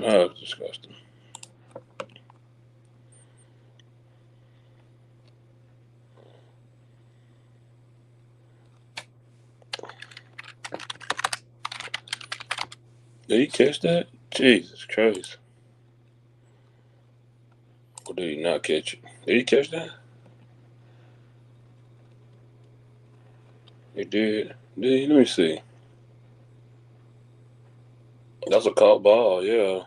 Oh, it's disgusting. Did he catch that? Jesus Christ. Or did he not catch it? Did he catch that? He did. Did he? Let me see. That's a caught ball, yeah.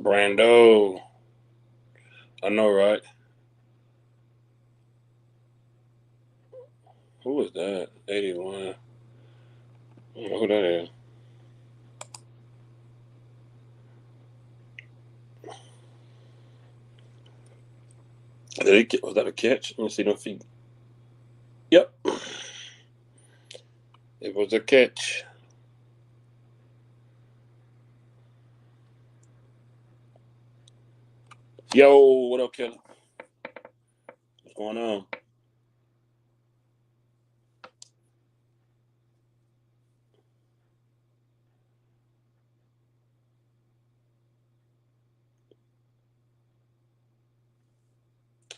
Brando. I know, right? Who is that? 81. I don't know who that is. Was that a catch? Let me see them feet. Yep. It was a catch. Yo, what up, Kelly? What's going on?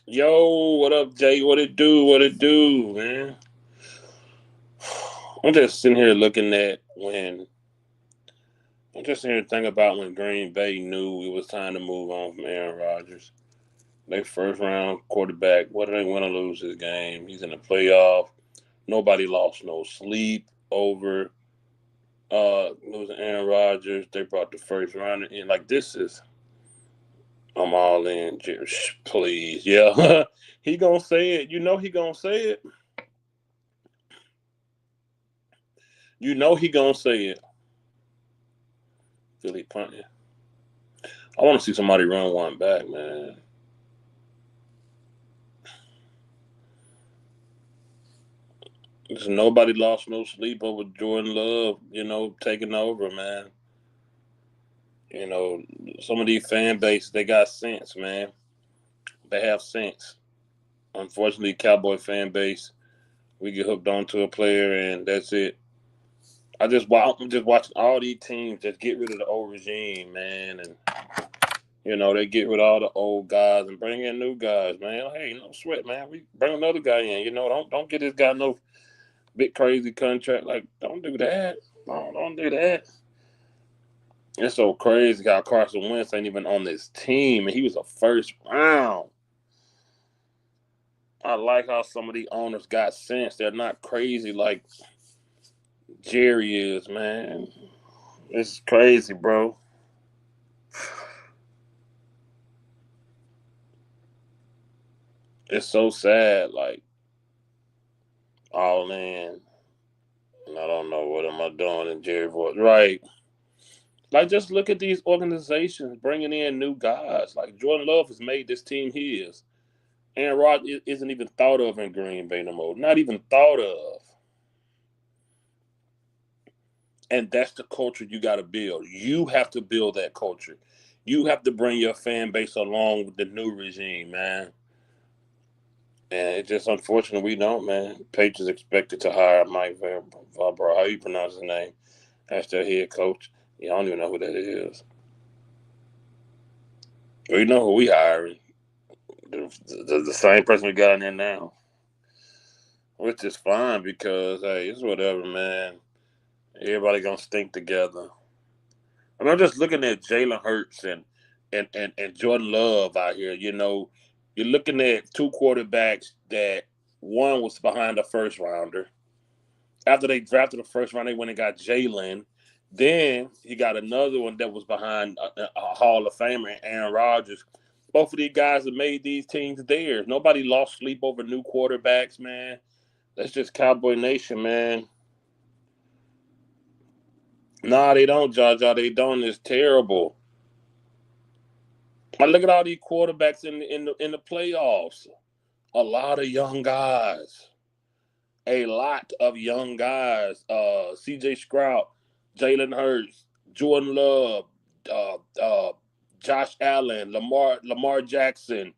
Yo, what up, Jay? What it do? What it do, man? I'm just sitting here looking at when I'm just sitting here thinking about when Green Bay knew it was time to move on from Aaron Rodgers. They first round quarterback. What do they win or lose this game? He's in the playoff. Nobody lost no sleep over losing Aaron Rodgers. They brought the first rounder in. Like this is I'm all in, please. Yeah. He gonna say it. You know he gonna say it. You know he gonna say it. Philly punting. I want to see somebody run one back, man. There's nobody lost no sleep over Jordan Love, taking over, man. You know, some of these fan bases, they got sense, man. They have sense. Unfortunately, Cowboy fan base, we get hooked onto a player and that's it. I'm just watching all these teams just get rid of the old regime, man, and they get rid of all the old guys and bring in new guys, man. Hey, no sweat, man. We bring another guy in. Don't get this guy no big crazy contract. Like, don't do that. No, don't do that. It's so crazy how Carson Wentz ain't even on this team, and he was a first round. I like how some of the owners got sense. They're not crazy like Jerry is, man. It's crazy, bro. It's so sad. Like, all in. I don't know what am I doing in Jerry voice. Right. Like, just look at these organizations bringing in new guys. Like, Jordan Love has made this team his. Aaron Rodgers isn't even thought of in Green Bay no more. Not even thought of. And that's the culture you got to build. You have to build that culture. You have to bring your fan base along with the new regime, man. And it's just unfortunate we don't, man. Patriots expected to hire Mike Vrabel. How you pronounce his name? That's their head coach. Yeah, I don't even know who that is. We know who we hiring. The same person we got in there now, which is fine because hey, it's whatever, man. Everybody gonna stink together. I mean, I'm just looking at Jalen Hurts and Jordan Love out here. You're looking at two quarterbacks that one was behind the first rounder. After they drafted the first round, they went and got Jalen. Then he got another one that was behind a Hall of Famer, Aaron Rodgers. Both of these guys have made these teams theirs. Nobody lost sleep over new quarterbacks, man. That's just Cowboy Nation, man. Nah, they don't, Jaja. They don't. It's terrible. I look at all these quarterbacks in the playoffs. A lot of young guys. A lot of young guys. C.J. Stroud, Jalen Hurts, Jordan Love, uh, uh, Josh Allen, Lamar Jackson.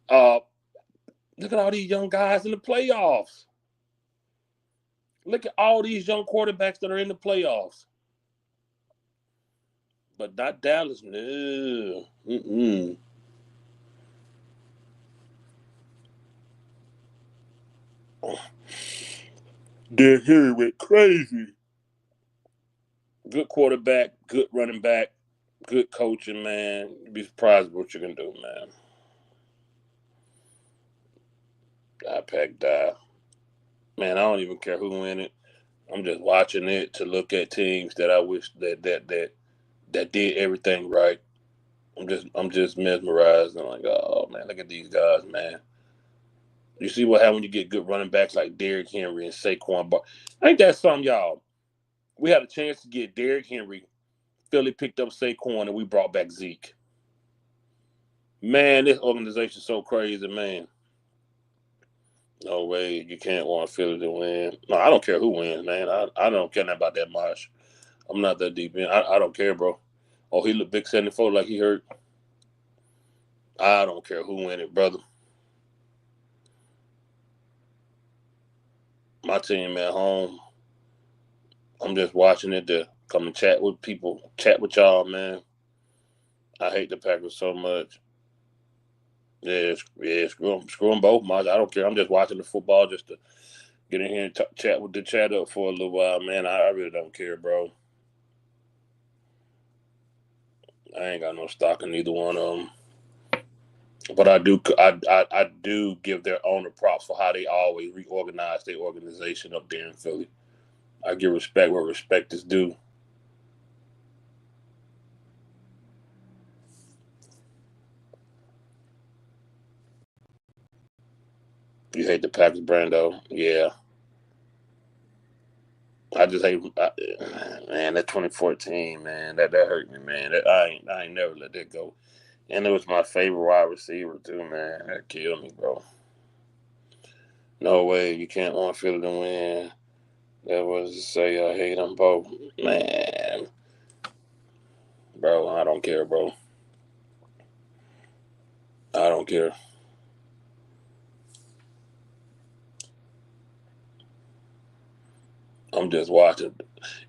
Uh, Look at all these young guys in the playoffs. Look at all these young quarterbacks that are in the playoffs. But not Dallas. No. Mm-mm. Derrick Henry went crazy. Good quarterback, good running back, good coaching, man. You'd be surprised what you can do, man. Pack die. Man, I don't even care who in it. I'm just watching it to look at teams that I wish that did everything right. I'm just mesmerized. I'm like, oh man, look at these guys, man. You see what happens when you get good running backs like Derrick Henry and Saquon Bar. Ain't that something, y'all? We had a chance to get Derrick Henry. Philly picked up Saquon, and we brought back Zeke. Man, this organization's so crazy, man. No way, you can't want Philly to win. No, I don't care who wins, man. I don't care nothing about that much. I'm not that deep in. I don't care, bro. Oh, he look big 74 like he hurt. I don't care who win it, brother. My team at home. I'm just watching it to come and chat with people, chat with y'all, man. I hate the Packers so much. Yeah, screw them both, Maj. I don't care. I'm just watching the football just to get in here and chat with the chat up for a little while, man. I really don't care, bro. I ain't got no stock in either one of them. But I do give their owner props for how they always reorganize their organization up there in Philly. I give respect where respect is due. You hate the Packers, Brando? Yeah. I just hate, man. That 2014, man, that hurt me, man. I ain't never let that go. And it was my favorite wide receiver too, man. That killed me, bro. No way, you can't want Philly to win. That was to say I hate them both, man. Bro, I don't care, bro. I don't care. I'm just watching.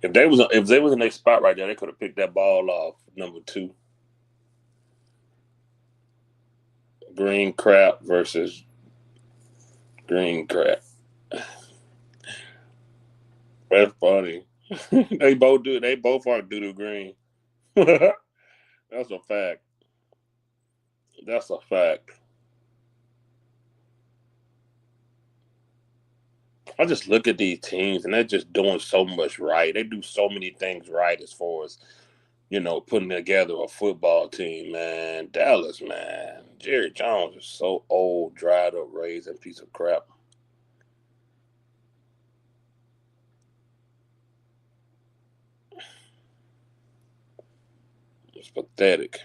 If they was in their spot right there, they could have picked that ball off. Number two, green crap versus green crap. That's funny. They both do. They both are doo doo green. That's a fact. That's a fact. I just look at these teams and they're just doing so much right. They do so many things right as far as putting together a football team, man. Dallas, man. Jerry Jones is so old, dried up, raisin piece of crap. It's pathetic.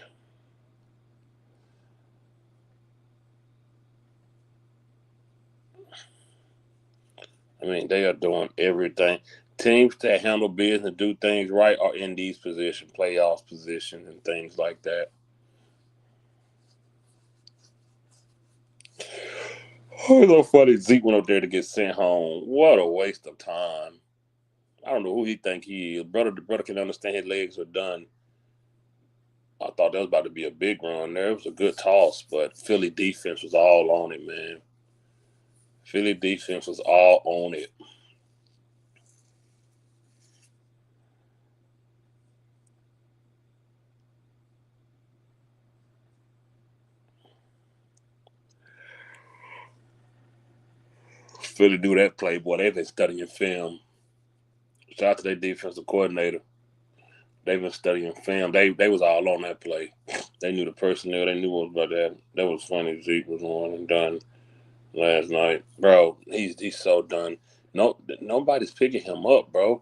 I mean, they are doing everything. Teams that handle business and do things right are in these positions, playoff positions, and things like that. Oh, it's so funny. Zeke went up there to get sent home. What a waste of time. I don't know who he think he is. The brother can understand his legs are done. I thought that was about to be a big run there. It was a good toss, but Philly defense was all on it, man. Philly defense was all on it. Philly do that play, boy. They've been studying film. Shout out to their defensive coordinator. They've been studying film. They was all on that play. They knew the personnel. They knew what was about that. That was funny. Zeke was on and done last night, bro. He's so done. No, nobody's picking him up, bro.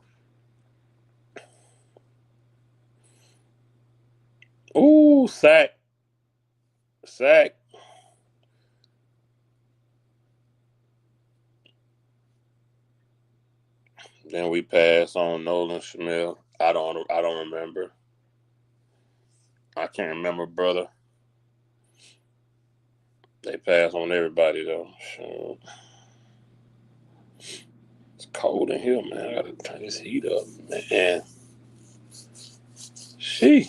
Ooh, sack. Then we pass on Nolan Schmidt. I don't remember. I can't remember, brother. They pass on everybody though. Sure. It's cold in here, man. I gotta turn this heat up, man. She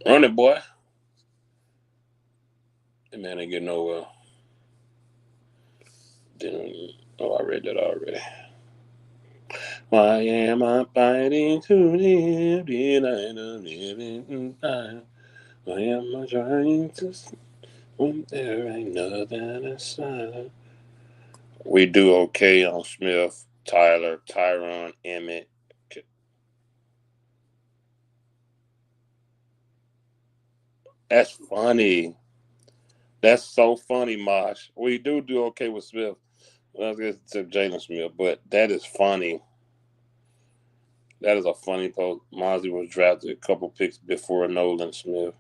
run it, boy. That man ain't getting nowhere. Didn't. Oh, I read that already. Why am I fighting to live? Did I not live in time? Why am I trying to when there ain't nothing inside? We do okay on Smith, Tyler, Tyron, Emmett. That's funny. That's so funny, Mosh. We do okay with Smith. Well, I guess to Jalen Smith, but that is funny. That is a funny post. Mozzie was drafted a couple picks before Nolan Smith.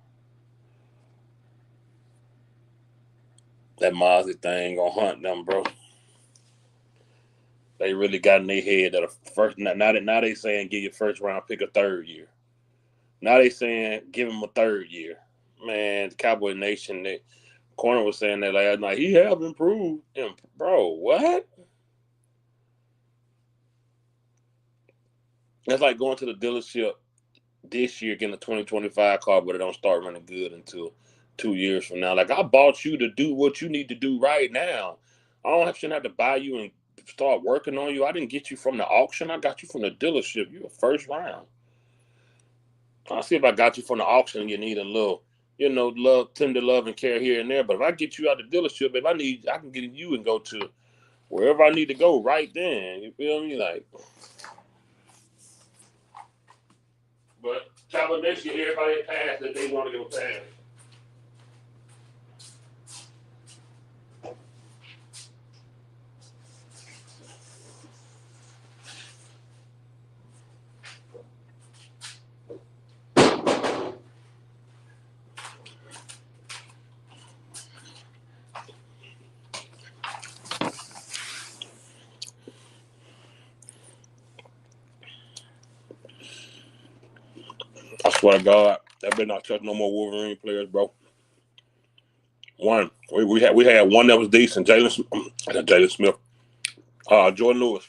That Mozzie thing gonna hunt them, bro. They really got in their head that a first now they saying give your first round pick a third year. Now they saying give him a third year. Man, the Cowboy Nation, that corner was saying that last night. He have improved, bro. What? That's like going to the dealership this year getting a 2025 car, but it don't start running good until 2 years from now. Like I bought you to do what you need to do right now. Shouldn't have to buy you and start working on you. I didn't get you from the auction. I got you from the dealership. You're a first round. I'll see if I got you from the auction. You need a little, love, tender love and care here and there. But if I get you out the dealership, if I need, I can get you and go to wherever I need to go right then. You feel me? Like, but Chopper next year, everybody passed that they want to go past. I swear to God, that better not touch no more Wolverine players, bro. One, we had one that was decent. Jalen Smith, Jordan Lewis.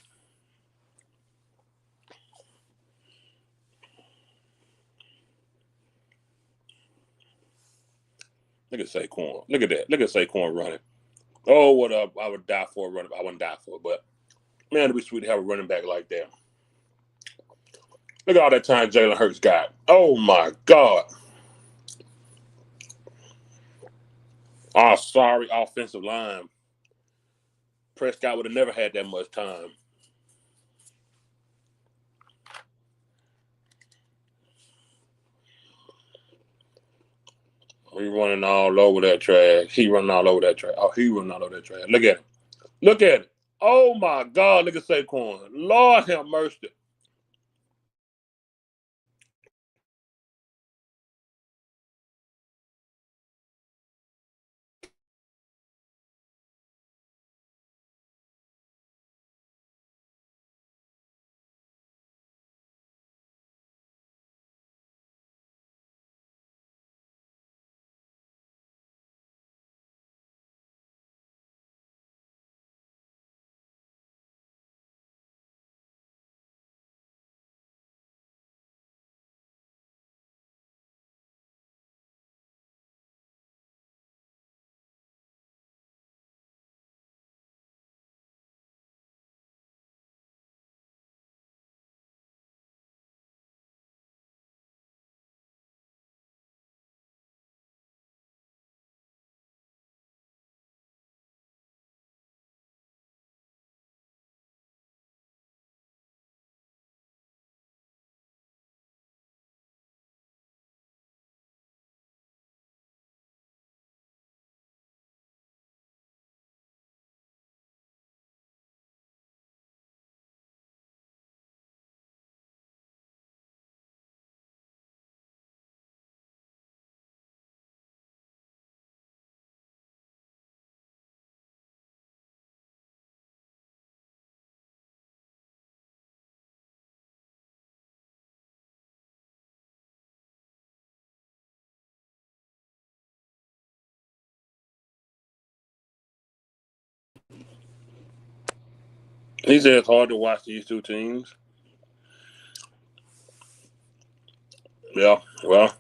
Look at Saquon. Look at that. Look at Saquon running. Oh, what up? I would die for a running. I wouldn't die for it, but man, it'd be sweet to have a running back like that. Look at all that time Jalen Hurts got. Oh my God. Oh, sorry, offensive line. Prescott would have never had that much time. He running all over that trash. He running all over that trash. Oh, he running all over that trash. Look at him. Look at it. Oh my God. Look at Saquon. Lord have mercy. He said it's hard to watch these two teams. Yeah, well,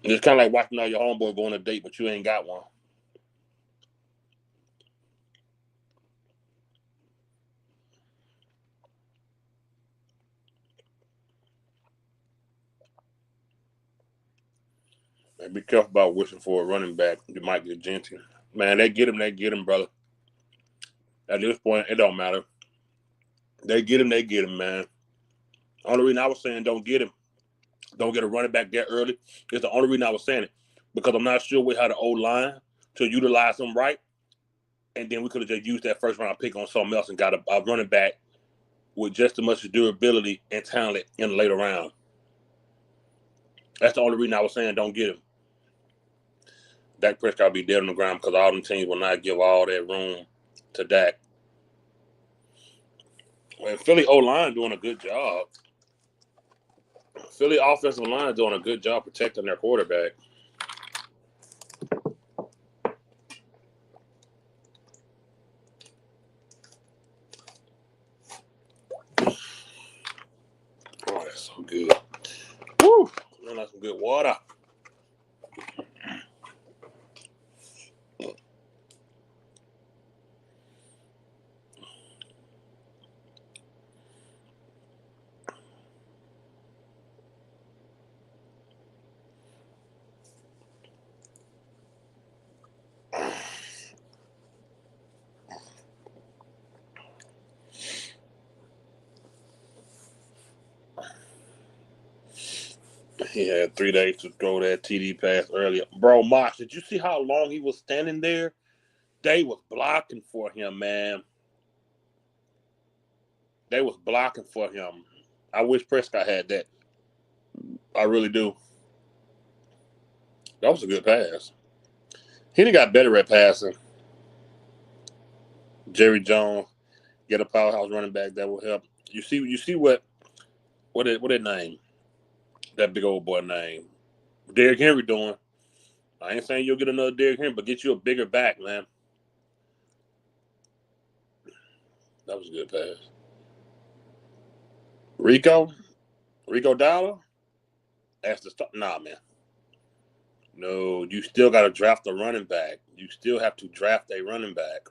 it's kind of like watching all your homeboy go on a date, but you ain't got one. And be careful about wishing for a running back. You might get Genty. Man, they get him, brother. At this point, it don't matter. They get him, man. Only reason I was saying don't get him, don't get a running back that early, is the only reason I was saying it. Because I'm not sure we had an old line to utilize him right. And then we could have just used that first round pick on something else and got a running back with just as much durability and talent in the later round. That's the only reason I was saying don't get him. Dak Prescott will be dead on the ground because all them teams will not give all that room to Dak. Well, Philly O-line doing a good job. Philly offensive line doing a good job protecting their quarterback. Oh, that's so good. Woo! That's some good water. He had 3 days to throw that TD pass earlier. Bro, Mosh, did you see how long he was standing there? They was blocking for him, man. They was blocking for him. I wish Prescott had that. I really do. That was a good pass. He done got better at passing. Jerry Jones, get a powerhouse running back that will help. You see what that name? That big old boy name. Derrick Henry doing. I ain't saying you'll get another Derrick Henry, but get you a bigger back, man. That was a good pass. Rico Dollar? That's the start. Nah, man. No, you still got to draft a running back. You still have to draft a running back.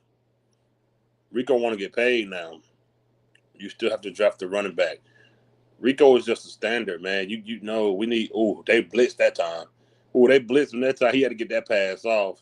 Rico want to get paid now. You still have to draft a running back. Rico is just a standard, man. You know we need. Oh, they blitzed that time. Oh, they blitzed him that time. He had to get that pass off.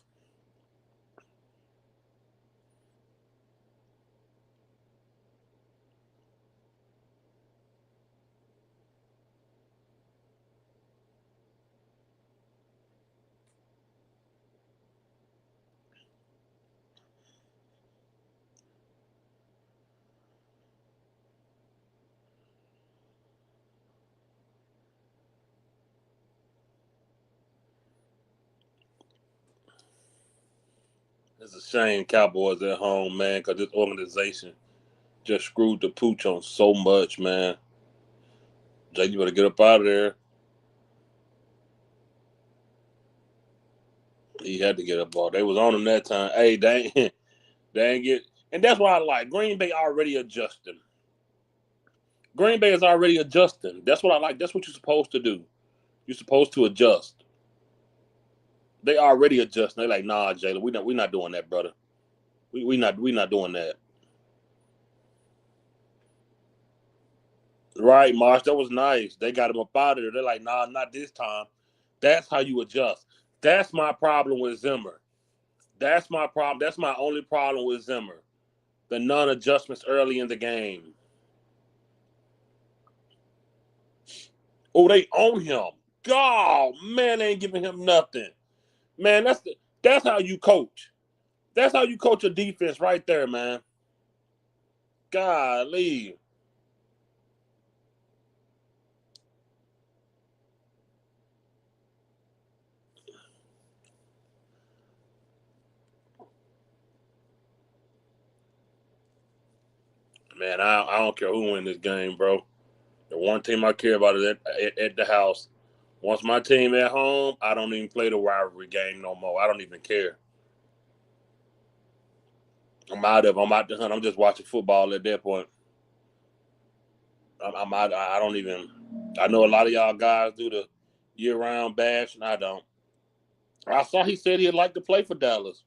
It's a shame Cowboys at home, man, because this organization just screwed the pooch on so much, man. Jay, you better get up out of there. He had to get up off. They was on him that time. Hey, they ain't get. And that's why I like Green Bay already adjusting. Green Bay is already adjusting. That's what I like. That's what you're supposed to do. You're supposed to adjust. They already adjusting. They like, nah, Jalen, we not doing that, brother. We not doing that. Right, Marsh. That was nice. They got him up out of there. They're like, nah, not this time. That's how you adjust. That's my problem with Zimmer. That's my problem. That's my only problem with Zimmer. The non-adjustments early in the game. Oh, they own him. God, man, they ain't giving him nothing. Man, that's how you coach. That's how you coach a defense right there, man. Golly. Man, I don't care who win this game, bro. The one team I care about is at the house. Once my team at home, I don't even play the rivalry game no more. I don't even care. I'm out the hunt. I'm just watching football at that point. I'm out. I don't even. I know a lot of y'all guys do the year-round bash, and I don't. I saw he said he'd like to play for Dallas.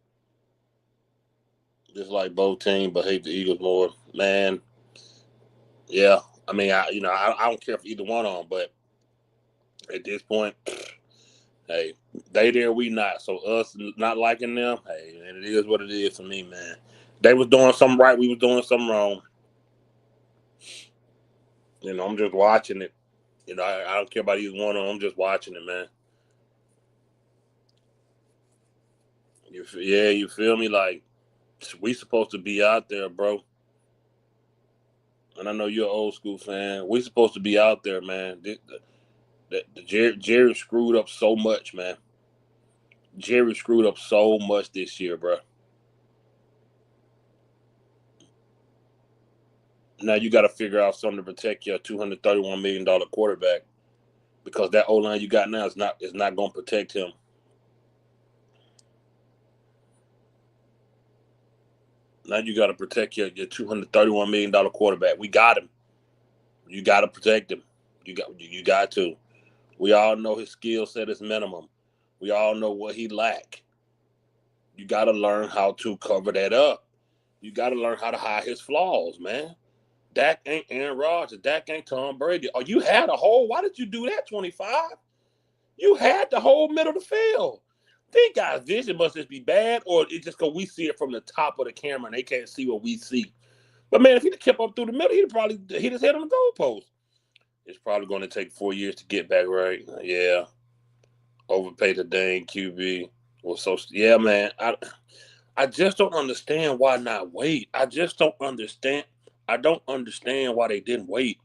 Just like both teams, but hate the Eagles more. Man, yeah. I mean, I don't care for either one of them, but at this point, hey, they there, we not. So us not liking them, hey, man, it is what it is for me, man. They was doing something right, we was doing something wrong. I'm just watching it. I don't care about either one of them. I'm just watching it, man. You feel me? Like we supposed to be out there, bro. And I know you're an old school fan. We supposed to be out there, man. Jerry screwed up so much, man. Jerry screwed up so much this year, bro. Now you got to figure out something to protect your $231 million quarterback because that O line you got now is not going to protect him. Now you got to protect your $231 million quarterback. We got him. You got to protect him. You got to. We all know his skill set is minimum. We all know what he lack. You got to learn how to cover that up. You got to learn how to hide his flaws, man. Dak ain't Aaron Rodgers. Dak ain't Tom Brady. Oh, you had a hole. Why did you do that, 25? You had the whole middle of the field. These guys' vision must just be bad, or it's just because we see it from the top of the camera and they can't see what we see. But man, if he'd kept up through the middle, he'd probably hit his head on the goalpost. It's probably going to take 4 years to get back right. Yeah, overpaid the dang QB. Yeah, man. I just don't understand why not wait. I just don't understand. I don't understand why they didn't wait.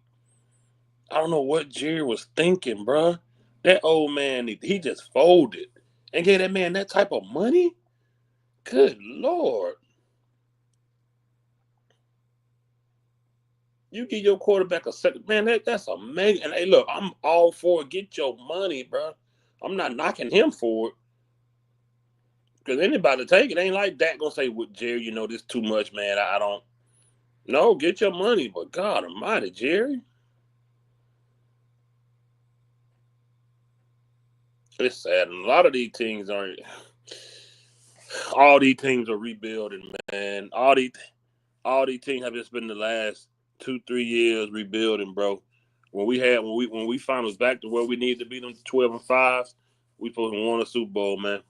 I don't know what Jerry was thinking, bruh. That old man, he just folded and gave that man that type of money. Good Lord. You give your quarterback a second, man, that's amazing. And hey, look, I'm all for it. Get your money, bruh. I'm not knocking him for it. Because anybody take it ain't like that gonna say, well, Jerry, this too much, man. I don't. No, get your money. But God almighty, Jerry. It's sad. And a lot of these teams aren't. All these teams are rebuilding, man. All these teams have just been the last 2-3 years rebuilding, bro. When we found us back to where we need to be, them 12-5, we supposed to win a Super Bowl, man.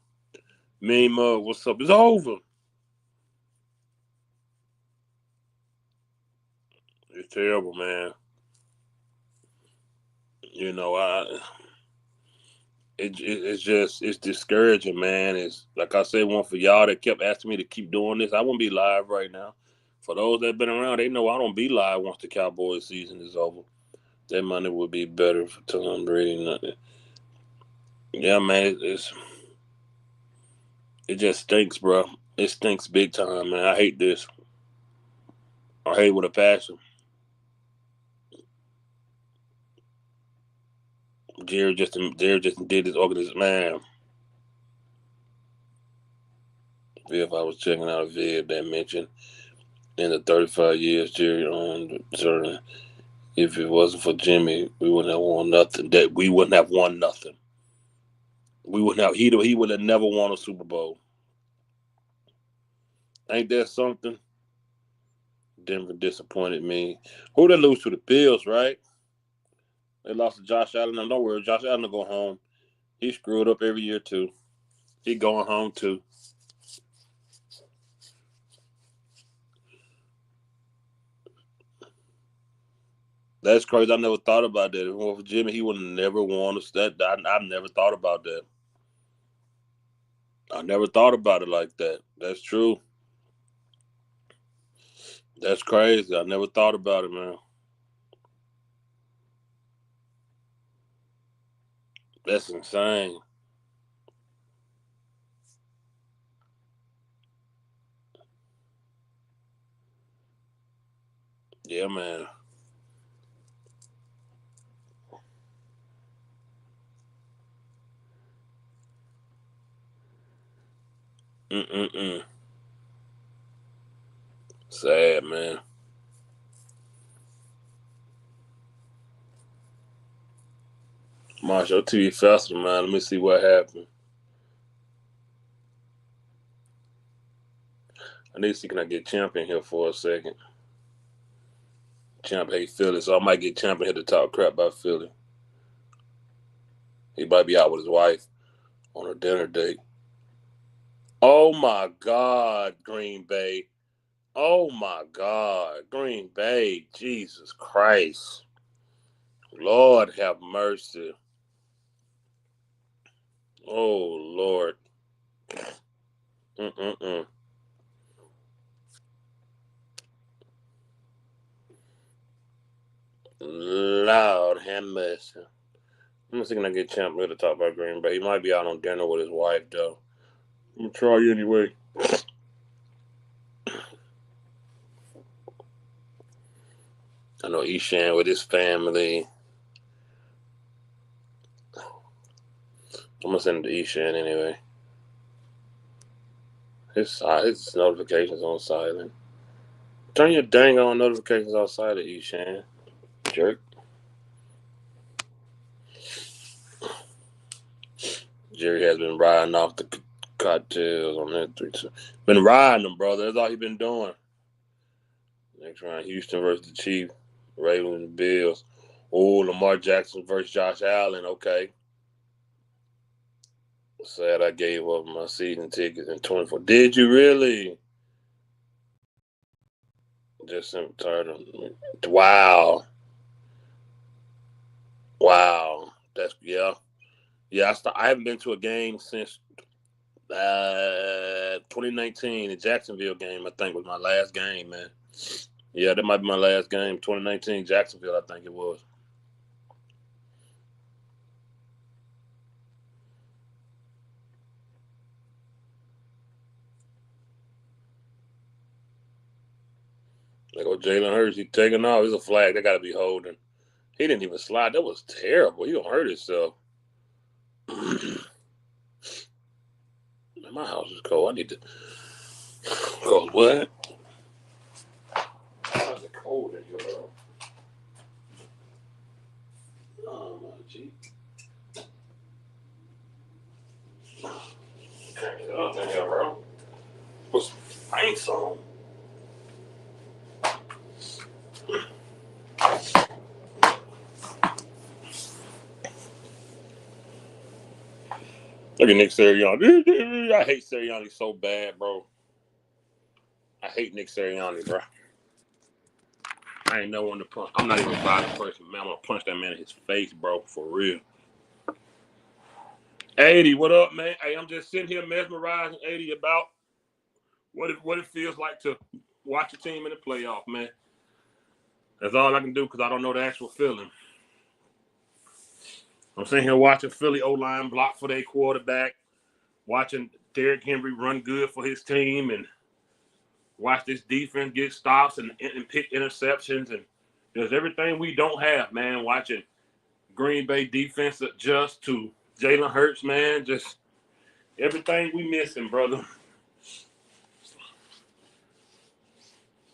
Mean Mug, what's up? It's over. It's terrible, man. You know, it's discouraging, man. It's like I said, one for y'all that kept asking me to keep doing this. I wouldn't be live right now. For those that have been around, they know I don't be live once the Cowboys season is over. That money would be better for Tom Brady. Yeah, man, it just stinks, bro. It stinks big time, man. I hate this. I hate it with a passion. Jared just did this organization, man. If I was checking out a vid that mentioned in the 35 years Jerry owned certain, if it wasn't for Jimmy, we wouldn't have won nothing. That we wouldn't have won nothing. We wouldn't have. He would have never won a Super Bowl. Ain't that something? Denver disappointed me. Who they lose to? The Bills, right? They lost to Josh Allen. No, don't worry, Josh Allen will go home. He screwed up every year too. He going home too. That's crazy. I never thought about that. If it wasn't for Jimmy, he would have never won us. I've never thought about that. I never thought about it like that. That's true. That's crazy. I never thought about it, man. That's insane. Yeah, man. Sad, man. Marshall TV Festival, man. Let me see what happened. I need to see, can I get Champion here for a second? Champ hate Philly, so I might get Champion here to talk crap about Philly. He might be out with his wife on a dinner date. Oh my God, Green Bay. Oh my God, Green Bay. Jesus Christ. Lord have mercy. Oh Lord. Lord have mercy. I'm just thinking I get Champ here to talk about Green Bay. He might be out on dinner with his wife, though. I'm gonna try you anyway. I know Eshan with his family. I'm gonna send him to Eshan anyway. His notifications on silent. Turn your dang on notifications outside of Eshan, jerk. Jerry has been riding off the cocktails on that 3-2. Been riding them, brother. That's all he been doing. Next round, Houston versus the Chiefs, Ravens and Bills. Oh, Lamar Jackson versus Josh Allen. Okay. Sad I gave up my season tickets in 24. Did you really? Just tired of it. Wow. That's yeah. I haven't been to a game since 2019. The Jacksonville game, I think, was my last game, man. Yeah, that might be my last game. 2019 Jacksonville, I think it was. Like, oh, Jalen Hurts, he taking off. It's a flag. They got to be holding. He didn't even slide. That was terrible. He gonna hurt himself. My house is cold. I need to. Cold what? How's it cold in here, bro? Oh my gee. Can't get up in here, bro. Put some paints on. Look at Nick Sirianni. I hate Sirianni so bad, bro. I hate Nick Sirianni, bro. I ain't no one to punch. I'm not even a violent person, man. I'm gonna punch that man in his face, bro, for real. 80, what up, man? Hey, I'm just sitting here mesmerizing 80 about what it feels like to watch a team in the playoff, man. That's all I can do because I don't know the actual feeling. I'm sitting here watching Philly O-line block for their quarterback, watching Derrick Henry run good for his team, and watch this defense get stops and pick interceptions, and there's everything we don't have, man. Watching Green Bay defense adjust to Jalen Hurts, man. Just everything we missing, brother.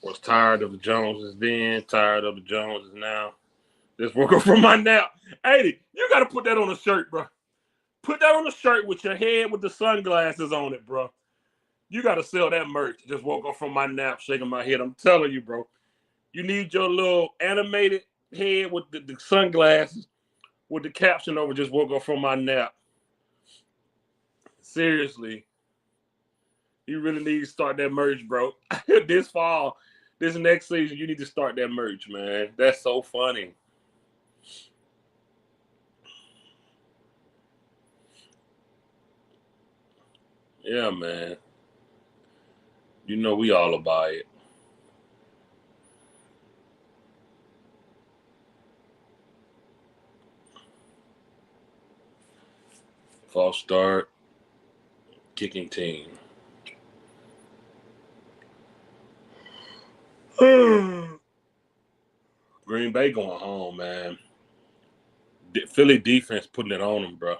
Was tired of the Joneses then, tired of the Joneses now. Just woke up from my nap. 80, you got to put that on a shirt, bro. Put that on a shirt with your head with the sunglasses on it, bro. You got to sell that merch. Just woke up from my nap, shaking my head. I'm telling you, bro. You need your little animated head with the sunglasses with the caption over, just woke up from my nap. Seriously. You really need to start that merch, bro. This fall, this next season, you need to start that merch, man. That's so funny. Yeah, man. You know we all about it. False start, kicking team. Green Bay going home, man. Philly defense putting it on them, bro.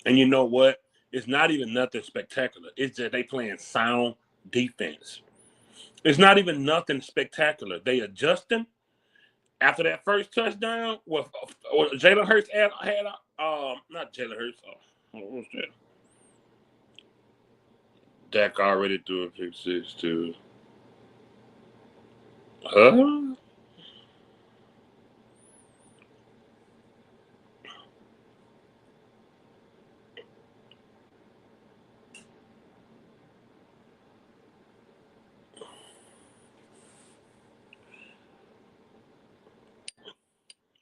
And you know what? It's not even nothing spectacular. It's just they playing sound defense. It's not even nothing spectacular. They adjusting after that first touchdown. Well, Jalen Hurts had not Jalen Hurts. What was that? Dak already threw a pick six too. Huh?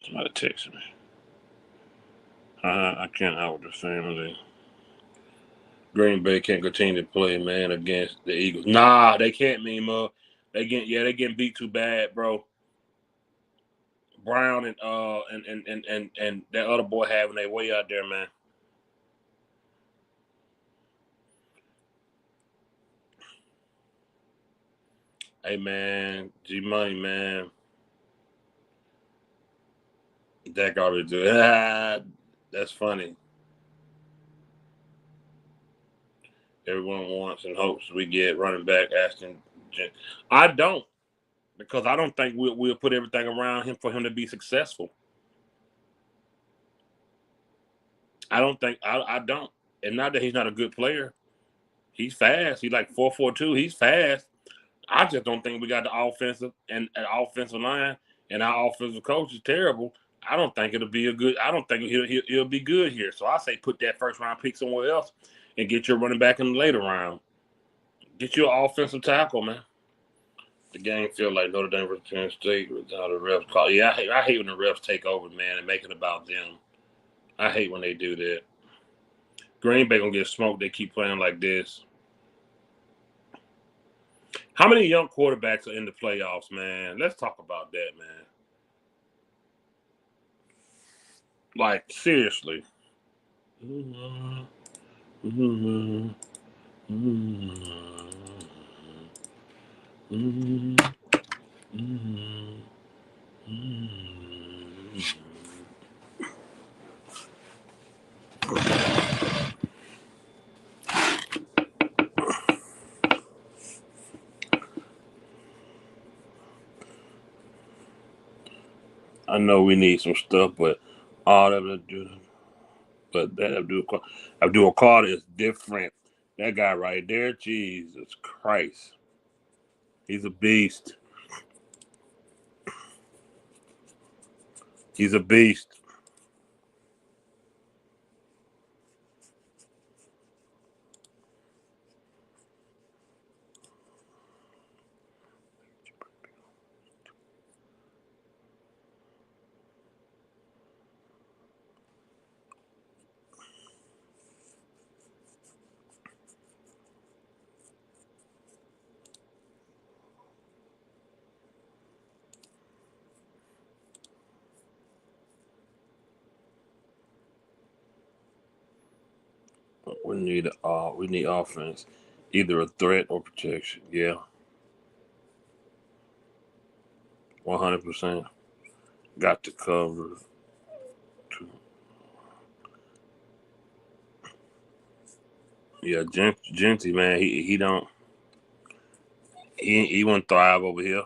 Somebody texted me. I can't out with the family. Green Bay can't continue to play, man, against the Eagles. Nah, they can't, Mima. They getting beat too bad, bro. Brown and that other boy having their way out there, man. Hey, man, G Money, man. Dak already do it. That's funny. Everyone wants and hopes we get running back Ashton. I don't, because I don't think we'll put everything around him for him to be successful. I don't think I don't. And not that he's not a good player. He's fast. He's like 4.42. He's fast. I just don't think we got the offensive line, and our offensive coach is terrible. I don't think it'll be a good. I don't think he'll be good here. So I say put that first round pick somewhere else and get your running back in the later round. Get your offensive tackle, man. The game feel like Notre Dame versus Penn State without the refs call. Yeah, I hate when the refs take over, man, and make it about them. I hate when they do that. Green Bay gonna get smoked. They keep playing like this. How many young quarterbacks are in the playoffs, man? Let's talk about that, man. Like, seriously. I know we need some stuff, but all that do. But that Abdul Carter is different. That guy right there, Jesus Christ, he's a beast. He's a beast. We need offense, either a threat or protection. Yeah, 100%. Got to cover. Yeah, Genty, man, he don't he won't thrive over here.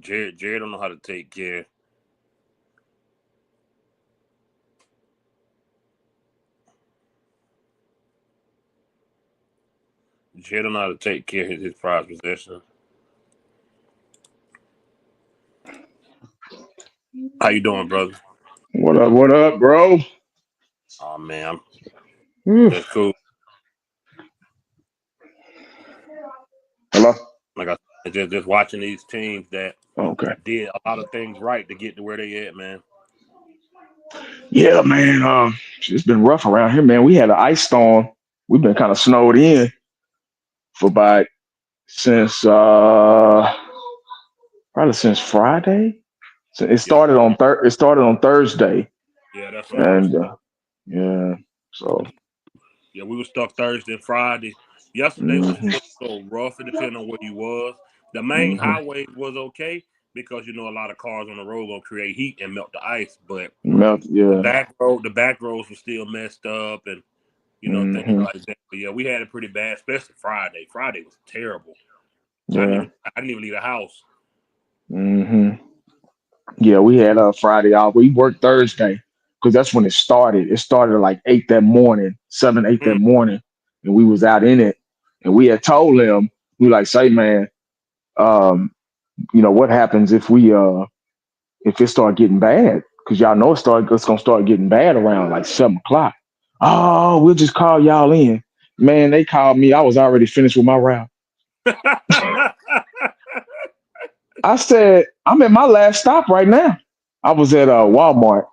Jared don't know how to take care. Jared don't know how to take care of his prize possession. How you doing, brother? What up, bro? Oh man, that's Oof. cool. Hello? Like I said, just watching these teams that Okay. did a lot of things right to get to where they at, man. Yeah, man. It's been rough around here, man. We had an ice storm. We've been kind of snowed in for about since probably since Friday. So it Yep. started on it started on Thursday, Yeah, that's what I was. and yeah. So Yeah, we were stuck Thursday and Friday. Yesterday was hmm still so rough. It depended on where you was. The main hmm highway was okay because a lot of cars on the road gonna create heat and melt the ice. But melt. the Yeah. back roads were still messed up, and things Mm-hmm. like that. But yeah, we had it pretty bad, especially Friday. Friday was terrible. Yeah. I didn't even leave the house. Mm-hmm. Yeah, we had Friday off. We worked Thursday because that's when it started. It started at like 8 that morning, 7, 8 that Mm. morning, and we was out in it. And we had told them, we like, say, man, um, what happens if it start getting bad? Because y'all know it's gonna start getting bad around like 7 o'clock. Oh, we'll just call y'all in. Man, they called me. I was already finished with my route. I said, I'm at my last stop right now. I was at Walmart.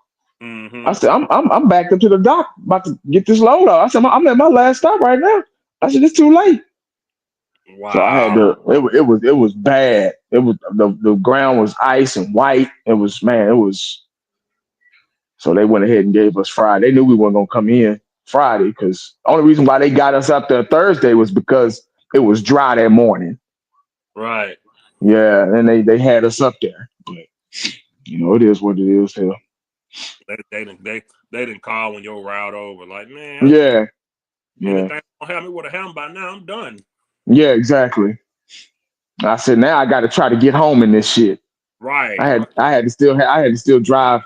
I Mm-hmm. said, I'm backed up to the dock, about to get this load off. I said, I'm at my last stop right now. I said, it's too late. So I had Wow. to. It was bad. It was the ground was ice and white. It was, man. It was. So they went ahead and gave us Friday. They knew we weren't gonna come in Friday because the only reason why they got us up there Thursday was because it was dry that morning. Right. Yeah, and they had us up there. But it is what it is. Hell. They didn't call when your route over. Like, man, Yeah, only yeah, thing gonna have me with a helm by now. I'm done. yeah. Exactly. I said now I got to try to get home in this shit. Right. I had to still drive,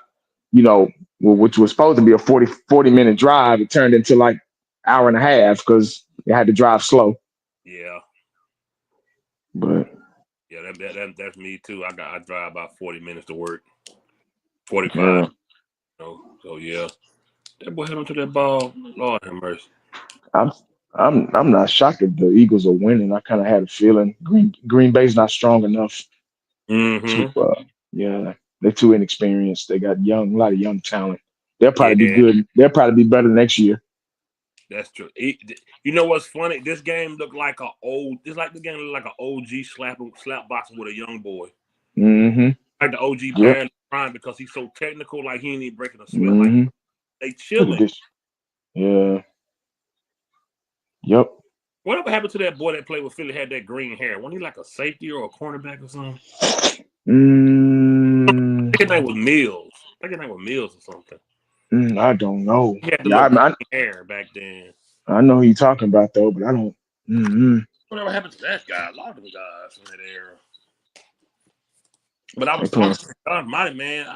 which was supposed to be a 40 minute drive. It turned into like hour and a half because they had to drive slow. Yeah. But Yeah. That's me too. I drive about 40 minutes to work. 45. yeah, So yeah. That boy hit onto that ball. Lord have mercy. I'm I'm not shocked if the Eagles are winning. I kind of had a feeling Green Bay's not strong enough to. Mm-hmm. Yeah, they're too inexperienced. They got a lot of young talent. They'll probably be Yeah, good. They'll probably be better next year. that's true. You know what's funny? This game looked like It's like the game looked like an OG slap boxing with a young boy. Mm-hmm. Like the OG Yep. barely trying because he's so technical. Like he ain't even breaking a sweat. Like Mm-hmm. they Look at chilling. this. Yeah. Yep. Whatever happened to that boy that played with Philly had that green hair? Wasn't he like a safety or a cornerback or something? I Mm, think his name was Mills. I think his name was Mills or something. I don't know. He had the Yeah, little green hair back then. I know who you're talking about though, but I don't. Mm-hmm. Whatever happened to that guy? A lot of them guys in that era. But I They was playing. talking to John Money, man.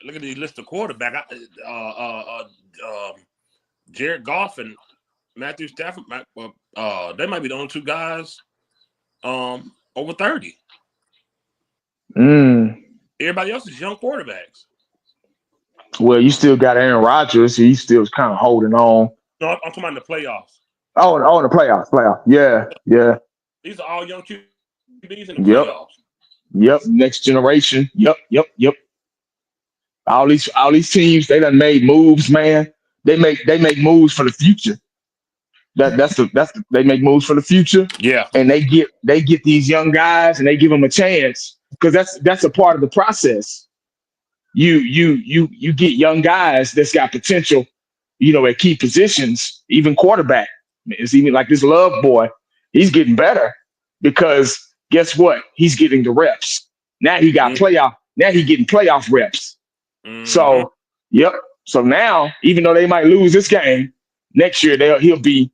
Look at the list of quarterback. Jared Goff and Matthew Stafford. They might be the only two guys over 30. Mm. Everybody else is young quarterbacks. Well, you still got Aaron Rodgers. He's still kind of holding on. No, I'm talking about in the playoffs. Oh, in the playoffs. Yeah, yeah. These are all young QBs in the Yep, playoffs. yep. Next generation. Yep. All these teams, they done made moves, man. They make moves for the future. They make moves for the future, Yeah. and they get these young guys and they give them a chance because that's a part of the process. You get young guys that's got potential, at key positions, even quarterback. It's even like this Love boy, he's getting better because guess what? He's getting the reps. Now he got playoff. Now he getting playoff reps. Mm-hmm. So, yep. So now, even though they might lose this game, next year he'll be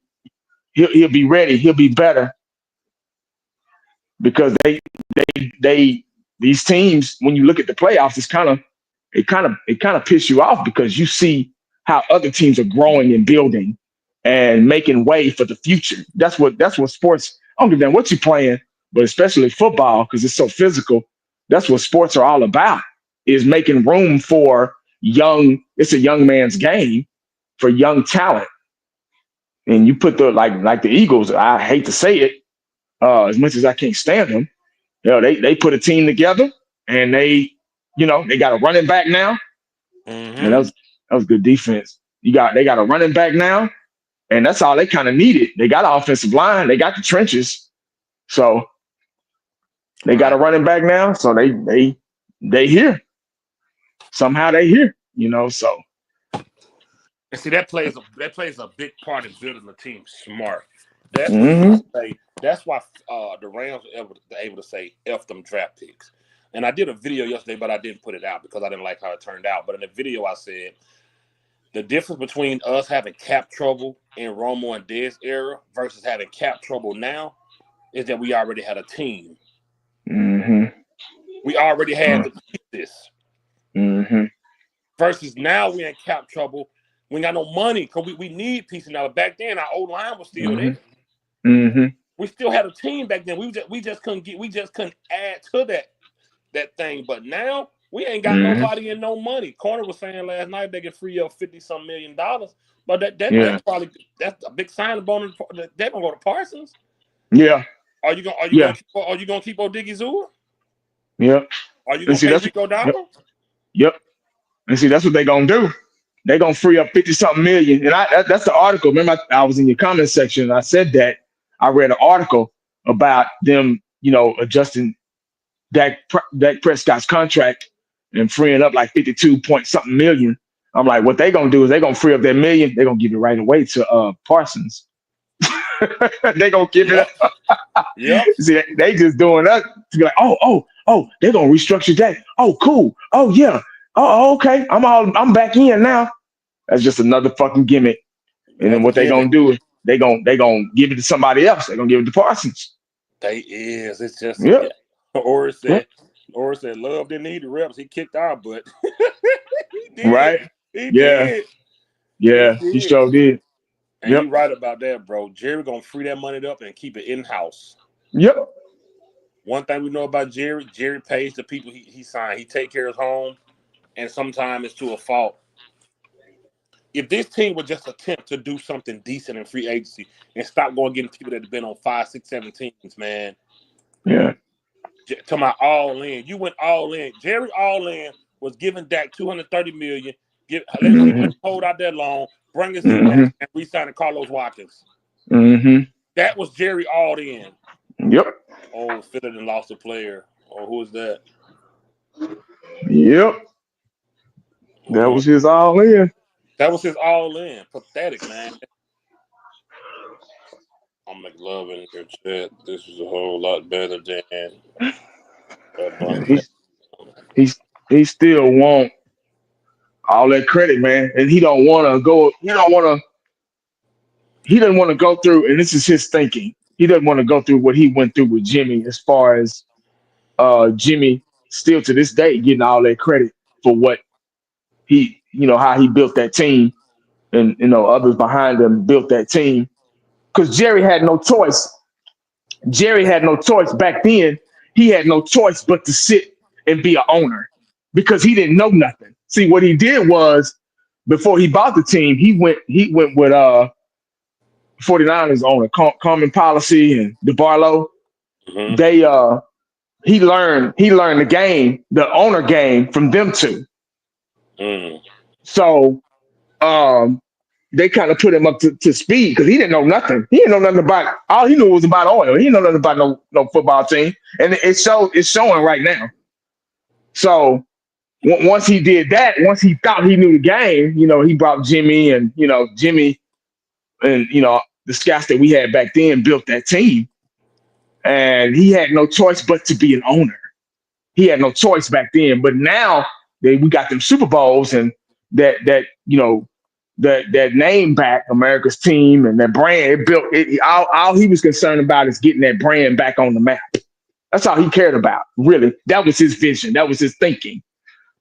ready. He'll be better because they these teams, when you look at the playoffs, it kind of piss you off because you see how other teams are growing and building and making way for the future. That's what sports. I don't give a damn what you're playing, but especially football because it's so physical. That's what sports are all about. Is making room for young. It's a young man's game for young talent, and you put the like the Eagles. I hate to say it, as much as I can't stand them. They put a team together and they got a running back now. And that Mm-hmm. was good defense. They got a running back now, and that's all they kind of needed. They got an offensive line, they got the trenches, so they got a Right. running back now. So they here somehow they here. So And see that plays a big part in building the team smart. That's what hmm say. That's why the Rams were able to say "f them draft picks." And I did a video yesterday, but I didn't put it out because I didn't like how it turned out. But in the video, I said The difference between us having cap trouble in Romo and Dez era versus having cap trouble now is that we already had a team. Mm-hmm. We already had the pieces. Mm-hmm. Versus now we in cap trouble. We ain't got no money because we need pieces now. Back then, our old line was still there. Mm-hmm. We still had a team back then. We just couldn't add to that thing. But now we ain't got nobody and no money. Corner was saying last night they can free up $50-some million. But that's probably a big signing bonus. They're gonna go to Parsons. Yeah. Are you gonna keep Odiggy Zua? Yep. Are you gonna pay Rico Dowdle? Yep. And see, that's what they're gonna do. They're gonna free up 50-something million. And that's the article. Remember, I was in your comment section and I said that. I read an article about them, adjusting Dak Prescott's contract and freeing up like 52 point something million. I'm like, what they gonna do is they're gonna free up that million, they're gonna give it right away to Parsons. They gonna give it up. Yeah. See, they just doing that to be like, oh, they're gonna restructure that. Oh, cool. Oh yeah. Oh, okay. I'm back in now. That's just another fucking gimmick. And then what they gonna do is they gonna give it to somebody else. They're gonna give it to Parsons. It's just yeah. Or said Love didn't need the reps. He kicked our butt. He did. Right? He did. Yeah, he sure did. And you're right about that, bro. Jerry gonna free that money up and keep it in-house. Yep. One thing we know about Jerry pays the people he signed. He take care of his home, and sometimes it's to a fault. If this team would just attempt to do something decent in free agency and stop going getting people that have been on 5, 6, 7 teams, man. Yeah. To my all in. You went all in. Jerry all in was giving Dak $230 million. Let him hold out that long, bring us in and re-sign Carlos Watkins. That was Jerry all in. Yep. Oh, Philly and lost a player. Oh, who is that? Yep. That was his all in. That was his all in. Pathetic, man. I'm McLovin in your chat. This is a whole lot better than. He still want all that credit, man, and he don't want to go. He doesn't want to go through. And this is his thinking. He doesn't want to go through what he went through with Jimmy, as far as Jimmy still to this day getting all that credit for what he, how he built that team, and others behind him built that team. Because Jerry had no choice. Jerry had no choice back then. He had no choice but to sit and be an owner because he didn't know nothing. See, what he did was, before he bought the team, he went with 49ers owner Common Policy and DeBarlow. He learned the game, the owner game, from them two. So they kind of put him up to speed because he didn't know nothing. He didn't know nothing about. All he knew was about oil. He didn't know nothing about no football team, and it's showing right now. So once he did that, once he thought he knew the game, he brought Jimmy and Jimmy and the scouts that we had back then built that team, and he had no choice but to be an owner. He had no choice back then, but now we got them Super Bowls and that name back, America's team, and that brand it built. All he was concerned about is getting that brand back on the map. That's all he cared about, really. That was his vision. That was his thinking.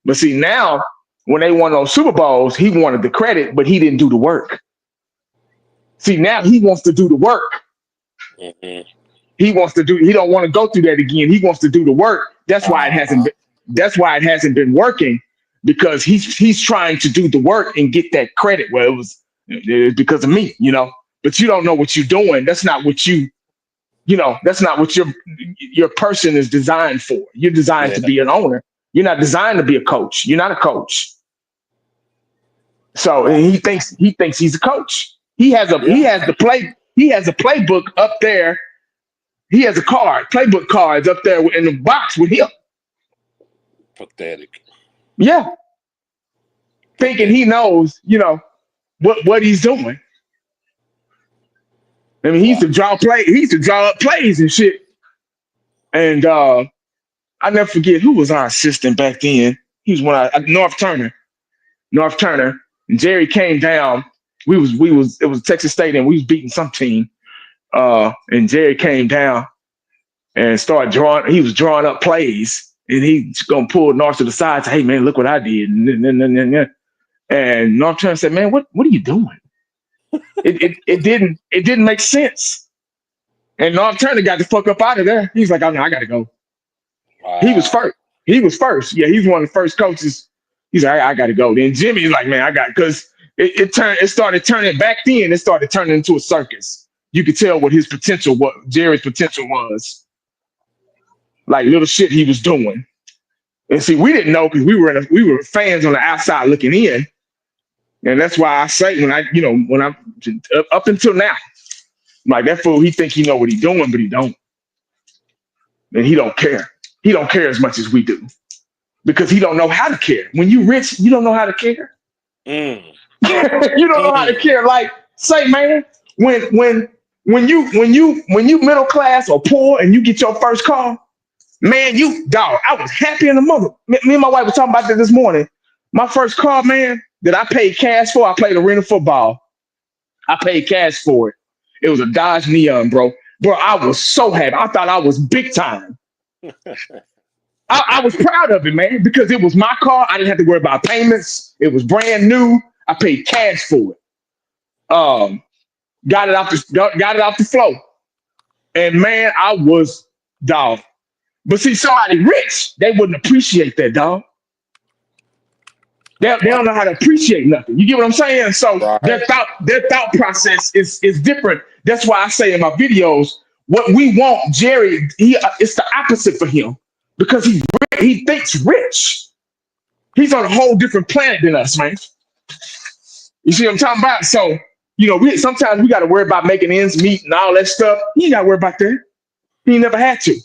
But see, now when they won those Super Bowls, he wanted the credit, but he didn't do the work. See, now he wants to do the work. He don't want to go through that again. He wants to do the work. That's why it hasn't been working, because he's trying to do the work and get that credit. Well, it was because of me, but you don't know what you're doing. That's not what that's not what your person is designed for. You're designed to be an owner. You're not designed to be a coach. You're not a coach. So and he thinks he's a coach. He has a playbook up there. He has playbook cards up there in the box with him. Pathetic. Yeah. Thinking he knows, what he's doing. I mean, he used to draw up plays and shit. And I never forget who was our assistant back then. He was North Turner. and Jerry came down. It was Texas State, and we was beating some team. And Jerry came down and started drawing. He was drawing up plays, and he's gonna pull North to the side. And say, hey man, look what I did. And North Turner said, man, what are you doing? It didn't make sense. And North Turner got the fuck up out of there. He's like, oh no, I gotta go. Wow. He was first. Yeah, he's one of the first coaches. He's like, I gotta go. Then Jimmy's like, man, I got, because it started turning back then. It started turning into a circus. You could tell what his potential, what Jerry's potential was. Like little shit he was doing. And see, we didn't know because we were fans on the outside looking in. And that's why I say when I'm up until now, I'm like, that fool, he think he know what he's doing, but he don't. And he don't care. He don't care as much as we do. Because he don't know how to care. When you rich, you don't know how to care. You don't know how to care. Like, say, man, when you middle class or poor and you get your first car, man, I was happy in the mother. Me and my wife were talking about this morning. My first car, man, that I paid cash for, I played arena football. I paid cash for it. It was a Dodge Neon, bro. Bro, I was so happy. I thought I was big time. I was proud of it, man, because it was my car. I didn't have to worry about payments. It was brand new. I paid cash for it. Got it off the floor. And man, I was dog. But see, somebody rich, they wouldn't appreciate that, dog. They don't know how to appreciate nothing. You get what I'm saying? So Right. their thought process is different. That's why I say in my videos, what we want, Jerry, it's the opposite for him because he thinks rich. He's on a whole different planet than us, man. You see what I'm talking about? So, sometimes we got to worry about making ends meet and all that stuff. He ain't got to worry about that. He never had to.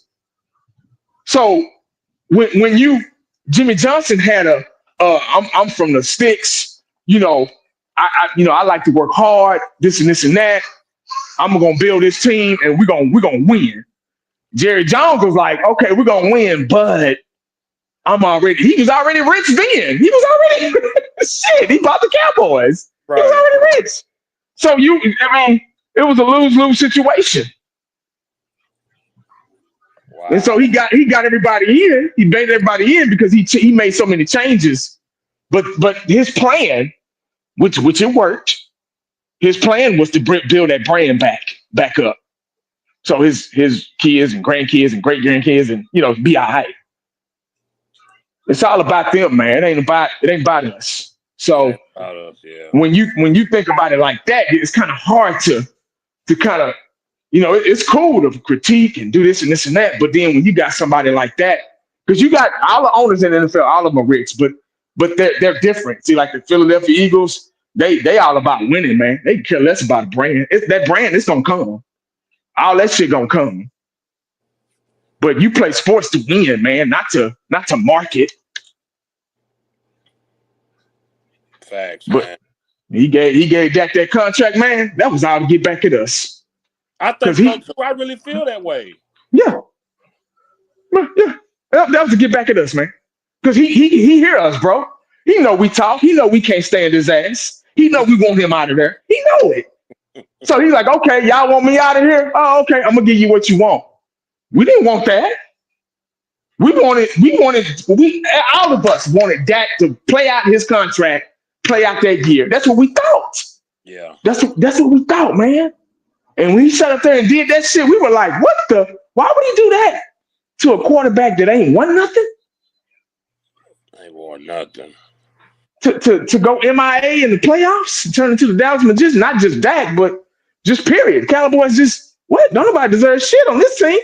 So when Jimmy Johnson had I'm from the sticks, I like to work hard, this and that. I'm gonna build this team and we're gonna win. Jerry Jones was like, okay, we're gonna win, but he was already rich then. He was already shit. He bought the Cowboys. Right. He was already rich. So it was a lose-lose situation. Wow. And so he got everybody in. He made everybody in because he made so many changes. But his plan, which it worked, his plan was to build that brand back up. So his kids and grandkids and great grandkids and be all right. It's all about them, man. It ain't about us. So when you think about it like that, it's kind of hard to kind of it's cool to critique and do this and this and that. But then when you got somebody like that, because you got all the owners in the NFL, all of them are rich, but they're different. See, like the Philadelphia Eagles, they all about winning, man. They care less about a brand. That brand, it's gonna come. All that shit gonna come. But you play sports to win, man, not to market. Facts, but man. He gave Dak that contract, man. That was all to get back at us. I think so too. I really feel that way. Yeah. That was to get back at us, man. Because he hear us, bro. He know we talk. He know we can't stand his ass. He know we want him out of there. He know it. So he's like, okay, y'all want me out of here? Oh, okay, I'm gonna give you what you want. We didn't want that. All of us wanted Dak to play out his contract, play out that year. That's what we thought. Yeah. That's what we thought, man. And when he sat up there and did that shit, we were like, why would he do that to a quarterback that ain't won nothing? Ain't won nothing. To go MIA in the playoffs, turn into the Dallas Magicians, not just Dak, but just period. Cowboys just, what? Don't nobody deserve shit on this team.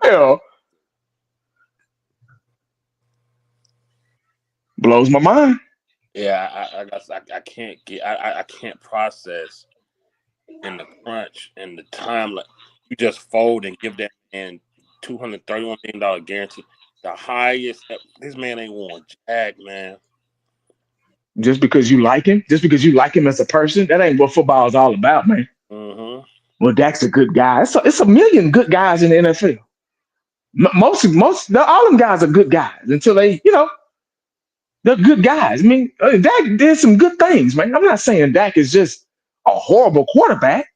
Hell. Blows my mind. Yeah, I can't process in the crunch and the time. Like, you just fold and give that man $231 million guarantee. The highest. This man ain't won jack, man. Just because you like him as a person, that ain't what football is all about, man. Mm-hmm. Well, Dak's a good guy. It's a million good guys in the NFL. Most all them guys are good guys until they, They're good guys. I mean, Dak did some good things, man. I'm not saying Dak is just a horrible quarterback.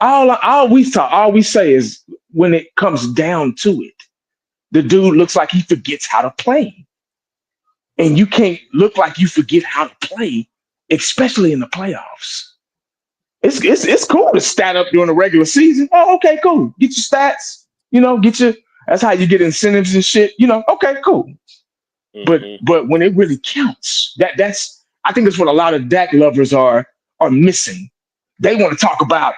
All we say is when it comes down to it, the dude looks like he forgets how to play. And you can't look like you forget how to play, especially in the playoffs. It's cool to stat up during the regular season. Oh, okay, cool. Get your stats, get your that's how you get incentives and shit. Okay, cool. But when it really counts, that's I think that's what a lot of Dak lovers are missing. They want to talk about,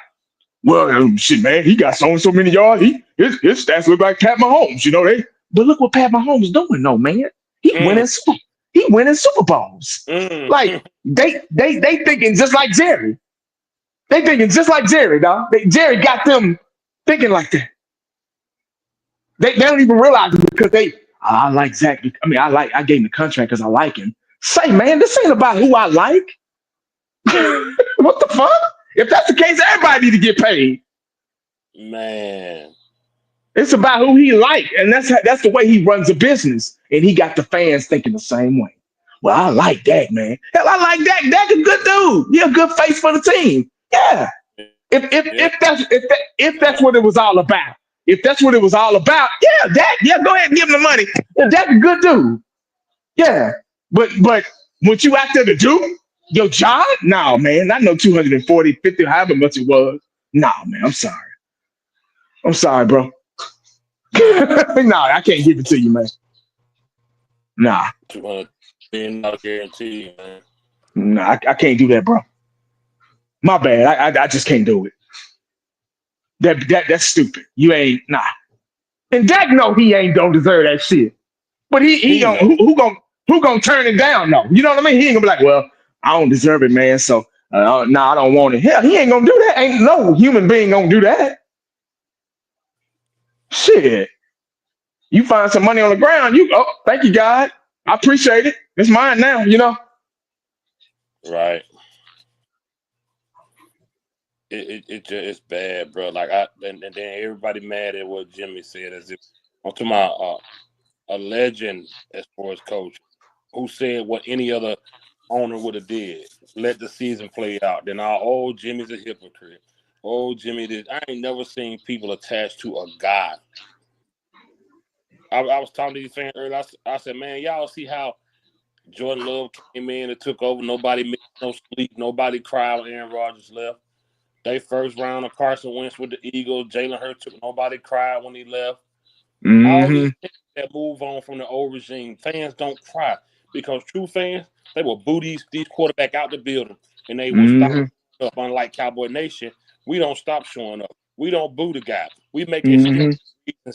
well, shit, man, he got so and so many yards. His stats look like Pat Mahomes, but look what Pat Mahomes doing, though, man. He winning Super Bowls. Like they thinking just like Jerry. They thinking just like Jerry, dog. Jerry got them thinking like that. They don't even realize it because I like Zach. I mean, I gave him the contract because I like him. Say, man, this ain't about who I like. What the fuck? If that's the case, everybody need to get paid. Man. It's about who he like, and that's the way he runs a business. And he got the fans thinking the same way. Well, I like Dak, man. Hell, I like Dak. Dak a good dude. He a good face for the team. Yeah. If that's what it was all about. If that's what it was all about, yeah, Dak, go ahead and give him the money. Yeah, Dak a good dude. Yeah. But what you out there to do? Your job? No, man. Not no 240, 50, however much it was. No, man. I'm sorry. I'm sorry, bro. Nah, I can't give it to you, man. Nah. $200 million guarantee, man. Nah, I can't do that, bro. My bad. I just can't do it. That's stupid. You ain't nah. And Dak know he don't deserve that shit. But he who gonna turn it down though? You know what I mean? He ain't gonna be like, well, I don't deserve it, man. So I don't want it. Hell, he ain't gonna do that. Ain't no human being gonna do that. Shit. You find some money on the ground, thank you, God. I appreciate it. It's mine now, Right. It's bad, bro. Like and then everybody mad at what Jimmy said, as if I'm talking about a legend as far as coach who said what any other owner would have did. Let the season play out. Then Jimmy's a hypocrite. Oh, Jimmy did. I ain't never seen people attached to a guy. I was talking to these fans earlier. I said, man, y'all see how Jordan Love came in and took over. Nobody missed no sleep. Nobody cried when Aaron Rodgers left. They first round of Carson Wentz with the Eagles. Jalen Hurts took. Nobody cried when he left. Mm-hmm. All these things that move on from the old regime, fans don't cry because true fans, they will boo these quarterback out the building and they will stop up. Unlike Cowboy Nation, we don't stop showing up. We don't boo the guy. We make reasons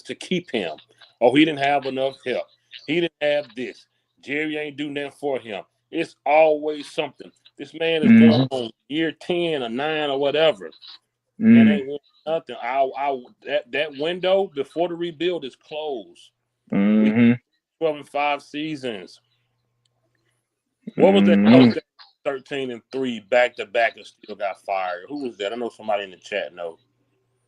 to keep him. Oh, he didn't have enough help. He didn't have this. Jerry ain't do nothing for him. It's always something. This man is going on year 10 or 9 or whatever. And ain't won nothing. That window before the rebuild is closed. 12-5 seasons. What was that? 13-3 back to back and still got fired. Who was that? I know somebody in the chat knows.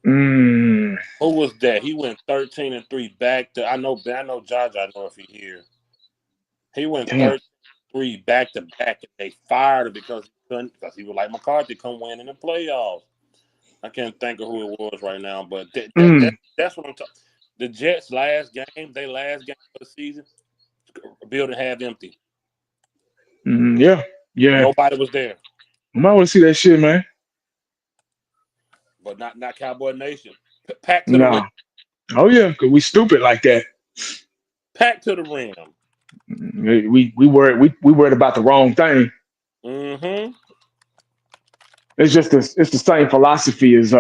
Who was that? He went 13-3 back to. I know Jaja. I know if he here. He went 13-3 back to back, and they fired him because he was like McCarthy come win in the playoffs. I can't think of who it was right now, but that's what I'm talking. The Jets' last game of the season, building half empty. Yeah. Nobody was there. I might want to see that shit, man. But not Cowboy Nation. Packed to the rim. Oh yeah, because we stupid like that. Packed to the rim. We worried about the wrong thing. It's just it's the same philosophy as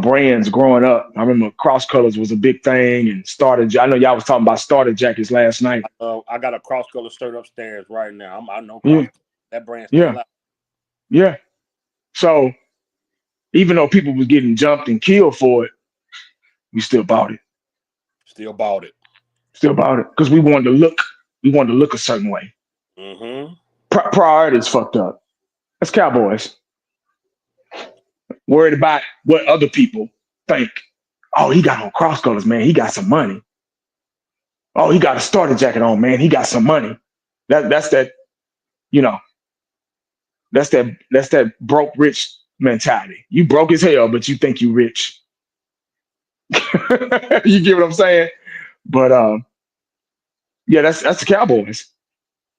brands growing up. I remember cross colors was a big thing and starter. I know y'all was talking about starter jackets last night. I got a cross color shirt upstairs right now. I know that brand's still out. Yeah. So even though people was getting jumped and killed for it, we still bought it. Still bought it because we wanted to look a certain way. Priorities fucked up. That's Cowboys. Worried about what other people think. Oh, he got on cross colors, man. He got some money. Oh, he got a starter jacket on, man. He got some money. That's that, you know, that's that broke rich mentality. You broke as hell, but you think you rich. You get what I'm saying? But yeah, that's the Cowboys.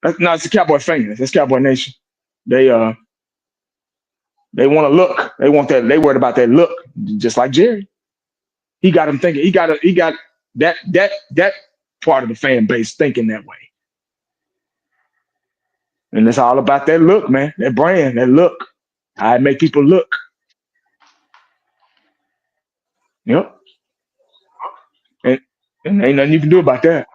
That's not the Cowboy fans. That's Cowboy Nation. They they want to look. They want that. They worried about that look, just like Jerry. He got him thinking. He got that part of the fan base thinking that way. And it's all about that look, man. That brand, that look. How it make people look. Yep. And ain't nothing you can do about that.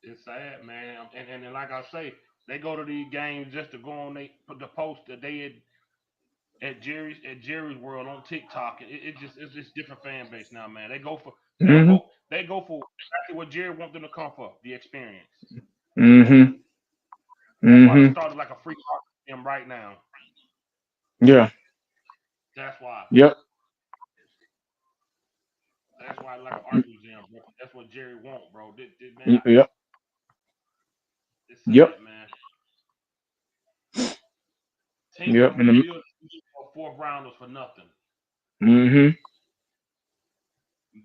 It's sad, man. And like I say, they go to these games just to go on they put the post that they at Jerry's World on TikTok. It's just different fan base now, man. Mm-hmm. They go for exactly what Jerry wants them to come for, the experience. Mm-hmm. That's why it Mm-hmm. started like a free market for him right now. Yeah. That's why. Yep. That's why I like an art museum, bro. That's what Jerry want, bro. Man, Yep. it's Yep. sad, man. Teams Yep. don't And the, rebuild fourth rounders for nothing. mm-hmm.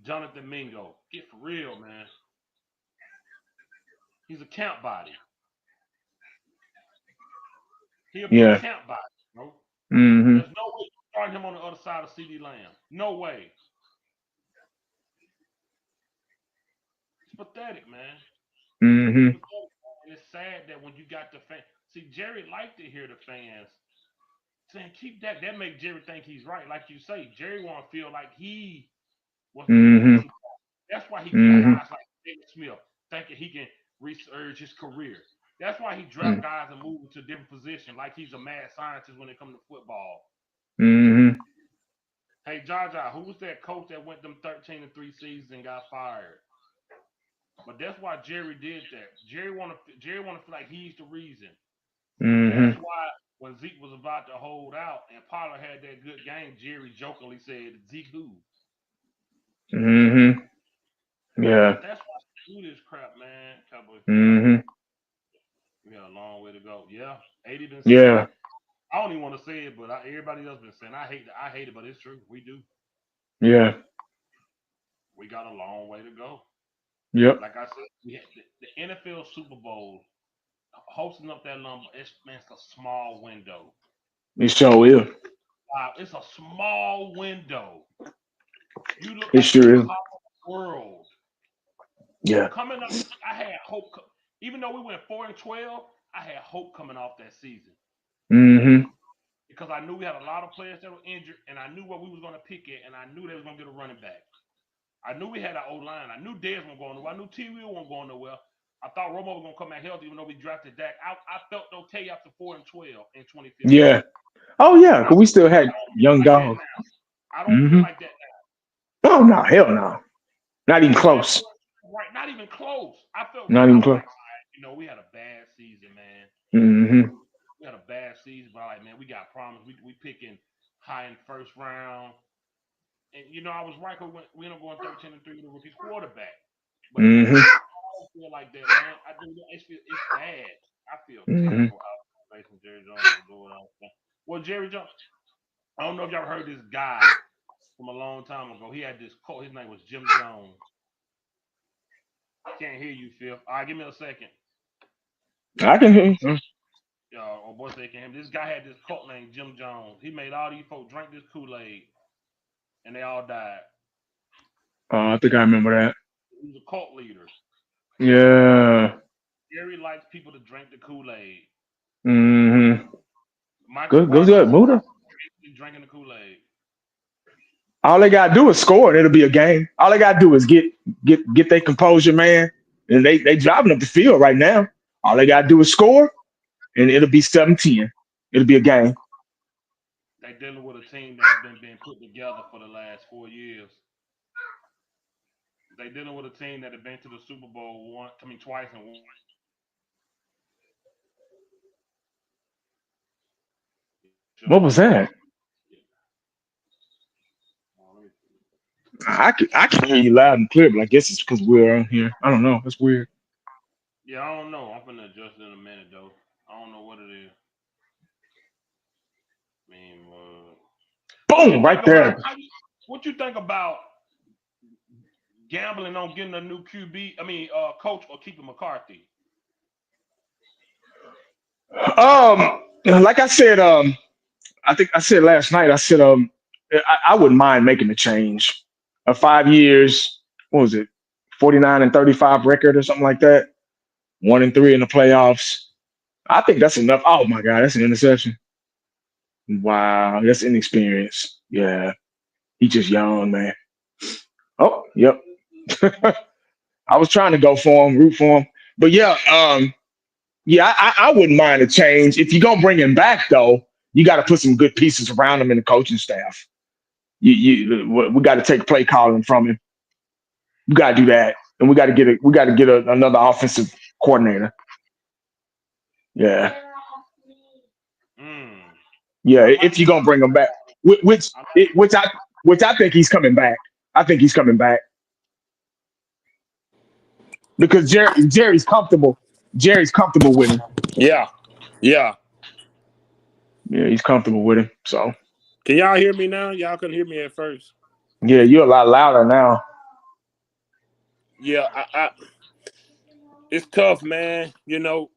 Jonathan Mingo, get for real, man. He's a count body. He'll be a Yeah. count body, bro. Mm-hmm. There's no way you start him on the other side of CD Lamb. No way. It's pathetic, man. It's Mm-hmm. pathetic. And it's sad that when you got the fans, see, Jerry liked to hear the fans saying, keep that. That make Jerry think he's right. Like you say, Jerry want to feel like he was the Mm-hmm. reason. That's why he keep Mm-hmm. guys like David Smith thinking he can resurge his career. That's why he draft Mm-hmm. guys and move to a different position, like he's a mad scientist when it comes to football. Mm-hmm. Hey, Jaja, who was that coach that went them 13-3 seasons and got fired? But that's why Jerry did that. Jerry want to feel like he's the reason. That's Mm-hmm. why when Zeke was about to hold out and Pollard had that good game, Jerry jokingly said, Zeke who? Mm-hmm. Yeah. That's why I do this crap, man. Cowboy fan. Mm-hmm. We got a long way to go. Yeah, 80 been saying Yeah. it. I don't even want to say it, but everybody else been saying I hate it, but it's true. We do. Yeah. We got a long way to go. Yep. Like I said, we had the NFL Super Bowl hosting up that number. It's a small window. It sure is. Wow, it's a small window. You look It like you sure in is. the world. Yeah. Coming up, I had hope. Even though we went 4-12, I had hope coming off that season Mm-hmm. because I knew we had a lot of players that were injured, and I knew what we was going to pick at, and I knew they was going to get a running back. I knew we had our O line. I knew Dez wasn't going nowhere. I knew T. Will wasn't going nowhere. I thought Romo was going to come out healthy, even though we drafted Dak. I felt okay after 4-12 in 2015. Yeah. Oh yeah. I Cause we still had don't feel young like that dogs. now. I don't feel Mm-hmm. like that now. Oh no, hell no. Not even After that close. right, not even close. I felt Not good. I even was close. like, all right, we had a bad season, man. Mm-hmm. We had a bad season, but like, man, we got problems. We picking high in first round, and I was right. We ended up going 13-3 with a rookie quarterback. But Mm-hmm. I don't feel like that, man. I do. It's bad. I feel Mm-hmm. terrible out facing Jerry Jones and doing all that. Well, Jerry Jones. I don't know if y'all heard this guy from a long time ago. He had this quote. His name was Jim Jones. Can't hear you, Phil. All right, give me a second. I can hear you. Oh, boy, they can hear me. This guy had this cult named Jim Jones. He made all these folks drink this Kool-Aid, and they all died. I think I remember that. He was a cult leader. Yeah. Jerry likes people to drink the Kool-Aid. Mm-hmm. Michael Good Vick good. Muda. drinking the Kool-Aid. All they gotta do is score and it'll be a game. All they gotta do is get their composure, man. And they driving up the field right now. All they gotta do is score and it'll be 17. It'll be a game. They dealing with a team that has been being put together for the last 4 years. They dealing with a team that have been to the Super Bowl twice and won. What was that? I can hear you loud and clear, but I guess it's because we're on here. I don't know. That's weird. Yeah, I don't know. I'm gonna adjust in a minute though. I don't know what it is. I mean, what you Boom, think right about there. what you think about gambling on getting a new QB? I mean, coach or keeping McCarthy. Like I said, I think I said last night. I said, I wouldn't mind making a change. 5 years. What was it? 49-35 record or something like that. 1-3 in the playoffs. I think that's enough. Oh my God, that's an interception. Wow, that's inexperience. Yeah, he's just young, man. Oh, yep. I was trying to go for him, root for him, but yeah, yeah, I wouldn't mind a change. If you're gonna bring him back, though, you got to put some good pieces around him in the coaching staff. We got to take play calling from him. We got to do that, and we got to get another offensive coordinator. Yeah, Mm. yeah. I like If you're gonna bring him back, which I like which I think he's coming back. I think he's coming back because Jerry's comfortable. Jerry's comfortable with him. Yeah, yeah. Yeah, he's comfortable with him. So Can y'all hear me now? Y'all couldn't hear me at first. yeah, you're a lot louder now. Yeah, it's tough, man. You know,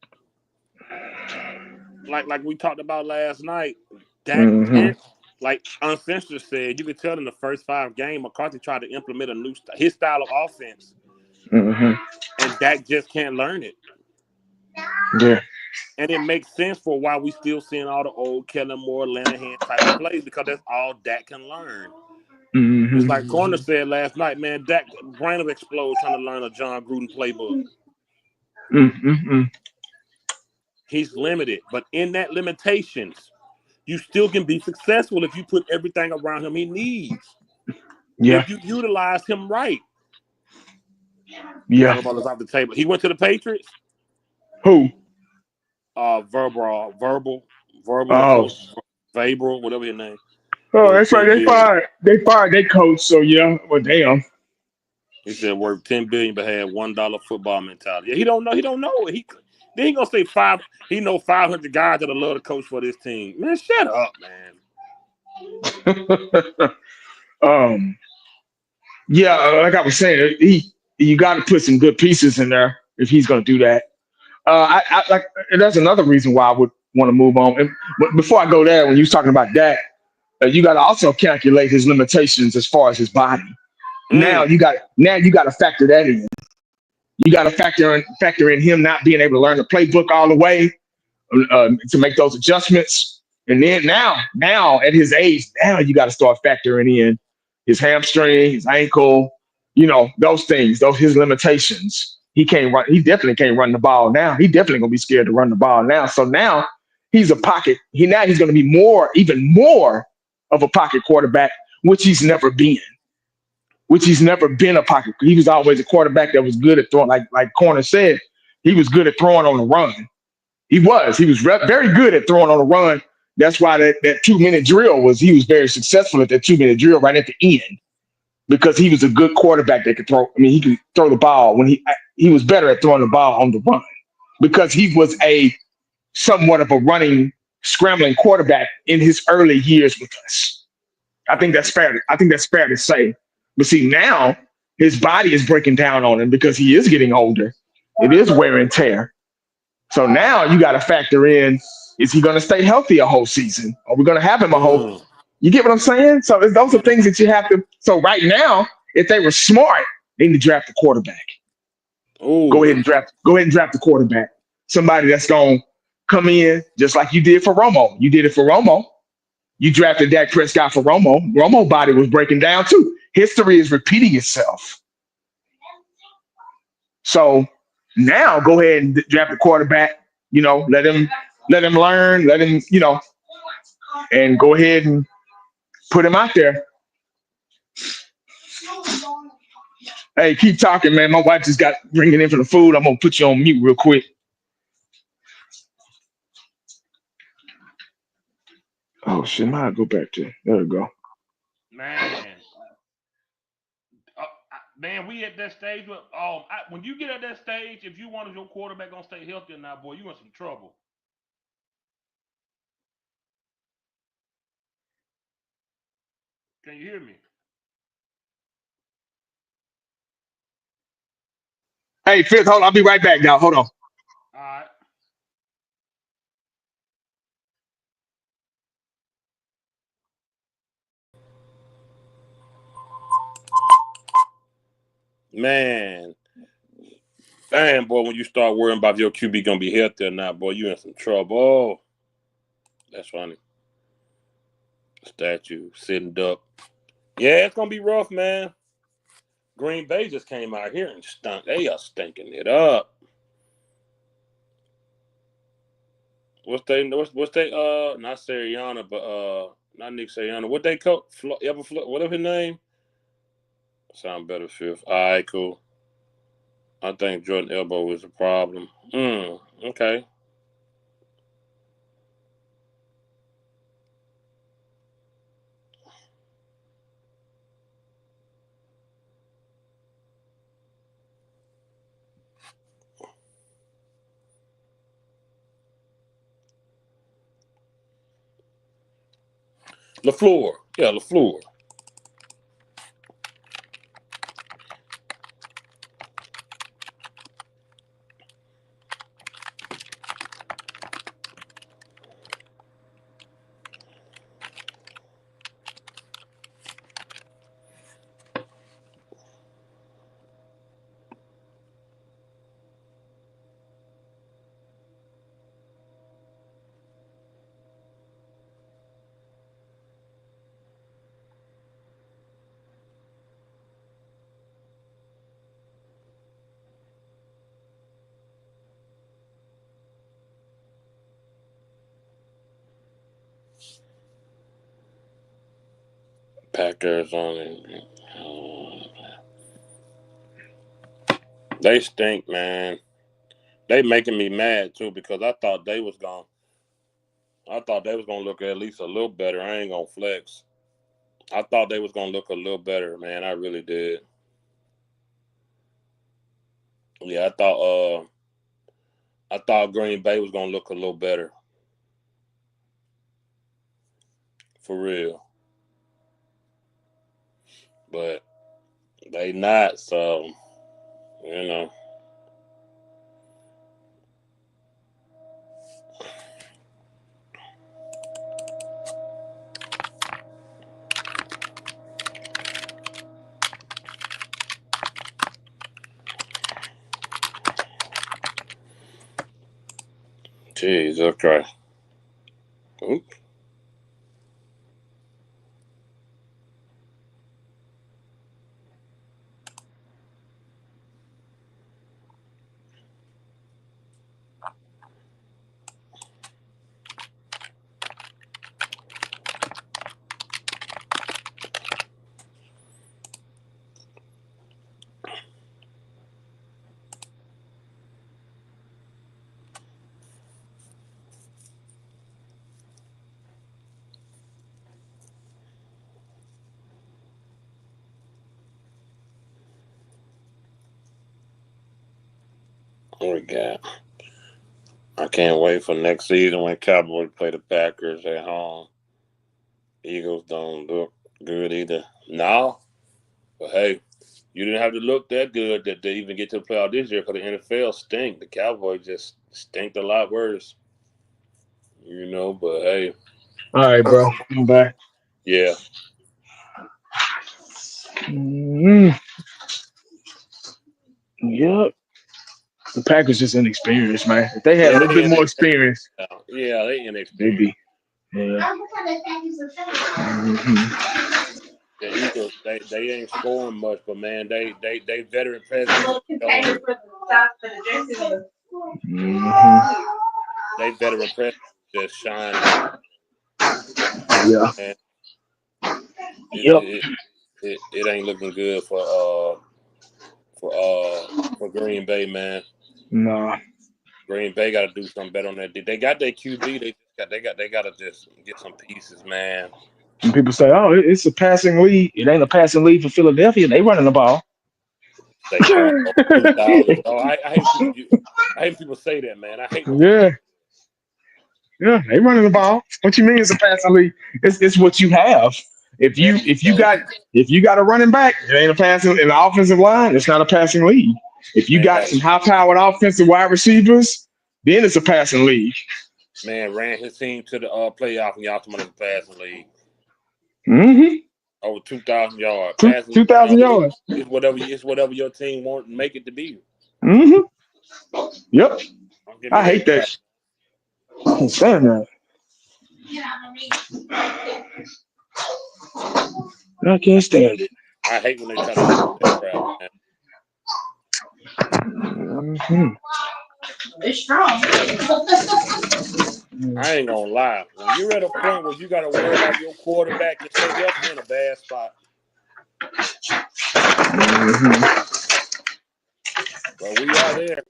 like we talked about last night. Dak Hmm. can't, like Uncensored said, you could tell in the first 5 games, McCarthy tried to implement a new his style of offense, Hmm. and Dak just can't learn it. Yeah. And it makes sense for why we still seeing all the old Kellen Moore, Lanahan type of plays because that's all Dak can learn. It's Hmm. like Corner said last night, man. Dak brain will explode trying to learn a John Gruden playbook. Hmm. He's limited, but in that limitations, you still can be successful if you put everything around him he needs. Yeah. If you utilize him right. Yeah. Verbal is off the table. He went to the Patriots. Who? Verbal Oh. coach Vrabel, whatever his name, Oh, worth that's right. 10 billion. They fired their coach. So yeah. Well, damn. He said worth 10 billion, but had $1 football mentality. Yeah, he don't know. He don't know it. Then he gonna say five. He know 500 guys that love to coach for this team. Man, shut up, man. um. Yeah. Like I was saying, you got to put some good pieces in there if he's going to do that. I like. And that's another reason why I would want to move on. But before I go there, when you was talking about that, you got to also calculate his limitations as far as his body. Mm. Now you got to factor that in. You got to factor in him not being able to learn the playbook all the way to make those adjustments. And then now at his age, now you got to start factoring in his hamstring, his ankle, those things, those his limitations. He can't run. He definitely can't run the ball now. He definitely gonna be scared to run the ball now. So now he's a pocket. He's gonna be even more of a pocket quarterback, which he's never been. Which he's never been a pocket. He was always a quarterback that was good at throwing, like Corner said, he was good at throwing on the run. He was very good at throwing on the run. That's why that 2 minute drill he was very successful at that 2 minute drill right at the end because he was a good quarterback that could throw. I mean, he could throw the ball when he was better at throwing the ball on the run because he was a somewhat of a running, scrambling quarterback in his early years with us. I think that's fair. I think that's fair to say. But see, now his body is breaking down on him because he is getting older. It is wear and tear. So now you got to factor in: is he going to stay healthy a whole season? Are we going to have him a whole? Mm. You get what I'm saying? So those are Mm. things that you have to. So right now, if they were smart, they need to draft a quarterback. Go ahead Oh. and draft. Go ahead and draft a quarterback. Somebody that's going to come in just like you did for Romo. You did it for Romo. You drafted Dak Prescott for Romo. Romo body was breaking down too. History is repeating itself. So now go ahead and draft a quarterback. Let him learn. Let him, and go ahead and put him out there. Hey, keep talking, man. My wife just got ringing in for the food. I'm gonna put you on mute real quick. Oh shit, might go back to there we go. Man, Man, we at that stage where when you get at that stage, if you wanted your quarterback gonna stay healthy or not, boy, you in some trouble. Can you hear me? Hey, Fitz, hold on. I'll be right back, y'all. Hold on. All right. Man, damn, boy, when you start worrying about if your QB gonna be healthy or not, boy, you in some trouble. Oh, that's funny. Statue sitting duck. Yeah, it's gonna be rough, man. Green Bay just came out here and stunk. They are stinking it up. What's they not Sirianni, but not Nick Sirianni. What they call whatever his name? Sound better, fifth. All right, cool. I think Jordan Elbow was a problem. Okay. LaFleur. Yeah, LaFleur. Packers only. They stink, man. They making me mad too because I thought they was gonna look at least a little better. I ain't gonna flex. I thought they was gonna look a little better, man. I really did. Yeah, I thought Green Bay was gonna look a little better. For real. But they not, so you know. Jeez, okay. Oops. What we got? I can't wait for next season when Cowboys play the Packers at home. Eagles don't look good either. No, but hey, you didn't have to look that good that they even get to the playoff this year because the NFL stink. The Cowboys just stink a lot worse. But hey. All right, bro. I'm back. Yeah. Yep. The Packers just inexperienced, man. If they had a little bit more experience, yeah, they they'd inexperienced. be. Yeah. The Eagles, they ain't scoring much, but man, they veteran presence. They veteran presence just shining. Yeah. And Yep. it ain't looking good for Green Bay, man. Nah. Green Bay got to do something better on that. They got their QB. They got to just get some pieces, man. And people say, "Oh, it's a passing lead." It ain't a passing lead for Philadelphia. They running the ball. Say over 2,000. Oh, I hate people. I hate people say that, man. I hate when people. Yeah, yeah, they running the ball. What you mean it's a passing league? It's what you have. If There you you if you go, got if you got a running back, it ain't a passing in the offensive line. It's not a passing league. If you man. got some high powered offensive wide receivers, then it's a passing league. Man ran his team to the playoff, and y'all talking about the passing league. Mm-hmm. Over 2,000 yards. Two Passing two league, thousand yards. it's whatever your team want to make it to be. Mm-hmm. Yep. Don't give me I that hate that. crap. I can't stand that. I can't stand it. I hate when they try to do that crap, man. Mm-hmm. It's strong. I ain't gonna lie. When you're at a point where you got to worry about your quarterback and stay healthy, you're in a bad spot. Mm-hmm. But we are there.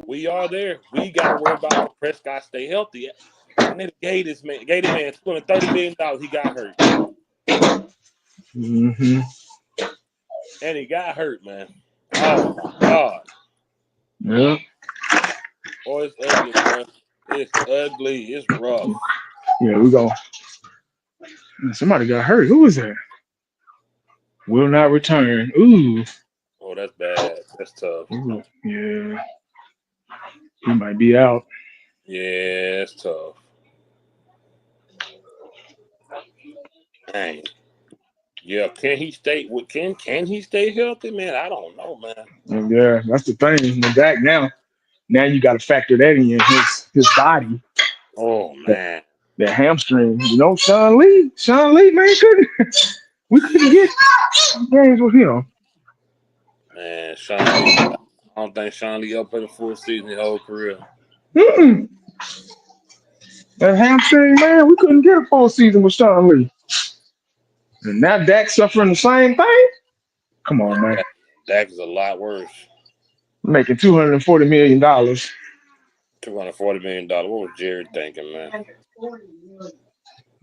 We are there. We got to worry about Prescott stay healthy. And they gave this man $230 million. He got hurt. Mm-hmm. And he got hurt, man. Oh my God. Yeah. Oh, it's ugly, bro. It's ugly. It's rough. Yeah, we go. Somebody got hurt. Who was that? Will not return. Ooh. Oh, that's bad. That's tough. Ooh. Yeah. He might be out. Yeah, it's tough. Dang. Yeah, can he stay? Can he stay healthy, man? I don't know, man. And yeah, that's the thing. With Dak now you got to factor that in his body, Oh that, man, that hamstring. You know, Sean Lee, man, we couldn't get games with him. man, Sean Lee. I don't think Sean Lee ever played a full season his whole career. Mm-mm. That hamstring, man, we couldn't get a full season with Sean Lee. And now Dak suffering the same thing. Come on, man. Dak is a lot worse. Making $240 million. $240 million. What was Jared thinking, man?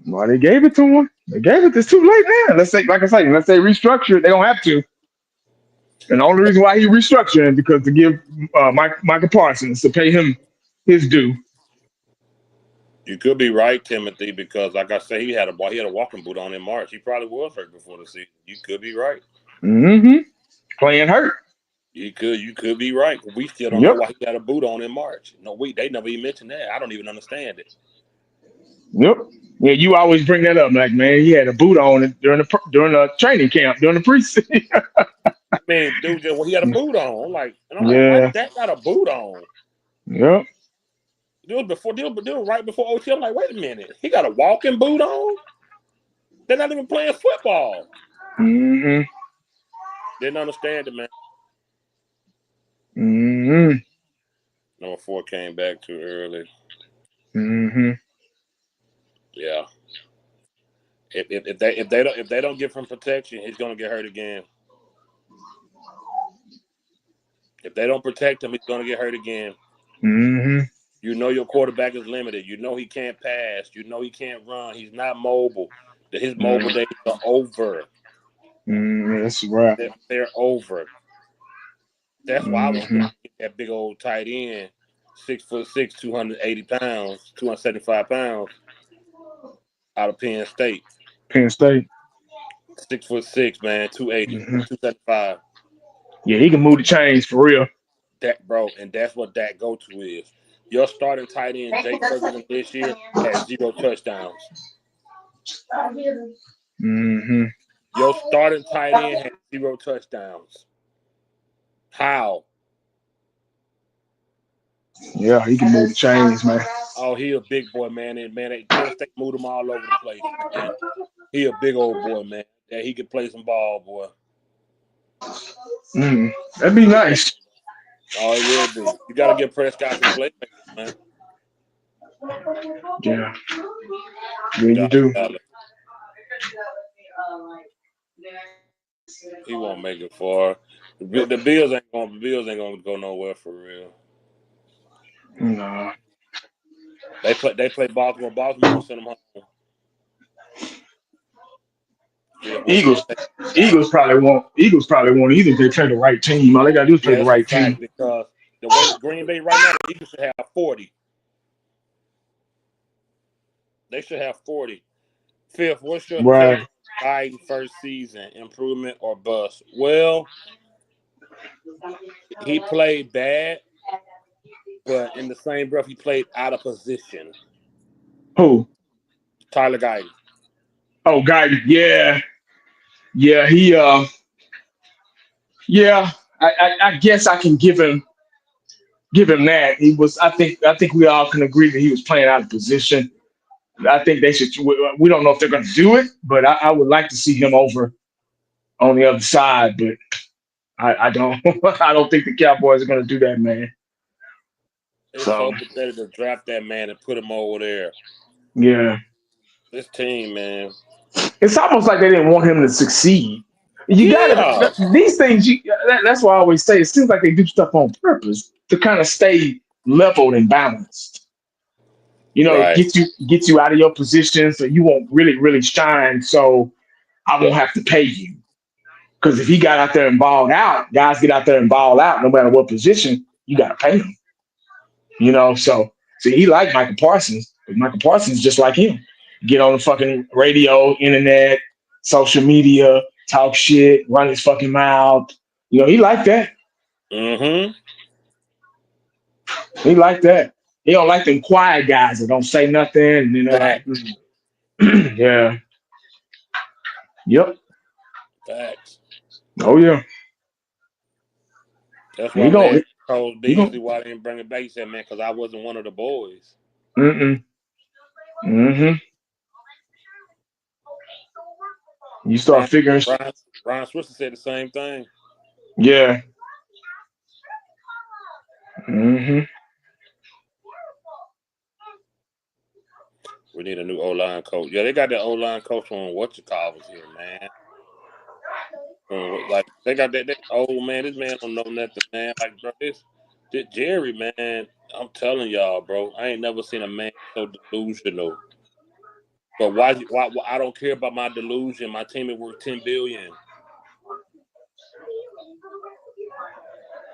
Why they gave it to him? They gave it. It's too late now. Let's say, like I say, unless they restructure it, they don't have to. And the only reason why he restructured is because to give Michael Parsons to pay him his due. You could be right, Timothy, because like I say, he had a walking boot on in March. He probably was hurt before the season. You could be right. Mm-hmm. Playing hurt. You could be right. We still don't know Yep. why he had a boot on in March. No, they never even mentioned that. I don't even understand it. Yep. Yeah, you always bring that up, like, man, he had a boot on during the training camp, during the preseason. I mean, dude, he had a boot on. I'm like, why Yeah. that got a boot on? Yep. Right before OT. I'm like, wait a minute, he got a walking boot on? They're not even playing football. Mm-hmm. Didn't understand it, man. Mm-hmm. Number 4 came back too early. Mm-hmm. Yeah. If they don't give him protection, he's gonna get hurt again. If they don't protect him, he's gonna get hurt again. Mm-hmm. You know your quarterback is limited. You know he can't pass. You know he can't run. He's not mobile. His mobile days are over. That's right. They're over. That's why I was Mm-hmm. that big old tight end, 6'6", 280 pounds, 275 pounds, out of Penn State. Penn State. 6'6", man, 280, Mm-hmm. 275. Yeah, he can move the chains for real. That bro, and that's what that go-to is. Your starting tight end, Jake Ferguson, this year had 0 touchdowns. Mm-hmm. Your starting tight end had 0 touchdowns. How? Yeah, he can move the chains, man. Oh, he a big boy, man. And man, Penn State moved him all over the place, man. He a big old boy, man. That he could play some ball, boy. That'd be nice. Oh, it will be. You got to get Prescott some playmakers, man. Yeah. Yeah, you do. He won't make it far. The Bills ain't gonna go nowhere for real. Nah. They play Baltimore. Baltimore gonna send them home. Fifth, what you Eagles, say? Eagles probably won't. Eagles probably won't either if they play the right team. All they gotta do is play Yeah, the that's a right team. fact because the way the Green Bay right now, the Eagles should have 40. They should have 40. Fifth, what's your take Right. on Biden first season, improvement or bust? Well, he played bad, but in the same breath, he played out of position. Who? Tyler Guyton. Oh, guy. Yeah, yeah. Yeah. I guess I can give him that. He was. I think we all can agree that he was playing out of position. I think they should. We don't know if they're going to do it, but I would like to see him over on the other side. But I don't. I don't think the Cowboys are going to do that, man. It's So so pathetic to draft that man and put him over there. yeah, This team, man. it's almost like they didn't want him to succeed. You Yeah. gotta these things. That's why I always say it seems like they do stuff on purpose to kind of stay leveled and balanced. Right. Get you out of your position so you won't really shine. So I won't have to pay you. Because if he got out there and balled out, guys get out there and ball out no matter what position, you got to pay them. So see, he like Michael Parsons, but Michael Parsons just like him. Get on the fucking radio, internet, social media, talk shit, run his fucking mouth. He like that. Mm-hmm. He like that. He don't like them quiet guys that don't say nothing. And then they're like, Facts. yeah, yep, Facts. oh yeah. That's why He I'm gonna, asking Coach he gonna, Beasley why they didn't bring it back. He said, man, because I wasn't one of the boys. mm-mm, mm-hmm. You start Brian, figuring, Brian Switzer said the same thing. yeah. Mm-hmm. We need a new O-line coach. Yeah, they got that O-line coach on whatchamacallit here, man. Like, they got that old man. This man don't know nothing, man. Like, bro, this Jerry, man, I'm telling y'all, bro, I ain't never seen a man so delusional. But why I don't care about my delusion. My team is worth $10 billion.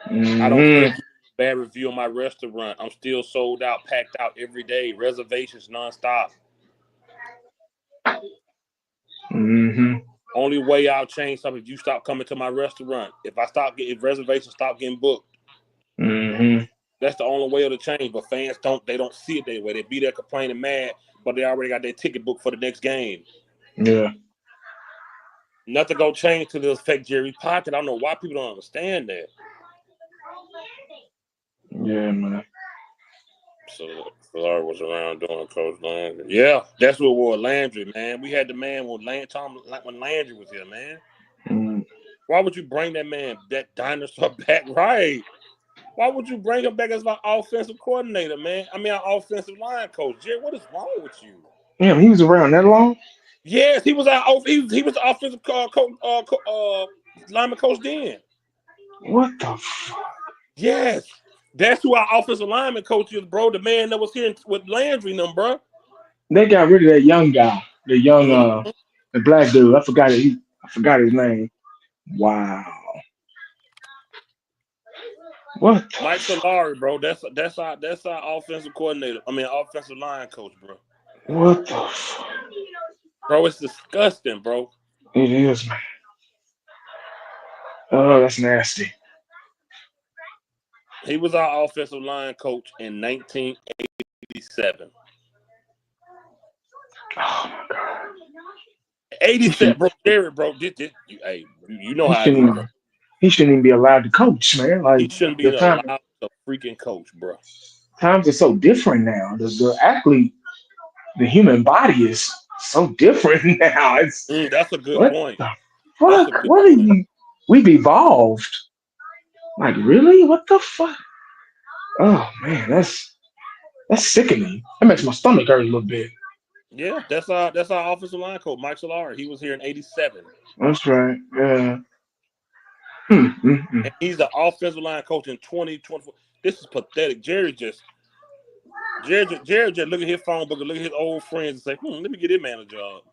I don't care if Mm-hmm. you bad review on my restaurant. I'm still sold out, packed out every day, reservations nonstop. Mm-hmm. Only way I'll change something if you stop coming to my restaurant. If reservations stop getting booked. Mm-hmm. That's the only way it'll change. But fans don't see it that way. They be there complaining mad, but they already got their ticket booked for the next game. Yeah. Nothing gonna change till this affect Jerry Pocket. I don't know why people don't understand that. Yeah, man. So Florida was around doing Coach Landry. Yeah, that's what wore Landry, man. We had the man when Landry was here, man. Mm. Why would you bring that dinosaur back? Right. Why would you bring him back as my offensive coordinator, man? I mean, our offensive line coach. Jerry, what is wrong with you? Damn, he was around that long? Yes, he was he was the offensive lineman coach then. What the fuck? Yes. That's who our offensive lineman coach is, bro. The man that was here with Landry and them, bro. They got rid of that young guy, the young Mm-hmm. the black dude. I forgot his name. Wow. What the Mike fuck? Solari, bro. That's our offensive coordinator. I mean, offensive line coach, bro. What the fuck? Bro, it's disgusting, bro. It is, man. Oh, that's nasty. He was our offensive line coach in 1987. Oh my god. 87, bro. Jerry, bro. You know He how it shouldn't is, bro. even he shouldn't even be allowed to coach, man. He Like shouldn't be the allowed to freaking coach, bro. times are so different now. The athlete, the human body is so different now. It's That's a good what point. the That's a fuck? good What are point. you? We've evolved. Like really? What the fuck? Oh man, that's sickening. That makes my stomach hurt a little bit. Yeah, that's our offensive line coach, Mike Solari. He was here in 87. That's right. Yeah. And he's the offensive line coach in 2024. This is pathetic. Jerry just look at his phone book and look at his old friends and say, let me get this man a job.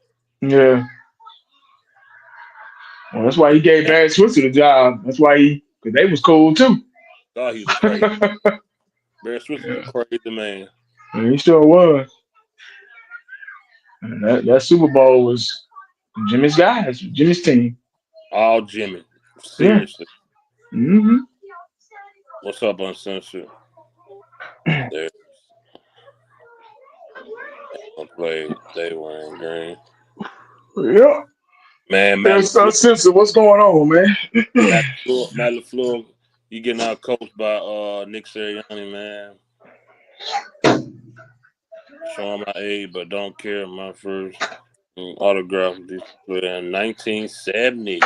Yeah. Well, that's why he gave Barry Switzer the job. That's why because they was cool too. God, he's a crazy. Barry Switz is a crazy man. And he sure was. And that Super Bowl was Jimmy's guys, Jimmy's team. All Jimmy. Yeah. Seriously. Mm-hmm. What's up, Uncensored? There. Play. They were in green. Yeah. Man, Matt There's some sense of what's going on, man. LaFleur, you getting out coached by Nick Sirianni, man. Showing my age, but don't care. My first autograph this player in 1970.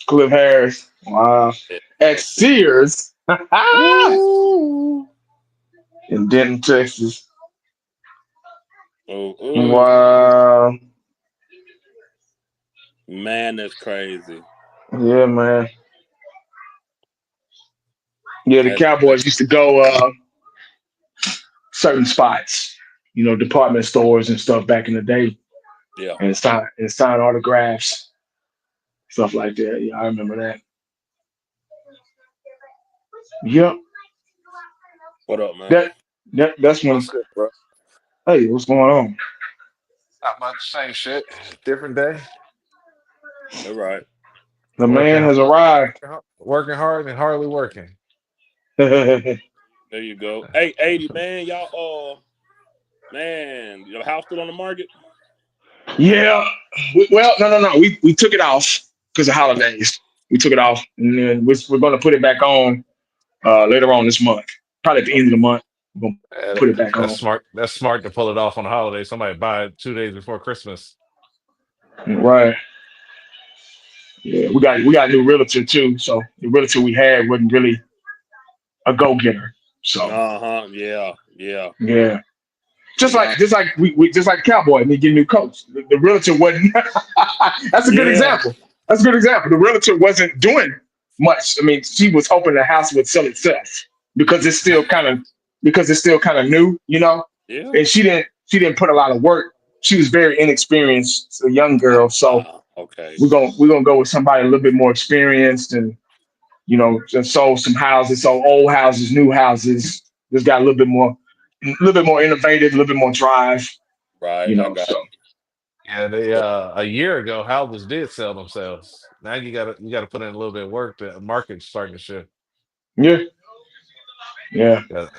Cliff Harris. Wow. At Sears. In Denton, Texas. Wow. Man, that's crazy. Yeah, man. Yeah, the Cowboys used to go certain spots, department stores and stuff back in the day. Yeah. And sign autographs, stuff like that. Yeah, I remember that. Yep. What up, man? That's when. What's good, bro? Hey, what's going on? Not much, same shit. Different day. All right. The man has arrived. Working hard and hardly working. There you go. Hey, 80, man, y'all, man, your house still on the market? Yeah. Well, no. We took it off because of holidays. We took it off, and then we're going to put it back on later on this month. Probably at the end of the month, we're going to put it back on. That's smart to pull it off on a holiday. Somebody buy it 2 days before Christmas. Right. Yeah, we got a new realtor too. So the realtor we had wasn't really a go-getter. So yeah. Just like Cowboy, they get a new coach. The realtor wasn't. That's a good example. That's a good example. The realtor wasn't doing much. I mean, she was hoping the house would sell itself because it's still kind of new, Yeah. And she didn't put a lot of work. She was very inexperienced, a young girl. So okay, we're gonna go with somebody a little bit more experienced and just sold some houses, sold old houses, new houses. Just got a little bit more innovative, a little bit more drive. Right. Yeah, they a year ago houses did sell themselves. Now you gotta put in a little bit of work. The market's starting to shift. Yeah.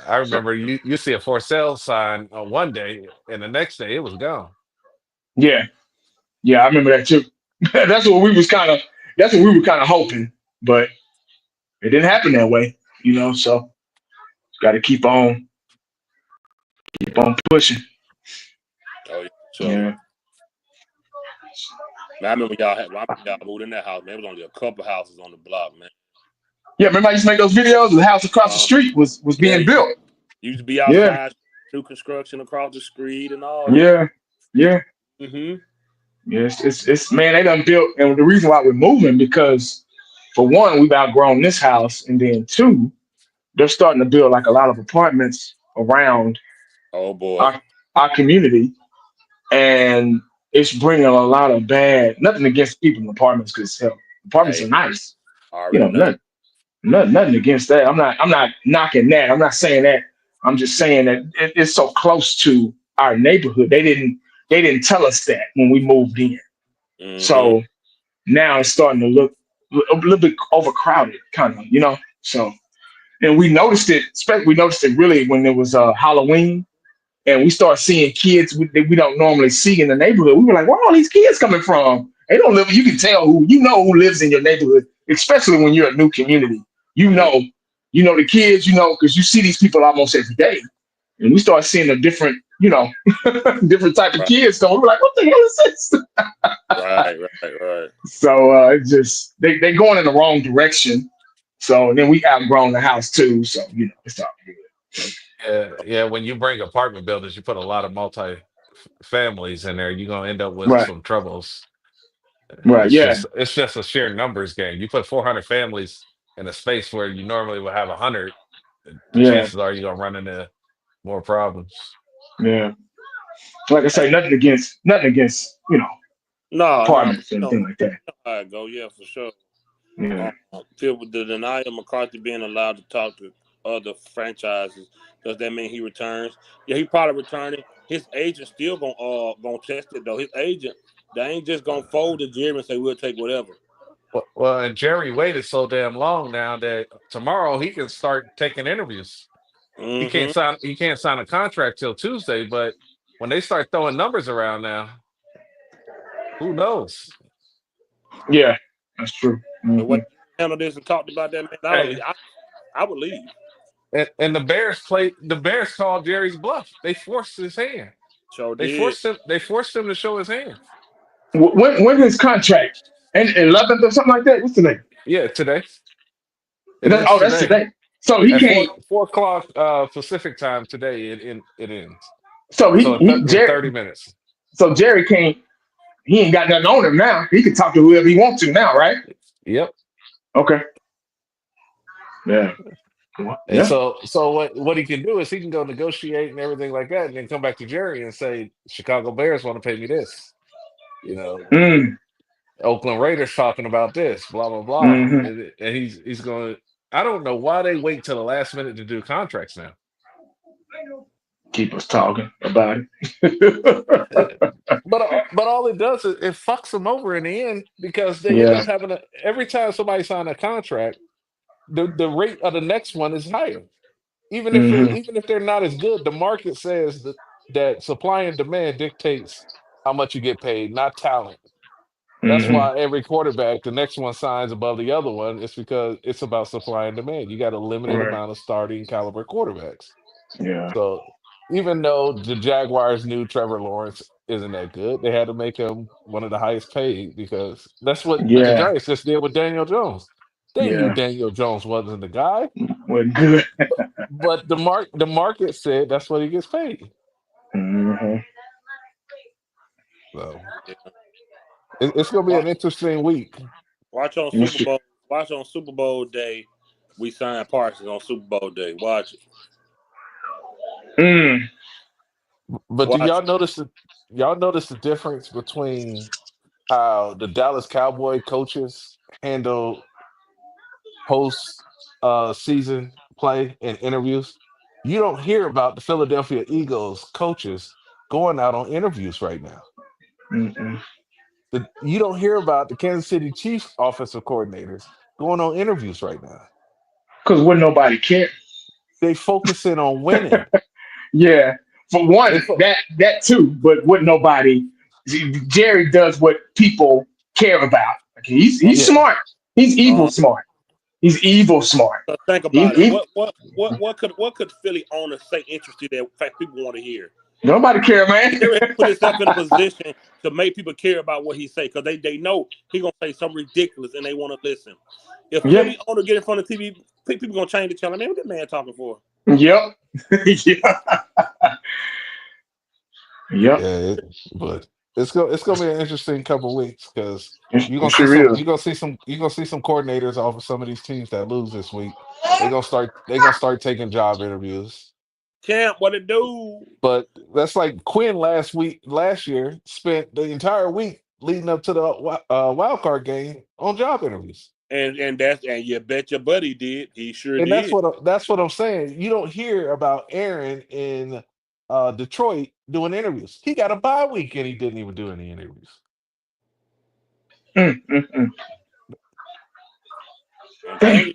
I remember you see a for sale sign on one day, and the next day it was gone. Yeah, I remember that too. That's what we were kind of hoping, but it didn't happen that way. So got to keep on pushing. Oh yeah. So, man, I remember y'all moved in that house. Man, there was only a couple houses on the block, man. Yeah, remember I used to make those videos. The house across the street was being built. Used to be outside, new construction across the street and all. Yeah. Mm-hmm. Yes, it's man, they done built, and the reason why we're moving because, for one, we've outgrown this house, and then two, they're starting to build like a lot of apartments around. Oh boy, our community, and it's bringing a lot of bad. Nothing against people in apartments because apartments are nice. Nothing against that. I'm not knocking that. I'm not saying that. I'm just saying that it's so close to our neighborhood. They didn't tell us that when we moved in. Mm-hmm. So now it's starting to look a little bit overcrowded, kind of, So, and we noticed it. We noticed it really when it was Halloween, and we start seeing kids that we don't normally see in the neighborhood. We were like, "Where are all these kids coming from?" They don't live. You can tell who lives in your neighborhood, especially when you're a new community. You know the kids. Because you see these people almost every day, and we start seeing a different, different type of kids. So we're like, "What the hell is this?" Right. So it's just they're going in the wrong direction. So then we outgrown the house too. So it's all good. Yeah. When you bring apartment buildings, you put a lot of multi families in there. You're gonna end up with Right. some troubles. Right. It's just a sheer numbers game. You put 400 families in a space where you normally would have 100. The chances are you're gonna run into more problems. Yeah. Like I say, nothing against No, apartments you and know things like that. how it go. Yeah, for sure. Yeah. Feel with the denial McCarthy being allowed to talk to other franchises. Does that mean he returns? Yeah, he probably returning. His agent still gonna test it though. His agent, they ain't just gonna fold to Jerry and say we'll take whatever. Well, and Jerry waited so damn long now that tomorrow he can start taking interviews. He Mm-hmm. can't sign. He can't sign a contract till Tuesday. But when they start throwing numbers around now, who knows? Yeah, that's true. The way Mm-hmm. he handled this and talked about that, man, I don't leave. Hey, I would leave. and the Bears played. The Bears called Jerry's bluff. They forced his hand. So They did. forced him. They forced him to show his hand. When his contract? And 11th or something like that. What's the name? Yeah, today. It ends That's today today. So he at can't. 4 o'clock Pacific time today. It ends. So So in 30 minutes. Jerry can't. He ain't got nothing on him now. He can talk to whoever he wants to now, right? Yep. Okay. Yeah. And Yeah. so what he can do is he can go negotiate and everything like that, and then come back to Jerry and say, Chicago Bears want to pay me this. You know, Mm. Oakland Raiders talking about this, blah blah blah. Hmm. And he's going. I don't know why they wait till the last minute to do contracts now. Keep us talking about it. But all it does is it fucks them over in the end because they end Yeah. up having every time somebody sign a contract, the rate of the next one is higher. Hmm. Even if they're not as good, the market says that supply and demand dictates how much you get paid, not talent. That's Hmm. why every quarterback, the next one signs above the other one. It's because it's about supply and demand. You got a limited Right. amount of starting caliber quarterbacks. Yeah. So even though the Jaguars knew Trevor Lawrence isn't that good, they had to make him one of the highest paid because that's what the Yeah. Giants just did with Daniel Jones. They knew Yeah. Daniel Jones wasn't the guy, We're good. but the market said that's what he gets paid. Hmm. So Yeah. it's going to be an Watch, interesting week. watch on Yes. Super Bowl. Watch on Super Bowl day. We sign Parsons on Super Bowl day. Watch it. Mm. But do Watch it. y'all notice the difference between how the Dallas Cowboy coaches handle post season play and interviews? You don't hear about the Philadelphia Eagles coaches going out on interviews right now. Mm-mm. You don't hear about the Kansas City Chiefs offensive coordinators going on interviews right now. Because wouldn't nobody care. They focus in on winning. Yeah. For one, They fo- that too, but wouldn't nobody. Jerry does what people care about. Like, he's yeah. smart. He's evil Uh, smart. He's evil smart. so think He, about it. he, What could Philly owners say interested that fact people want to hear? nobody care, man. Jerry has put himself in a position to make people care about what he say because they know he gonna say something ridiculous and they want to listen. If Yeah. Philly owner get in front of TV, people gonna change the channel. Man, what that man talking for? Yep. Yeah. Yep. Yeah, but it's gonna be an interesting couple of weeks because It sure is. you're gonna see some coordinators off of some of these teams that lose this week. They're gonna start taking job interviews. Champ, what it do? But that's like Quinn last year spent the entire week leading up to the wild card game on job interviews. And you bet your buddy did. He sure And did. that's what I'm saying. You don't hear about Aaron in Detroit doing interviews. He got a bye week and he didn't even do any interviews. Mm. Hey,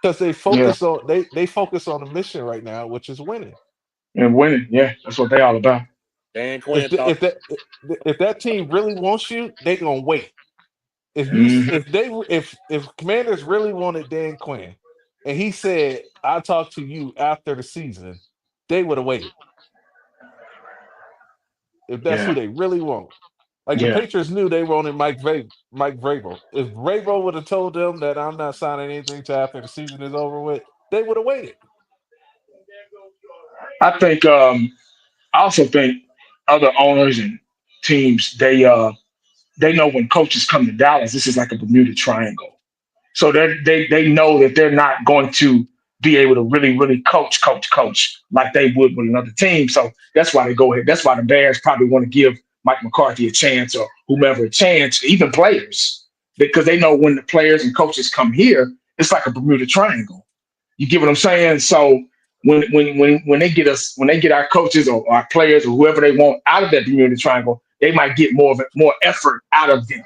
Because they Yeah. focus on they focus on the mission right now, which is winning. And winning. Yeah. That's what they all about. Dan If Quinn the, thought if that team really wants you, they gonna wait. Mhm. If Commanders really wanted Dan Quinn, and he said, "I talked to you after the season," they would have waited. If that's who Yeah. they really want, like the Yeah. Patriots knew they wanted Mike Vrabel. If Vrabel would have told them that I'm not signing anything till after the season is over with, they would have waited. I think I also think other owners and teams they know when coaches come to Dallas, this is like a Bermuda Triangle. So they know that they're not going to be able to really coach like they would with another team. So that's why they go ahead. That's why the Bears probably want to give Mike McCarthy a chance or whomever a chance, even players, because they know when the players and coaches come here, it's like a Bermuda Triangle. You get what I'm saying? So when they get our coaches or our players or whoever they want out of that Bermuda Triangle, they might get more effort out of them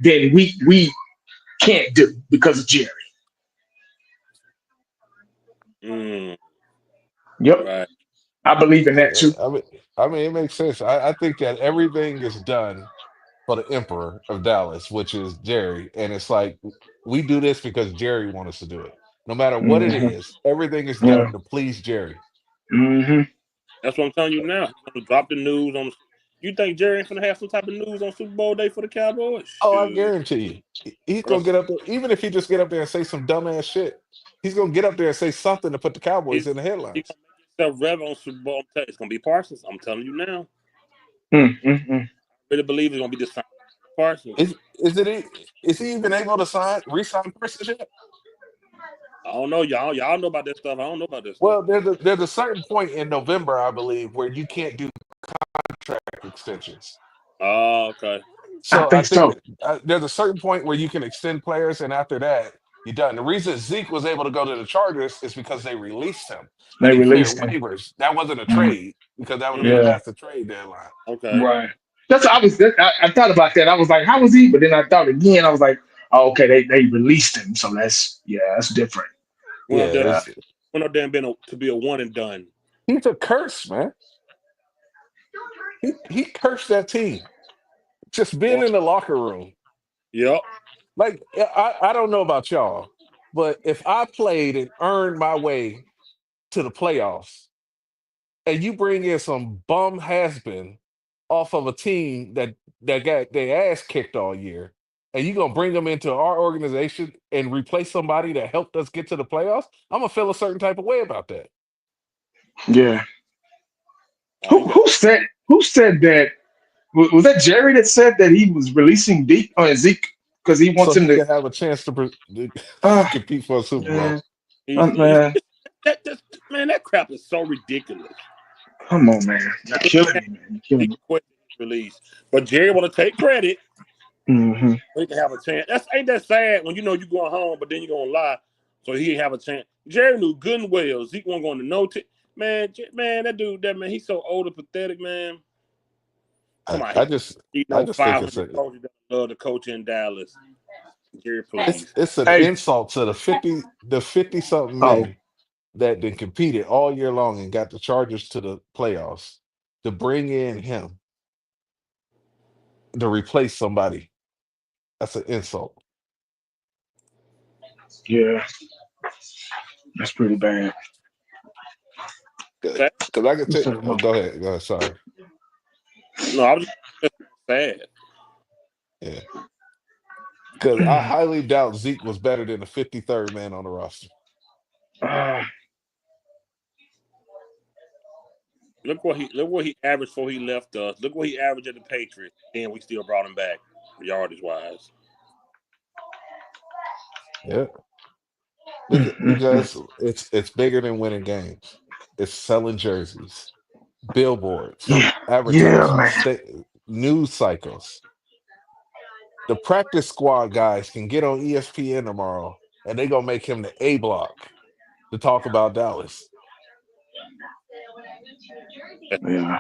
than we can't do because of Jerry. Yep. Right. I believe in that too. I mean, it makes sense. I think that everything is done for the emperor of Dallas, which is Jerry. And it's like, we do this because Jerry wants us to do it. No matter what it Mhm. is, everything is Yeah. done to please Jerry. Mm-hmm. That's what I'm telling you now. He's gonna drop the news on. You think Jerry ain't gonna have some type of news on Super Bowl day for the Cowboys? Oh, I Shoot. guarantee you. He's going to get up there, even if he just get up there and say some dumbass shit, he's going to get up there and say something to put the Cowboys in the He's headlines. gonna make himself relevant on Super Bowl. It's gonna be Parsons. I'm telling you now. Mm-hmm. I really believe it's gonna be this time. Parsons. Is he even able to re-sign Parsons yet? I don't know. Y'all know about this stuff. I don't know about this stuff. Well, there's a certain point in November, I believe, where you can't do contract extensions. Oh, okay. So I think so. there's a certain point where you can extend players, and after that, you're done. The reason Zeke was able to go to the Chargers is because they released him They and he cleared released him. waivers. That wasn't a Mhm. trade because that would have been Yeah. past the trade deadline. Okay. Right. That's I thought about that. I was like, how was he? But then I thought again, I was like, oh, okay, they released him. So that's different. Went up there, Yeah, went up there and to be a one and done. he's a curse, man. He cursed that team. Just being in the locker room. Yep. Like, I don't know about y'all, but if I played and earned my way to the playoffs, and you bring in some bum has-been off of a team that got their ass kicked all year, and you gonna bring them into our organization and replace somebody that helped us get to the playoffs, I'm gonna feel a certain type of way about that. Yeah. Who said that? Was that Jerry that said that he was releasing Zeke because he wants So him he to? can have a chance to compete for a Super Bowl. Man, Man, that crap is so ridiculous. come on, man. You're killing me, man. You're killing me. Release. But Jerry want to take credit. Mm-hmm. He can have a chance. Ain't that sad when you know you're going home, but then you're going to lie. So he have a chance. Jerry knew good and well Zeke wasn't going to know. Man, that dude, he's so old and pathetic, man. I just think it's coach that love the coach in Dallas. Jerry, please. it's an insult to the 50-something men that then competed all year long and got the Chargers to the playoffs to bring in him to replace somebody. That's an insult. Yeah, that's pretty bad. Because I can tell. Oh, go ahead. Sorry. No, I was just sad. Yeah. Because I highly doubt Zeke was better than the 53rd man on the roster. Look what he averaged before he left us. Look what he averaged at the Patriots, and we still brought him back yardage wise. Yeah. Because it's bigger than winning games. It's selling jerseys, billboards, advertisements, news cycles. The practice squad guys can get on ESPN tomorrow, and they're gonna make him the A block to talk about Dallas. Yeah.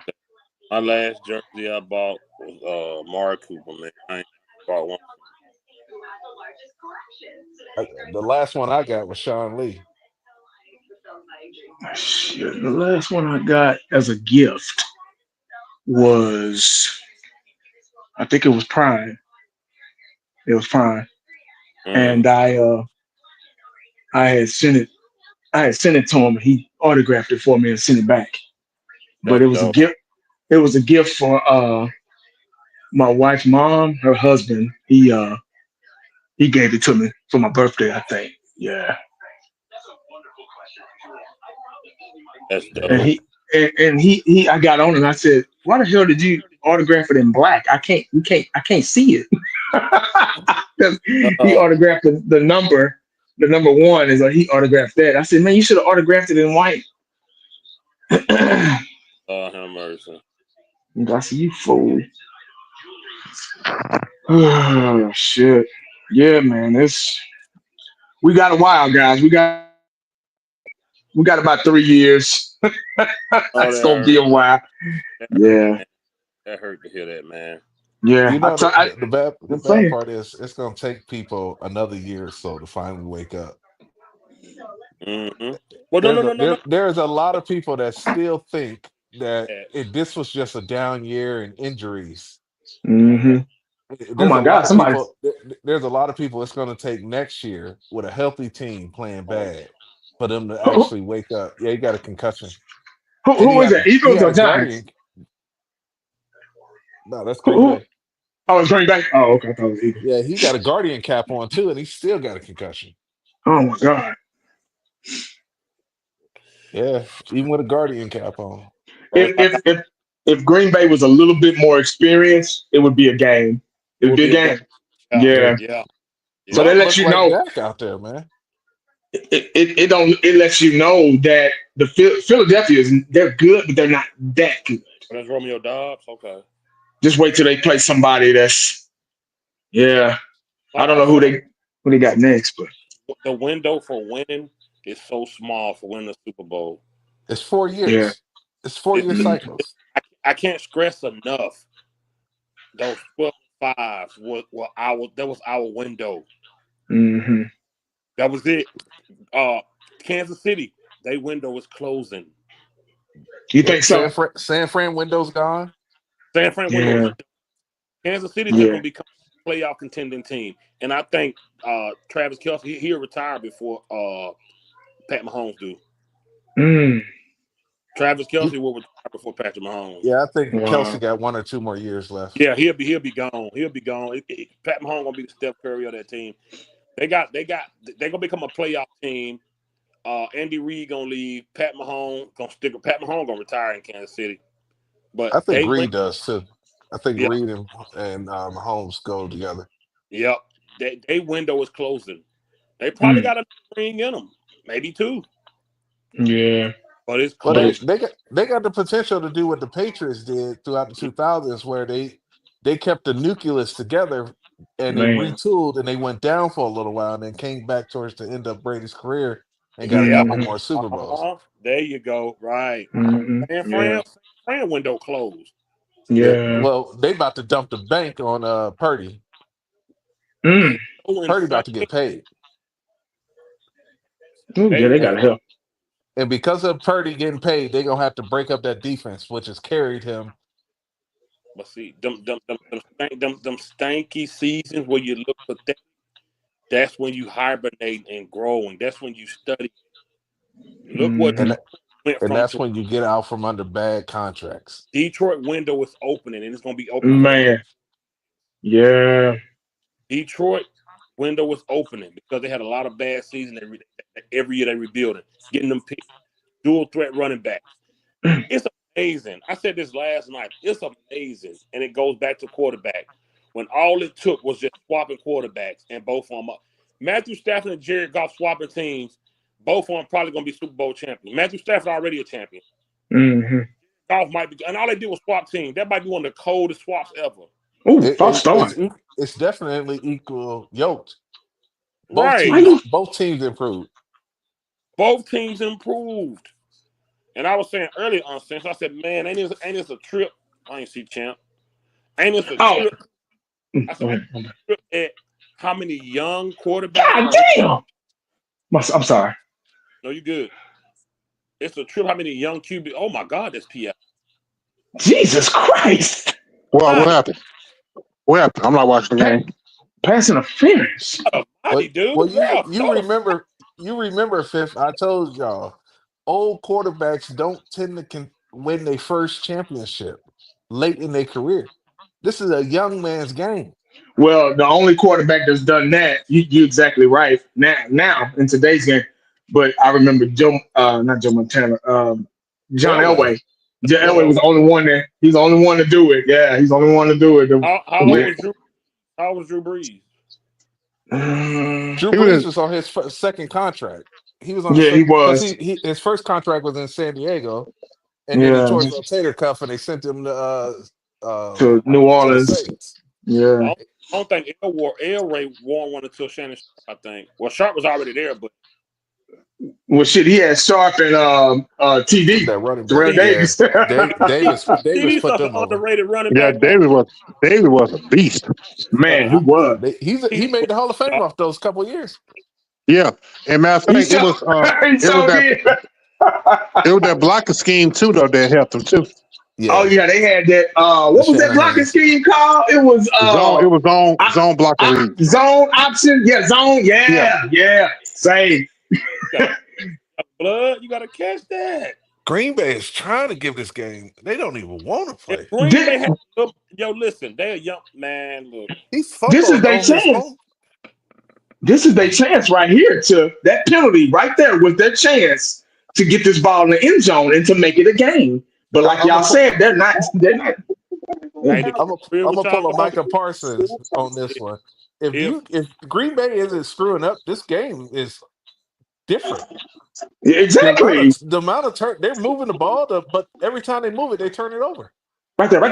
My last jersey I bought was Mari Cooper, man. I ain't bought one. The last one I got was Sean Lee. Shit, the last one I got as a gift was, I think it was Prime. It was Prime, and I had sent it. I had sent it to him. He autographed it for me and sent it back. But it was a gift. It was a gift for my wife's mom, her husband. He gave it to me for my birthday, I think. Yeah. That's dope. And he I got on and I said, why the hell did you autograph it in black? I can't see it. He autographed the number 1 is he autographed that. I said, man, you should have autographed it in white. Oh, have mercy. I see you fool. Oh shit. Yeah, man. We got a while, guys. We got about 3 years. Oh, It's that gonna be hurt. a while. That hurt, Yeah, man. That hurt to hear that, man. yeah. You know the I'm bad saying. part is it's gonna take people another year or so to finally wake up. Hmm. Well, no, no, no, no, no. There's a lot of people that still think that Yeah. this was just a down year in injuries. Hmm. Oh There's a my God, lot of somebody. people. There's a lot of people it's going to take next year with a healthy team playing Oh, bad for them to Who, actually wake up. Yeah, he got a concussion, and who is that? he Eagles had or a Giants? guardian. No, that's Who? Green Bay. Oh, it's Green Bay. Oh, okay. I thought it was Eagles. Yeah, he got a guardian cap on too, and he still got a concussion. Oh my God. Yeah, even with a guardian cap on. oh, If if if if Green Bay was a little bit more experienced, it would be a game. it It would would be a be a game. game. Yeah, Yeah, Yeah. yeah, So yeah. that Luck lets looked you like know. Dak out there, man. It don't. It lets you know that the Philadelphia is they're good, but they're not that good. That's Romeo Dobbs. Okay. Just wait till they play somebody that's yeah. I Like don't I know said, who they got next, but the window for winning is so small for winning the Super Bowl. It's 4 years. yeah. It's 4 year It, Mm-hmm. cycles. I can't stress enough. Those 12-5s were our. That was our window. Mm-hmm. That was it. Uh, Kansas City, their window was closing. You Yeah, think so? San Fran window's gone. San Fran window Yeah. was. Kansas City just Yeah. gonna become a playoff contending team, and I think Travis Kelce he'll retire before Pat Mahomes do. Mm. Travis You, Kelce will retire before Patrick Mahomes. yeah, I think Kelsey Wow. got 1 or 2 more years left. Yeah, he'll be gone. He'll be gone. Pat Mahomes gonna be the Steph Curry of that team. They gonna become a playoff team. Andy Reid gonna leave. Pat Mahomes gonna stick. Pat Mahomes gonna retire in Kansas City. But I think they win. Reed does too. I think Yeah, Reed and Mahomes go together. yep. They window is closing. They probably Mm. got a ring in them, maybe two, Yeah. but it's Well, But close. they got the potential to do what the Patriots did throughout the 2000s, where they kept the nucleus together and they man. retooled and they went down for a little while and then came back towards the end of Brady's career and got a Yeah. couple Hmm. more Super Bowls. There you go. Right. Hmm. San Yeah. Fran, San Fran window closed. Yeah, Yeah. well, they about to dump the bank on Purdy. Mm. They so Purdy insane. about to get paid. Ooh, yeah, They they And gotta help. and because of Purdy getting paid, they're gonna have to break up that defense, which has carried him. but see them stanky seasons where you look pathetic. That's when you hibernate and growing. That's when you study. Look what Hmm. And went and from that's to when you get out from under bad contracts. Detroit window is opening and it's going to be open for the next. Man. Yeah. Detroit window was opening because they had a lot of bad seasons. Every year they rebuilding, getting them picked, dual threat running backs. It's amazing. I said this last night. It's amazing, and it goes back to quarterback. When all it took was just swapping quarterbacks, and both of them up. Matthew Stafford and Jared Goff swapping teams. Both of them probably going to be Super Bowl champions. Matthew Stafford already a champion. Hmm. Goff might be, and all they did was swap teams. That might be one of the coldest swaps ever. Oh, It, false it, start. it's e- it's definitely equal yoked. Why Right. you? Both teams improved. Both teams improved. And I was saying earlier on, since I said, man, ain't this a trip? I ain't see champ. Ain't this a Oh, trip? I go said, ahead. ain't this a trip at how many young quarterbacks God are in? damn. I'm sorry. No, you good. It's a trip how many young QB. Oh my God, that's PF. Jesus Christ. Well, what Body, happened? What happened? I'm not watching the Pa- game. pass interference. body, dude. Yeah, You remember Fifth? I told y'all, old quarterbacks don't tend to win their first championship late in their career. This is a young man's game. Well, the only quarterback that's done that, you exactly right. Now in today's game, but I remember not Joe Montana, John Elway. Elway. John Elway was Elway. the only one there. He's the only one to do it. Yeah, he's the only one to do it. How old was Drew? How old was Drew Brees? Drew He was Brees in, was on his second contract. He was on his Yeah, he because was. his first contract was in San Diego, and then he tore his rotator cuff, and they sent him to to New the Orleans. Saints. Yeah. I don't think Elway won one until Shannon Sharpe, I think. Well, Sharp was already there, but Well, shit, he had Sharp and TD. That running back, Terrell yeah. Davis. Davis TD's put such an them over. underrated running Yeah, back. David was a beast. Man, he was. He made the Hall of Fame off those couple of years. Yeah, and matter of fact, He it was did. that blocker scheme too, though, that helped him too. Yeah. Oh yeah, they had that. What was that blocking scheme called? It was Zone blocker read. Zone option. Yeah, zone. Yeah. Same. Blood, you gotta catch that. Green Bay is trying to give this game. They don't even want to play. If Green Bay had, listen, they're young man. Look, This is their chance. This is their chance right here. To that penalty right there was their chance to get this ball in the end zone and to make it a game. But like y'all said, they're not. Hey, I'm gonna pull a Micah Parsons on this one. If Green Bay isn't screwing up, this game is different. Exactly. The amount of turn they're moving the ball, but every time they move it, they turn it over. Right there.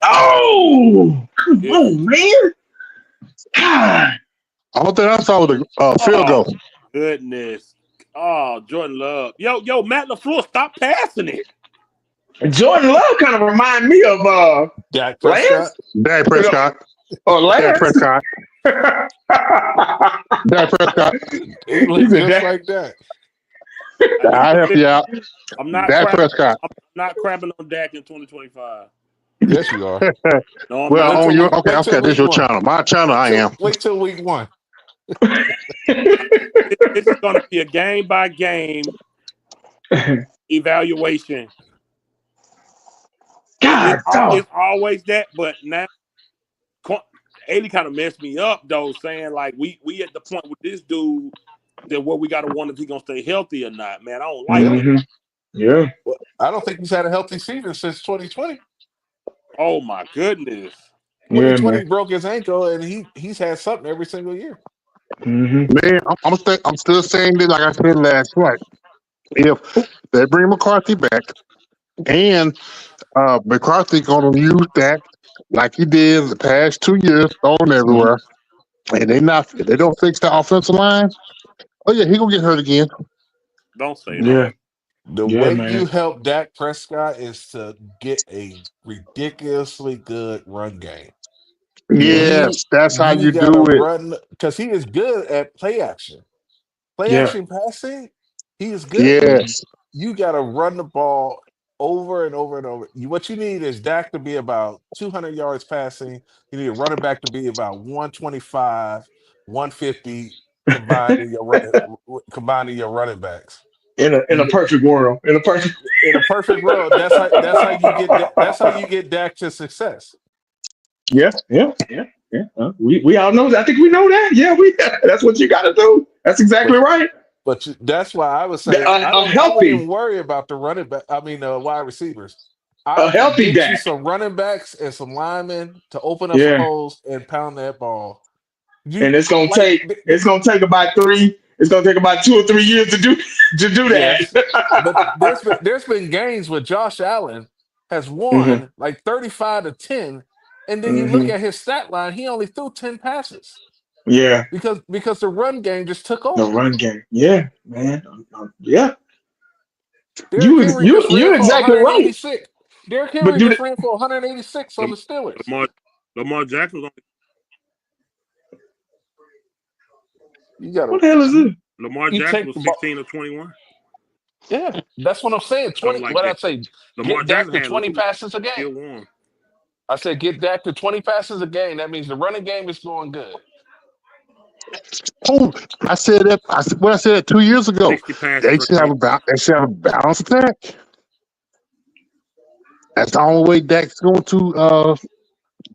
Oh, come on, man! God. All that I saw was a field goal. Goodness. Oh, Jordan Love. Yo, Matt LaFleur, stop passing it. Jordan Love kind of remind me of Dak Prescott. Dak Prescott. Or Lance. Dak Prescott. Dak Prescott. He looked just like that. I help you out. I'm not Dak Prescott. I'm not crapping on Dak in 2025. Yes, you are. No, I'm Well, not. on your okay, this is your channel. My channel, I am. Wait till week 1. This is going to be a game by game evaluation. God, it's always that, but now Ailey kind of messed me up though, saying like we at the point with this dude that what we got to wonder if he's gonna stay healthy or not. Man, I don't like it. Yeah, well, I don't think he's had a healthy season since 2020. Oh my goodness. 2020 broke his ankle, and he's had something every single year. Man, I'm still saying this like I said last night. If they bring McCarthy back, and McCarthy gonna use that like he did the past 2 years, thrown everywhere, and they don't fix the offensive line. Oh yeah, he gonna get hurt again. Don't say that. The way you help Dak Prescott is to get a ridiculously good run game. Yes, that's how you do it. Because he is good at play action. Action passing, he is good. Yes. You got to run the ball over and over and over. What you need is Dak to be about 200 yards passing. You need a running back to be about 125, 150 combining your running backs. In a perfect world. In a perfect world, that's how you get Dak to success. Yeah. We all know that. I think we know that. Yeah, that's what you got to do. That's exactly right. But that's why I was saying I wouldn't worry about the running back. I mean, wide receivers. A healthy get you Dak. some running backs and some linemen to open up some holes and pound that ball. And it's gonna take about 3. It's gonna take about 2 or 3 years to do that. Yes. But there's been games where Josh Allen has won like 35-10, and then you look at his stat line, he only threw 10 passes. Yeah. Because the run game just took over. The run game. Yeah, man. Yeah. You're exactly right. Derrick Henry just ran for 186 on the Steelers. Lamar Jackson was what the hell is it? Lamar Jackson was 16 or 21. Yeah, that's what I'm saying. 20. Like what I say? Get Dak to 20 passes a game. I said get Dak to 20 passes a game. That means the running game is going good. Oh, I said that. I said that 2 years ago. They should have a balanced attack. That's the only way Dak's going to.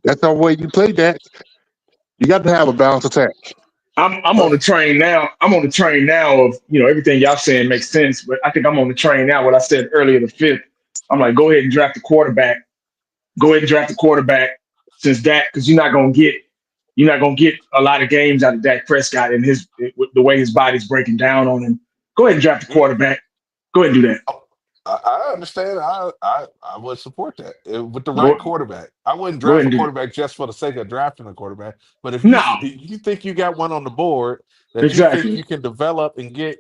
That's the only way you play Dak. You got to have a balanced attack. I'm on the train now. I'm on the train now of everything y'all saying makes sense, but I think I'm on the train now. What I said earlier, the 5th. I'm like, go ahead and draft the quarterback. Since Dak, because you're not gonna get a lot of games out of Dak Prescott and the way his body's breaking down on him. Go ahead and draft the quarterback. Go ahead and do that. I understand. I would support that with the right Go, quarterback. I wouldn't go draft ahead a and do it. quarterback just for the sake of drafting a quarterback. But No, if you think you got one on the board that you think exactly. you can develop and get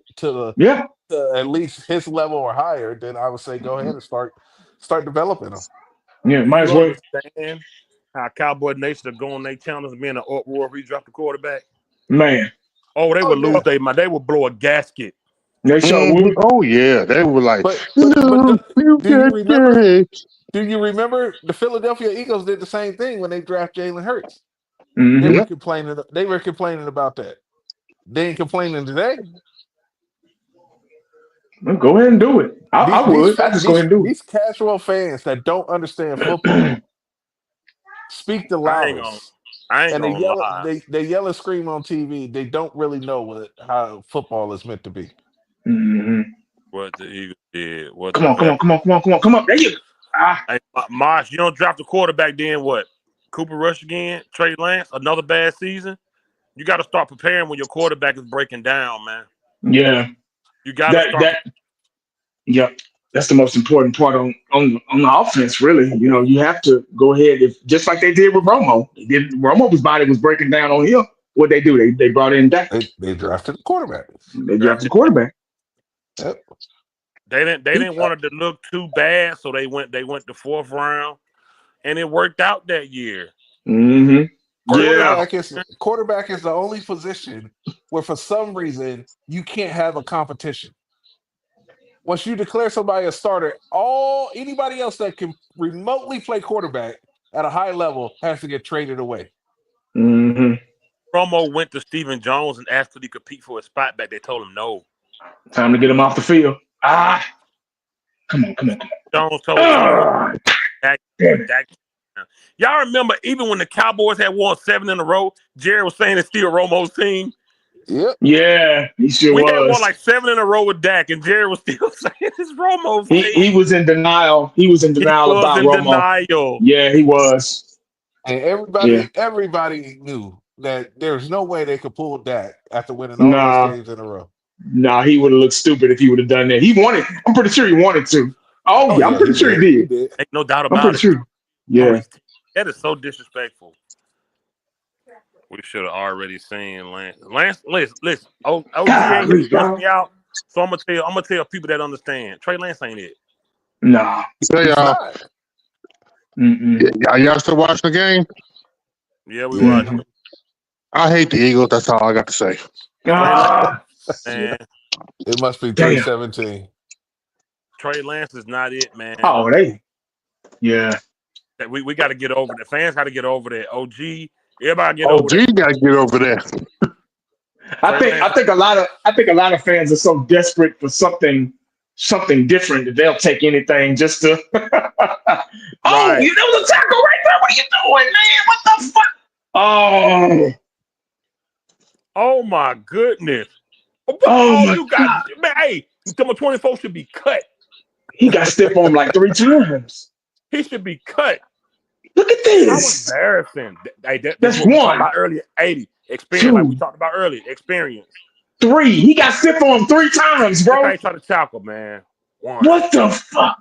Yeah. to at least his level or higher, then I would say go ahead and start developing him. Yeah. Do Might you as well. understand how Cowboy Nation are going their channels and being an uproar if we drop the quarterback? Man, Oh, they Oh would yeah, lose they would blow a gasket. they sure would. Oh yeah, they were like, but no, you do you get remember? it. Do you remember the Philadelphia Eagles did the same thing when they drafted Jalen Hurts? They Hmm. were Yeah, complaining. They were complaining about that. They ain't complaining today. Well, go ahead and do it. I would. I just go ahead and do These casual fans that don't understand it. football speak the I ain't gonna loudest, I ain't and they gonna yell. lie. They yell and scream on TV. They don't really know how football is meant to be. Hmm. What the Eagles did, what Come the on, come Bears. on, come on, come on, come on, come on. There you go. Ah, Hey, Marsh, you don't draft the quarterback, then what? Cooper Rush again, Trey Lance, another bad season. You got to start preparing when your quarterback is breaking down, man. yeah. You got to That start. that Yep. That's the most important part on the offense, really. You know, you have to go ahead if just like they did with Romo. Romo's body was breaking down on him. What they do? They brought in Dak. They drafted a quarterback. They drafted the quarterback. Yep. They didn't want it to look too bad, so they went the fourth round, and it worked out that year. Hmm. Yeah. Quarterback is the only position where for some reason you can't have a competition. Once you declare somebody a starter, anybody else that can remotely play quarterback at a high level has to get traded away. Hmm. Romo went to Stephen Jones and asked could he compete for a spot back. They told him no. Time to get him off the field. Ah, come on, come on, come Jones on. told Jones, Damn it. Dak. Y'all remember even when the Cowboys had won 7 in a row, Jerry was saying it's still Romo's team. Yep. Yeah, he sure We had won was. like 7 in a row with Dak, and Jerry was still saying it's Romo's He team. was in denial. He was in He denial was about in Romo. denial. Yeah, he was. And Yeah. everybody knew that there's no way they could pull Dak after winning all those Nah. games in a row. Nah, he would have looked stupid if he would have done that. He wanted. I'm pretty sure he wanted to. Oh, Oh yeah, I'm yeah, pretty sure he He did. did. Ain't no doubt I'm about pretty it. sure. Yeah. That is so disrespectful. We should have already seen Lance. Listen. OG ain't here Golly, to cuss y'all. me out. So I'm gonna tell people that understand. Trey Lance ain't it. Nah. so He's y'all, not. y'all still watching the game? Yeah, we Yeah. watching. I hate the Eagles. That's all I got to say. Trey Lance, Ah, man. It must be damn. 3-17. Trey Lance is not it, man. Oh, yeah. We got to get over that. Fans got to get over that. OG, everybody get over OG that. got to get over there. I think a lot of fans are so desperate for something different that they'll take anything just to. Oh, Right. there was a tackle right there. What are you doing, man? What the fuck? Oh, Oh my goodness. oh my You got man. Hey, number 24 should be cut. He got stiff on him like 3 times. He should be cut. Look at That was this. embarrassing. That's That's what we talked one, about earlier. 80 experience, like we 2, talked about earlier. Experience. 3. He got stiff on him 3 times, Look how bro. he tried to tackle, man. 1, What the fuck?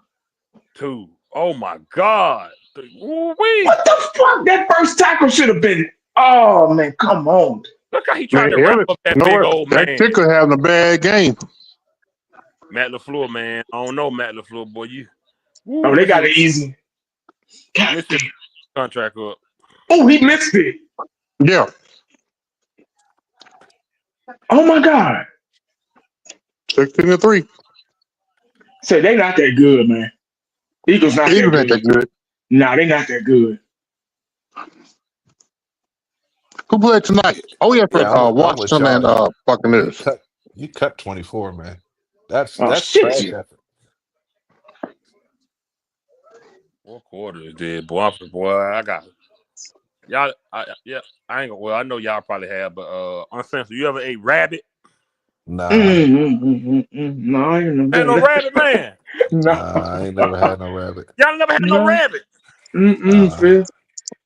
2. Oh my God. 3. Woo-wee. What the fuck? That first tackle should have been. Oh man, come on. Look how he Man, tried to wrap up that you know big what? old That man. kicker having a bad game. Matt LaFleur, man. I don't know Matt LaFleur, boy. Oh, they got it easy. God This damn. contract up. Oh, he missed it. Yeah, Oh my God. 16-3. Say they not that good, man. Eagles not that Eagles ain't good. that good. Nah, they not that good. Who played tonight? Oh yeah, for Yeah, I'm with Washington and y'all. Buccaneers. You cut 24, man. That's Oh trash shit. effort. What quarter is dead, boy? I got y'all. I ain't gonna. Well, I know y'all probably have, but uncensored. You ever ate rabbit? Nah, No, I ain't never Ain't done no that. rabbit, man. I ain't never had no rabbit. Y'all never had no No. rabbit. Nah, Phil.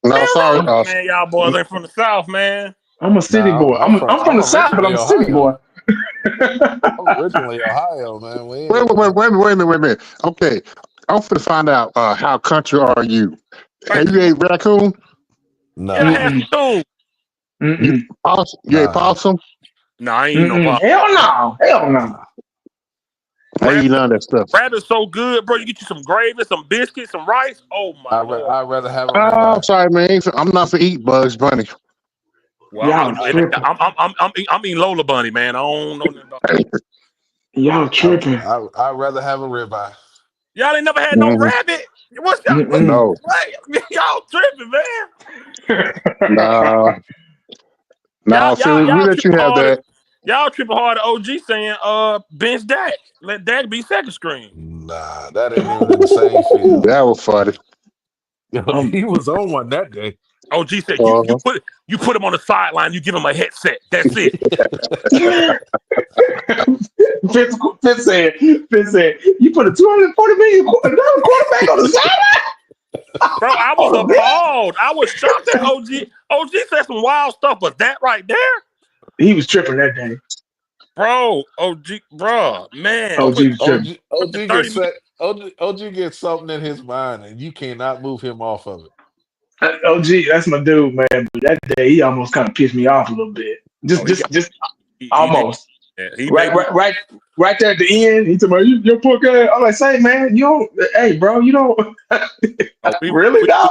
No, sorry. Man, y'all boys ain't from the South, man. I'm a city boy. I'm I'm from the originally South, but I'm a city Ohio. boy. I'm originally Ohio, man. Wait a minute. Okay, I'm finna find out how country are you? Have you ate raccoon? No, Yeah, I had some too. Mm-mm. You ate Nah. possum? No, I ain't no Mm-mm. problem. Hell no. I eat none of that stuff. Rabbit's so good, bro. You get you some gravy, some biscuits, some rice. Oh my lord. I'd rather have a Oh, ribeye. I'm sorry, man. I'm not for eat Bugs Bunny. Well, Y'all tripping. I'm eating Lola Bunny, man. I don't know nothing about that. Y'all tripping. I'd rather have a ribeye. Y'all ain't never had no rabbit. What's y'all? Mm-mm. No, What? Y'all tripping, man. no. See, we let you tripping have hard. that. Y'all tripping hard at OG saying bench Dak. Let Dak be second screen. Nah, that ain't even in the same field. That was funny. Yo, he was on one that day. OG said Uh-huh. you put him on the sideline, you give him a headset. That's it. Fitz said, you put a $240 million quarterback on the sideline? Bro, I was appalled. I was shocked at OG. OG said some wild stuff, but that right there, He was tripping that day. bro. Man. OG was tripping. OG gets something in his mind, and you cannot move him off of it. OG, that's my dude, man. But that day, he almost kind of pissed me off a little bit. Just almost. He Right there at the end, he told me, "Your poor guy." I'm like, "Say, man, you don't. Hey, bro, you don't really, dog."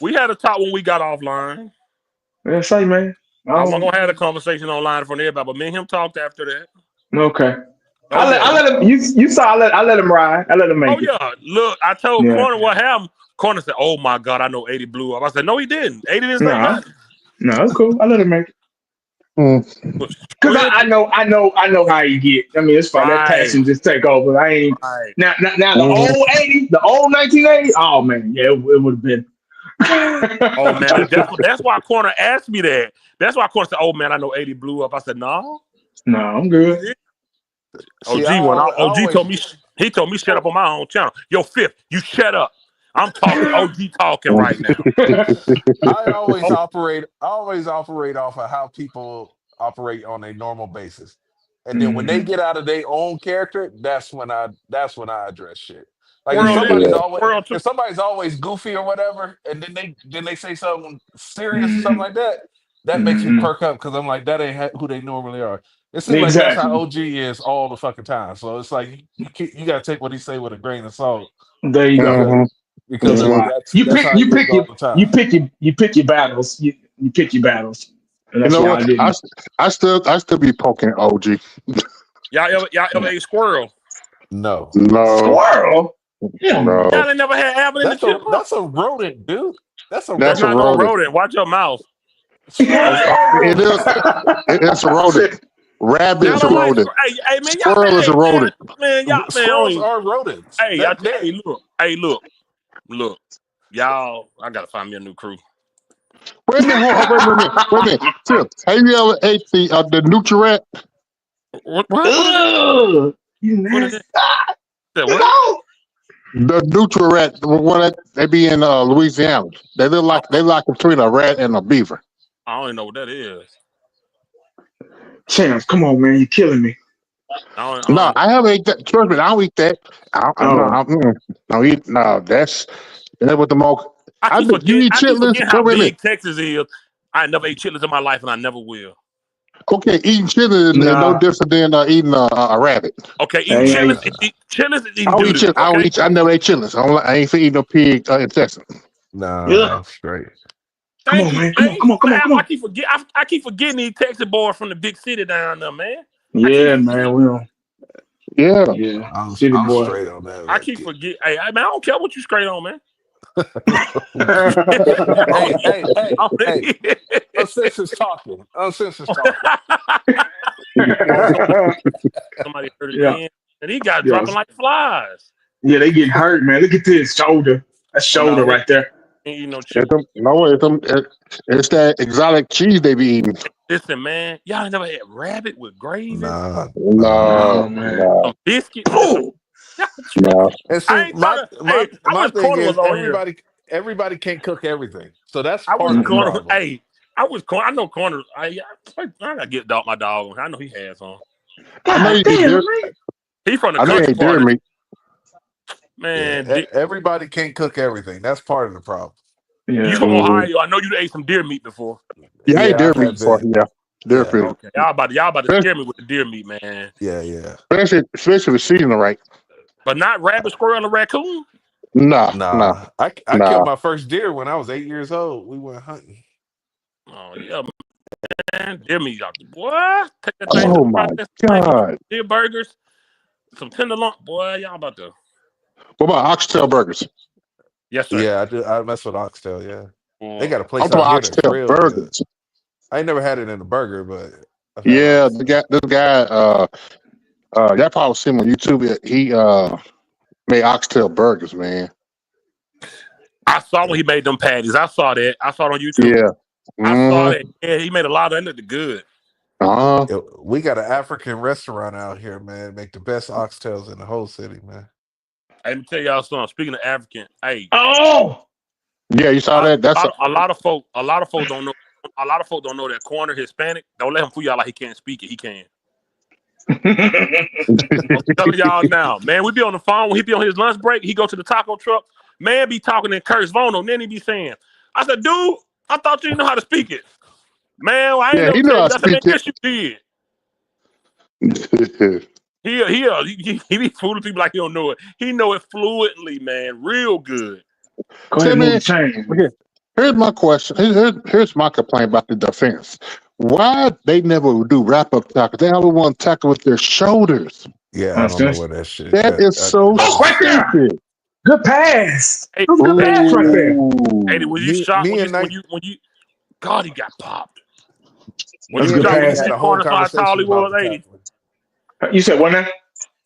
We had a talk when we got offline. Yeah, say, man. I'm not gonna have a conversation online in front of everybody, but me and him talked after that. Okay. I let him. You saw. I let him ride. I let him make it. Oh yeah. Look, I told Corner what happened. Corner said, "Oh my God, I know 80 blew up." I said, "No, he didn't. 80 didn't say nothing." No, it's cool. I let him make it. Because I know how you get. I mean, it's fine. That passion just take over. I ain't now the old 80, the old 1980. Oh man, yeah, it would have been. Oh man, that's why Corner asked me that. That's why Corner said, "Oh man, I know 80 blew up." I said, "No, I'm good." OG told me he told me shut up on my own channel. Yo, Fifth, you shut up. I'm talking. OG talking right now. I always operate off of how people operate on a normal basis, and then when they get out of their own character, that's when I address shit. Like if somebody's always goofy or whatever, and then they say something serious or something like that, that makes me perk up because I'm like, that ain't who they normally are. It seems like that's how OG is all the fucking time. So it's like you gotta take what he say with a grain of salt. There you go. Because that's how he is all the time. You pick your battles. You pick your battles. You know what? I still be poking OG. Y'all ever ate squirrel? No. Squirrel? No. Y'all ain't never had Alvin in the chipmunk? That's a rodent, dude. That's not no rodent. Watch your mouth. It's a rodent. Rabbit is a rodent. Hey man, squirrel is a rodent. Squirrels are rodents. Look. Y'all, I gotta find me a new crew. Wait a minute. Tip, have you ever ate the Nutri-Rat? What is it? The Nutri-Rat, they be in Louisiana. They look like between a rat and a beaver. I don't even know what that is. Chance, come on, man, you're killing me. No, I haven't ate that. Trust me, I don't eat that. I don't eat. No, that's what the more. I keep forgetting how big Texas is. I never ate chitlins in my life, and I never will. Okay, eating chitlins is no different than eating a rabbit. Okay, eating chitlins is eating doo-doo. I never ate chitlins. I ain't for eating no pig intestine. Nah, straight. Come on, man. Come on. I keep forgetting these Texas boys from the big city down there, man. Yeah, man. We don't. Yeah. I'm city boy. Straight on that. I keep forgetting. Hey, man, I don't care what you straight on, man. Hey. Uncensored talking. Somebody heard it again, and he got dropping like flies. Yeah, they getting hurt, man. Look at this shoulder. That shoulder right there. It's that exotic cheese they be eating. Listen, man, y'all ain't never had rabbit with gravy? No, man. Some biscuits. No. And see, my thing is everybody can't cook everything, so that's part of the problem. I know Corner. I gotta get my dog on. I know he has some. I know God you eat damn, deer. man. He from the I know you country ain't deer part of meat. man. Everybody can't cook everything. That's part of the problem. You Yeah. from Mhm. Ohio? I know you ate some deer meat before. Yeah, I ate Yeah, deer I meat have before. been. Yeah, deer Yeah, meat. Okay, y'all about to scare me with the deer meat, man. yeah. Especially the seasoning right. But not rabbit, squirrel, and raccoon. Nah, nah, Nah, I killed nah. my first deer when I was 8 years old. We went hunting. Oh yeah, man. Deer meat, y'all. Boy, take that thing to Oh the my process plant, get god. deer burgers, some tenderloin. Boy, y'all about to. What about oxtail burgers? Yes, sir. Yeah, I do. I mess with oxtail. Yeah, they got a I'm place talking out about here that's oxtail real good. burgers. I ain't never had it in a burger, but I've had Yeah, oxtail. this guy, y'all probably see him on YouTube. He made oxtail burgers, man. I saw when he made them patties. I saw that. I saw it on YouTube. Yeah. I saw Mm-hmm. that. Yeah, he made a lot of that. It looked good. Uh-huh. Yeah, we got an African restaurant out here, man. Make the best oxtails in the whole city, man. Hey, let me tell y'all something. Speaking of African, hey, Oh, Yeah, you saw that? That's a lot of folk don't know. A lot of folk don't know that Corner Hispanic. Don't let him fool y'all like he can't speak it. He can. I'm telling y'all now, man. We be on the phone when he be on his lunch break. He go to the taco truck. Man, be talking in Curse Vono. Then he be saying, "I said, dude, I thought you didn't know how to speak it." Man, well, I ain't yeah, never he knew tell how you. to I said, man, speak it. yes, you did. He be fooling people like he don't know it. He know it fluently, man, real good. go ahead and move Timmy, the chain. okay, here's my question. Here's my complaint about the defense. Why they never do wrap-up tackles? They always want to tackle with their shoulders. Yeah, I don't know Understood. where that shit. That is so Oh, That's right there. stupid. Good pass. Hey, That was a good hey, pass right there. hey, Ooh. was you shocked me and Night. when you? God, he got popped. When That was you a Me and good shocked when Nate you pass. had met a whole Corner saw how tall conversation he about was, the 80. tackling. You said what now?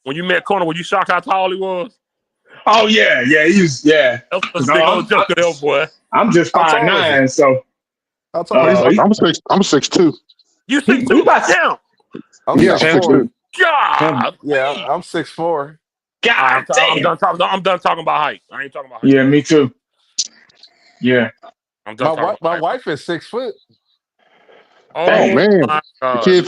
When you met Corner, were you shocked how tall he was? Oh yeah, yeah. He was That was a No, big old joker there, boy. I'm just How tall is he? 5'9", so How tall is he? he, I'm 6'2". You he 6'2"? about Damn. I'm Yeah, six I'm damn, 6'2". four. God. Yeah, I'm 6'4". God I'm damn. done talking. I'm done talking about height. I ain't talking about height. Yeah, me too. Yeah. I'm done talking about My height. wife is 6 foot. Oh Dang. Oh man, my the God. kid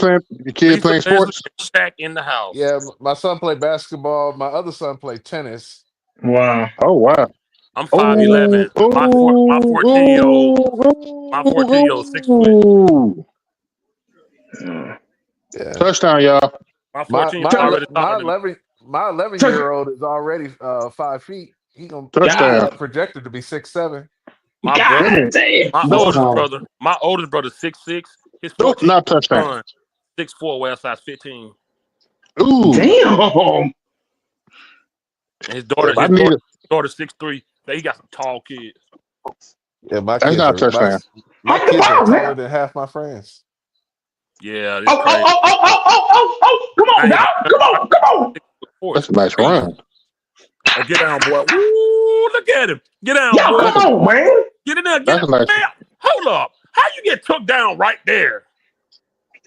playing Leslie sports. and Shaq in the house. Yeah, my son played basketball. My other son played tennis. Wow. Oh wow. I'm Oh 5'11". My oh 14-year-old, my oh 14-year-old 6 foot. oh. Uh, Yeah, Touchdown, y'all. My my 14-year-old my touch, already ele- taller my than me. 11 year old is already 5 feet. He Touchdown. God, projected to be 6'7". My brother, God Timmy. damn. my No, oldest brother 6'6". His no, 14 not touchdown. son 6'4", wear size 15. Ooh. Damn. And his Yeah, daughter, I his need daughter, it. daughter 6'3". He got some tall kids. yeah. My That's kids not a are my touchdown. my Hit the kids are ball taller now. than half my friends. Yeah, it's Oh, oh, crazy. oh, oh, oh, oh, oh, oh. Come on, I ain't dog. even Come on, come on. 6'4" is That's a nice crazy. run. Oh, get down, boy. Woo, look at him. Get down, Y'all, boy. come on, man. Get in there. Get That's it. a nice. Man, hold up. How you get took down right there?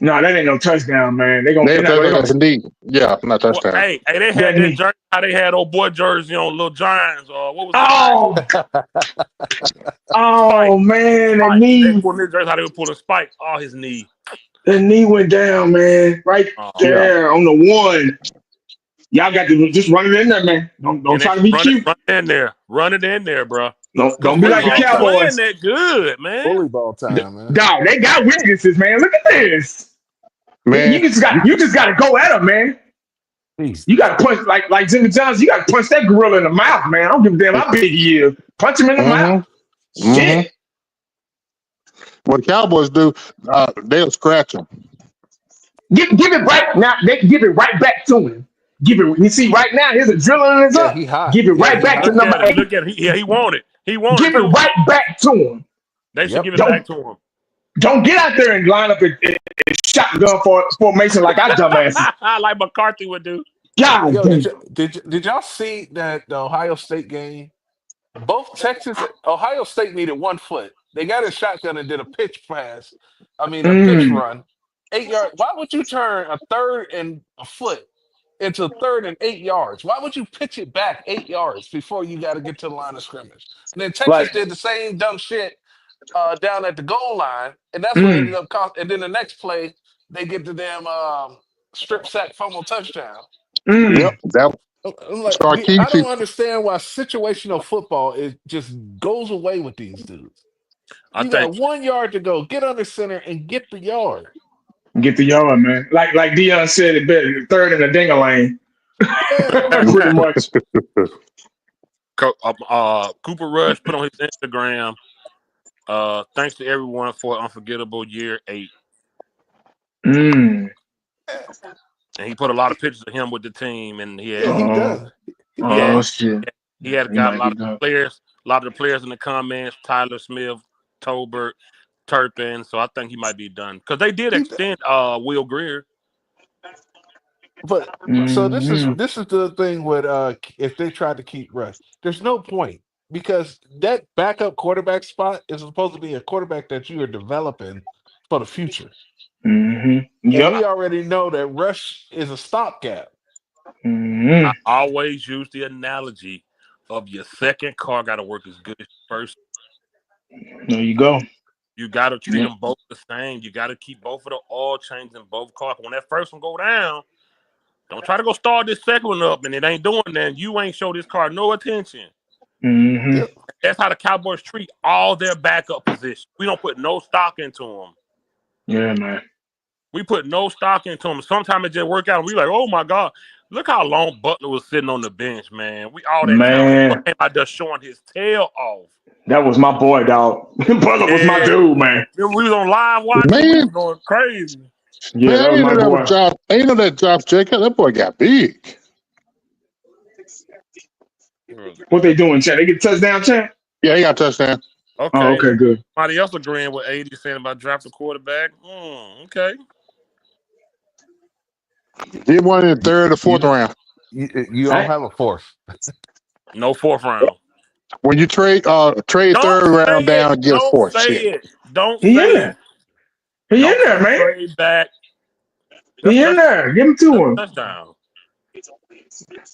No, that ain't no touchdown, man. They're not gonna, That's indeed. Yeah, not Boy, touchdown. they had that that knee. jersey. How they had old boy jersey on, Little Giants, or what was his name? Oh, Spike. oh man, They pulling his jersey. How they were pulling Spike. Oh, his knee. the knee went down, man. Right Oh, Yeah. there on the one. Y'all got to just run it in there, man. Don't and they try to be run it, cute. run it in there, run it in there, bro. Don't Cause be Bully like the Philly ball ain't time. playing Cowboys. that good, man. Bully ball time, man. Dog, they got weaknesses, man. Look at this. Man, You just got to go at them, man. You Jesus. got to punch like Jimmy Johnson. You got to punch that gorilla in the mouth, man. I don't give a damn how big he is. Punch him in the mouth. mm-hmm, mm-hmm. Shit. What the Cowboys do, they'll scratch him. Give it right now. They give it right back to him. Give it. You see, right now his adrenaline is Yeah, up. he hot. Give it Yeah, right he back to hot. Look number at him. 8. Look at him. He want it. He want it Give it too. right back to him. They should Yep. give it back Don't to him. don't get out there and line up in shotgun formation like I dumbasses. Like McCarthy would do. God Yo, damn. did y'all see that the Ohio State game? Ohio State needed 1 foot. They got a shotgun and did a pitch pass. I mean, a pitch Mm. run. 8 yard. Why would you turn a third and a foot into third and 8 yards? Why would you pitch it back 8 yards before you got to get to the line of scrimmage? And then Texas Like, did the same dumb shit down at the goal line, and that's what ended mm. up cost. And then the next play, they get the damn strip sack fumble touchdown. Yep, that I'm like, I Sarkisian. don't understand why situational football is just goes away with these dudes. I You think got 1 yard to go. Get under center and get the yard. Get the yard, man. Like Dion said it better, third in the dingle lane. Yeah. Pretty much. Cooper Rush put on his Instagram. Thanks to everyone for an unforgettable year 8. Mm. And he put a lot of pictures of him with the team, and he Yeah, he does. Oh shit. had He got might a lot be of done. players, a lot of the players in the comments. Tyler Smith, Tolbert, Turpin. So I think he might be done because they did He, extend Will Greer. but so this is Mhm. the thing with if they tried to keep Rush, there's no point because that backup quarterback spot is supposed to be a quarterback that you are developing for the future. Mhm. And Yep. we already know that Rush is a stopgap. Mhm. I always use the analogy of your second car got to work as good as your first. There you go. You got to treat Yep. them both the same. You got to keep both of the oil changes in both cars. When that first one go down, don't try to go start this second one up, and it ain't doing that. You ain't show this car no attention. Mhm. Yep. That's how the Cowboys treat all their backup positions. We don't put no stock into them. Yeah, man. We put no stock into them. Sometimes it just work out, and we like, oh my God, look how long Butler was sitting on the bench, man. We all that time Man, came out there showing his tail off. that was my boy, dog. Butler was my Yeah, dude, man. remember we was on live watching. We Man, was going crazy. Yeah, that I was ain't my know that was boy. Josh. I ain't know that Josh Jacobs. That boy got big. What they doing, Chad? They get a touchdown, Chad? Yeah, he got a touchdown. Oh, Okay. okay, good. Somebody else agreeing with 80 saying about draft a quarterback. Okay. Did one in the third or You, fourth round. you don't have a fourth. No fourth round. When you trade Don't third say round it. down, get Don't fourth. say Shit. it. Don't He say in it. there. He in Don't there, say man. trade back. He in there. Give him to him. Touchdown.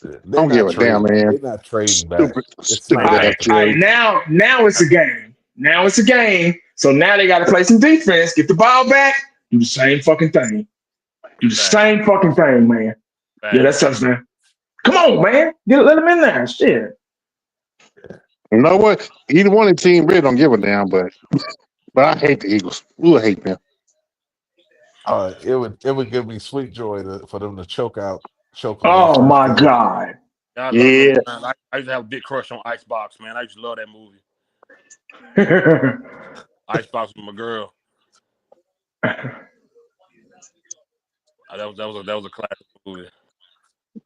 They're Don't give not a damn, trading. man. They're not trading back. It's Stupid not All ass right, all right. Jerry. Now it's a game. Now it's a game. So now they got to play some defense. Get the ball back. Do the same fucking thing. Do the Back. same fucking thing, man. Yeah, that's touchdown. Come on, man. Let him in there. Shit. You know what? Either one of the team really don't give a damn, but I hate the Eagles. Ooh, I hate them. It would give me sweet joy for them to choke on their Oh first my game. God. I love Yeah. them. I used to have a big crush on Icebox, man. I used to love that movie. Icebox was my girl. That was a classic movie.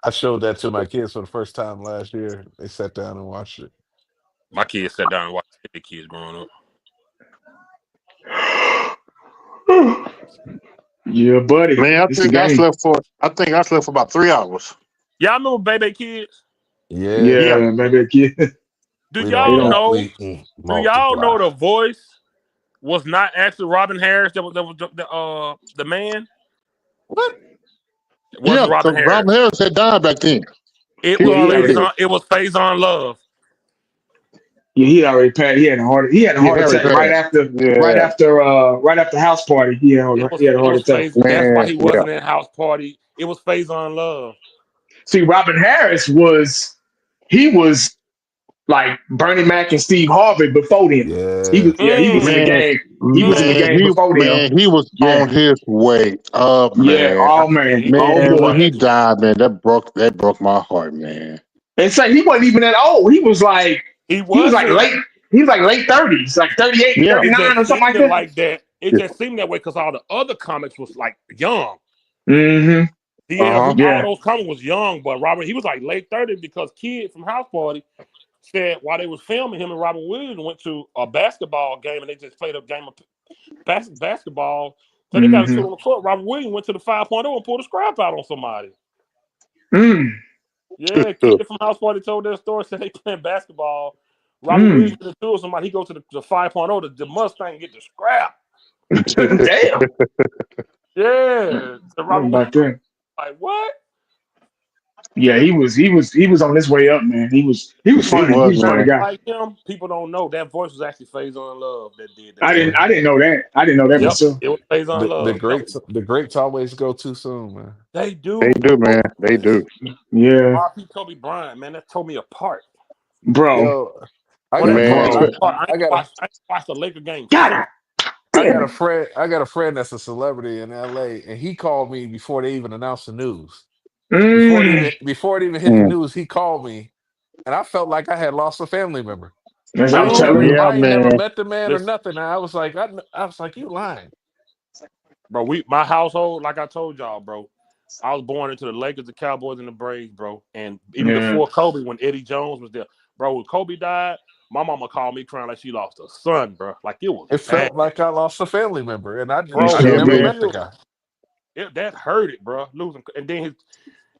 I showed that to my kids for the first time last year. They sat down and watched it. My kids sat down and watched the kids growing up. Yeah, buddy. Man, I It's the think I game. slept for about 3 hours. Y'all remember Baby Kids? Yeah. Yeah, maybe kid. Do We y'all don't know? we Do y'all know multiply. the voice was not actually Robin Harris? That was the man. What? It wasn't Yeah, Robin because Harris. Robin Harris had died back then. It He was already did. Faison. It was Faison Love. Yeah, he already passed. He had a heart Harry attack right passed. after Yeah, house party. He had It a heart was attack. Faison. That's why man. he Yeah, wasn't in House Party. It was Faison Love. See, Robin Harris was like Bernie Mac and Steve Harvey before them. Yeah. He was in the man, game. He was in the game before them. he was Yeah. on his way up, Yeah. man. Oh man. Oh Man, when boy. he died, man, that broke my heart, man. And say he wasn't even that old. He was like He wasn't. late 30s, like 38, Yeah, It 39 or just something like seemed that. like that. It just seemed that way because all the other comics was like young. Mm-hmm. All Yeah. those comics was young, but Robert, he was like late 30s because Kid from House Party said while they was filming, him and Robert Williams went to a basketball game and they just played a game of basketball. So they got into it on the court. Robert Williams went to the 5.0 and pulled a scrap out on somebody. Mm. Yeah, Kid from House Party told their story, said they playing basketball. Robert Williams to the somebody, he goes to the 5.0, the Mustang get the scrap. Damn. Yeah. So Robert Williams About that. like, what? Yeah, he was on his way up, man. He was He funny. He was, was a funny man. guy. Like him, people don't know that voice was actually Faison Love that did that I voice. didn't Yeah. I didn't know that. I didn't know that Yep, myself. it was Faison The Love. Yep, greats always go too soon, man. they They do. do, man. They do. Yeah, R.P. Kobe Bryant, man, that tore me apart. bro, Yo, I Well, got that a tore Man, me bro. apart. I got a I ain't watched the Laker game God since. damn it. I got a friend that's a celebrity in LA, and he called me before they even announced the news. Mm, Before it even hit the mm. news, he called me, and I felt like I had lost a family member. that's what I I'm ain't Bro, telling never you. Yeah, I ain't never man. met the man or listen, nothing. I was like, you lying. bro, my household, like I told y'all, bro, I was born into the Lakers, the Cowboys, and the Braves, bro. And even Yeah. before Kobe, when Eddie Jones was there, bro, when Kobe died, my mama called me crying like she lost her son, bro. Like it was It bad, felt like I lost a family member, and You bro. I'd sure It never did. met the real. guy. That hurt it, bro. Losing, and then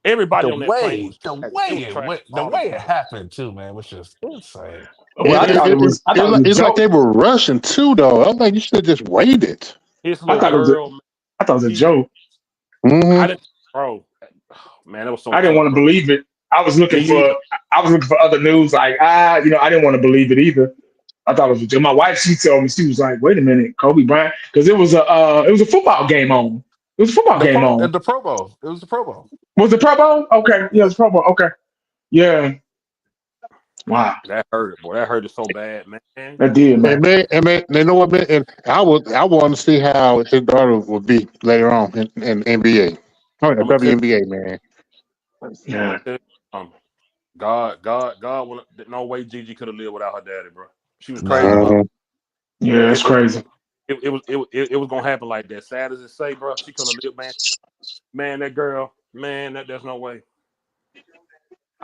everybody on that plane was trash. It was It trash went, the all the way it time. happened too, man, was just insane. Well, I thought it was a It's like joke. they were rushing too, though. I'm like, you should have just waited. His I little thought it was a girl, man, I thought it was a he was. joke. Hmm I didn't, bro. Man, it was so I didn't tough, want to bro. believe it. I was looking Me for either. I was looking for other news. Like I didn't want to believe it either. I thought it was a joke. My wife, she told me, she was like, "Wait a minute, Kobe Bryant," because it was a football game on. It was a football game on. The Pro Bowl. It was the Pro Bowl. Was it Pro Bowl? Okay, yeah, it was Pro Bowl. Okay, yeah. Wow, That hurt it, boy. That hurt it so bad, man. that did, man. You know what, man? And I want to see how his daughter would be later on in NBA. Oh, I'm gonna tell WNBA, man. I'm Yeah, gonna tell you something. God, no way Gigi could have lived without her daddy, bro. She was crazy, Nah. but Mhm. yeah, that's it, crazy. it was gonna happen like that. Sad as it say, bro, she couldn't have lived, man. Man, that girl, man, there's no way.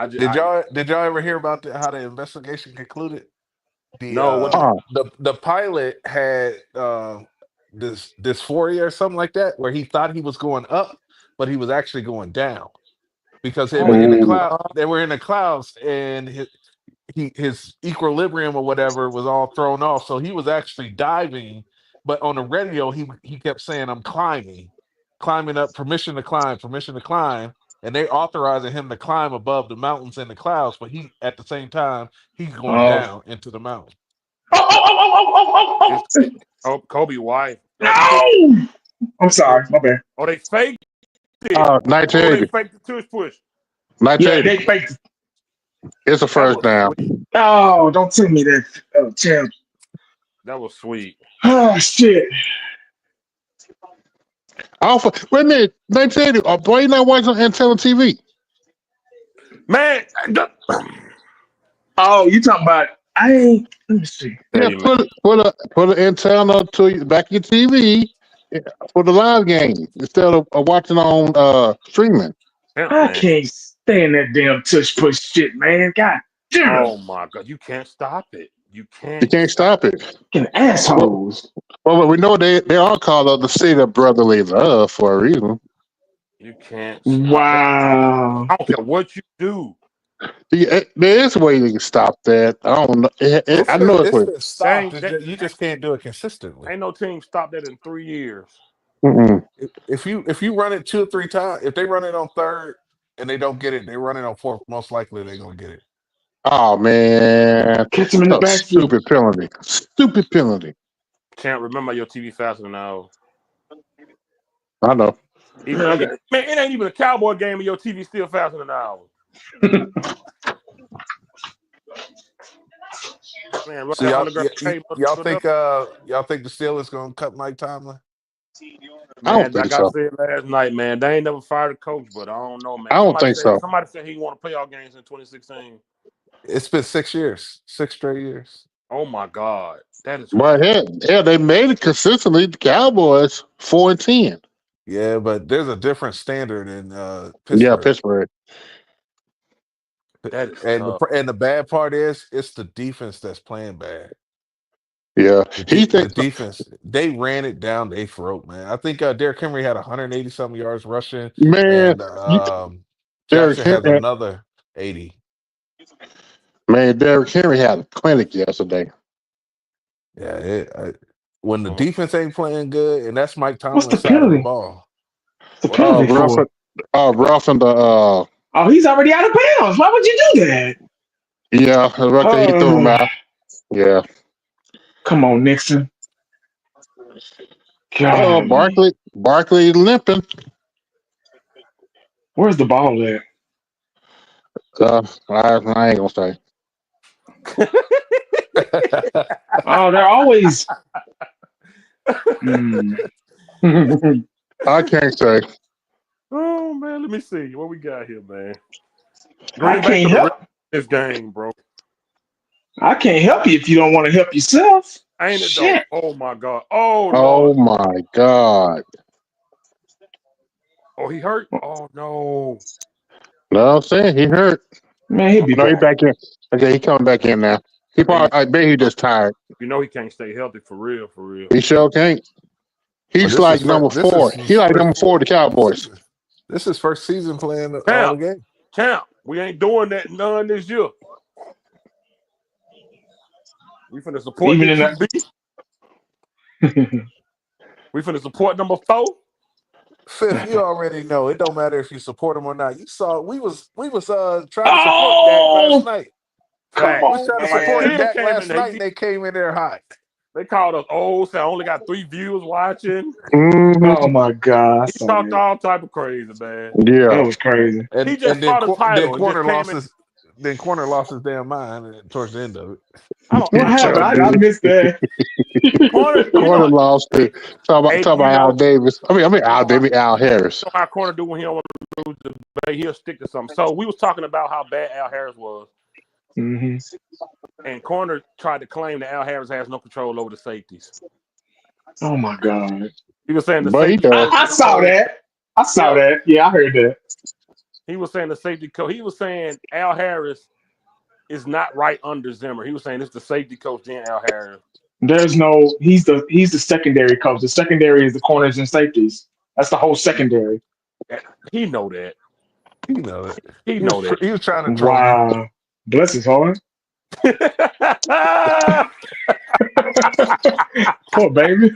Did y'all ever hear about how the investigation concluded? The No, what? Oh, the pilot had this dysphoria or something like that, where he thought he was going up, but he was actually going down because they Oh were in the my ooh. cloud. God. They were in the clouds, and his equilibrium or whatever was all thrown off. So he was actually diving, but on the radio he kept saying, "I'm climbing up, permission to climb." And they authorizing him to climb above the mountains and the clouds, but he at the same time he's going Oh, down into the mountain. It's Kobe wife. Did no! I'm sorry, my bad. they faked it? Oh, they 1980. faked the tush push. Yeah, 1980. they faked. It's a That first was down. sweet. Oh, don't tell me that. Oh, champ. That was sweet. Oh shit. Wait a minute. 1980. Why you not watching Antenna TV? Man, Oh, you talking about? I ain't. Let me see. tell Yeah, you, man. put an antenna to back of your TV for the live game instead of watching on streaming. Pimp, I man. can't stand that damn tush push shit, man. God damn it. Oh my God, you can't stop it. You You can't can't stop. stop it. Fucking Well, assholes. we know they are called the city of brotherly love for a reason. You can't stop that. Wow. I don't care what you do. There is a way you can stop that. I don't know. I know it's It's way. been stopped. That You just can't do it consistently. ain't no team stopped that in 3 years. Mm-mm. If you run it 2 or 3 times, if they run it on third and they don't get it, they run it on fourth. Most likely they're gonna get it. Oh man, Catch him in the a backfield. stupid penalty. Stupid penalty. Can't remember your TV faster than now. I know. Even Man, I got man, it ain't even a Cowboy game, and your TV still faster than ours. Man, run So that underground cable. y'all think the Steelers gonna cut Mike Tomlin? I don't Man, think like I so. said last night, man, they ain't never fired a coach, but I don't know, I man. don't think so. Somebody said he won playoff games in 2016. It's been 6 years, 6 straight years. Oh my God, that is But yeah, they made it consistently. The Cowboys 4-10. Yeah, but there's a different standard in Yeah, Pittsburgh. Pittsburgh. that is And tough. the bad part is it's the defense that's playing bad. Yeah, he The thinks. defense, they ran it down their throat, man. I think Derrick Henry had 180 something yards rushing, Man, and you, Derrick Jackson has Henry, another 80. Derrick Henry had a clinic yesterday. Yeah, when the Mhm. defense ain't playing good, and that's Mike what's the Tomlin's side of the penalty? ball. The What up? penalty Roughing, for? roughing the Oh, he's already out of bounds. Why would you do that? Yeah, right there, he threw him Oh, out. Yeah. come on, Nixon. Oh, God, Barkley limping. where's the ball at? I ain't gonna say. Oh, they're always. Hmm. I can't say. Oh man, let me see what we got here, man. I Green Bay can't could have help. this game, bro. I can't help you if you don't want to help yourself. Ain't it though? Shit. Oh my god. Oh Oh Lord. my God. Oh, he hurt. Oh no. No, I'm saying he hurt. Man, he'll be No, he back. back in. Okay, he coming back in now. He probably. I bet he just tired. You know he can't stay healthy for real, for real. He sure can't. He's This like is number this 4. is He like number 4 of the Cowboys. this is first season playing all the game. Champ, we ain't doing that none this year. We finna support Even the in QB. that. We finna support number 4. Fifth, you already know it don't matter if you support him or not. You saw we was trying to support Dak last Oh, night. come We was on, trying to support man. Still Dak came in. last night, and they came in there hot. They called us old. So I only got 3 viewers watching. Mm-hmm. Oh my God, I He saw talked that. all type of crazy, man. That Yeah. was crazy. And He just then fought a title and just came in. Corner lost his damn mind towards the end of it. I don't. What I, Sure happened? I did. missed that. corner, you Corner know, lost it. Talk AB, about you Al know, Davis. I mean Al Harris. how corner do when he don't want to lose the debate, he'll stick to something. So we was talking about how bad Al Harris was, Hmm. and corner tried to claim that Al Harris has no control over the safeties. Oh my God. He was saying the But he safety does. coach. I saw that. I saw Yeah. that. Yeah, I heard that. He was saying the safety coach. He was saying Al Harris is not right under Zimmer. He was saying it's the safety coach, then Al Harris. There's no. He's the secondary coach. The secondary is the corners and safeties. That's the whole secondary. He know that. You know it. He know that. He was trying to troll you. Wow. Bless his heart. Poor baby.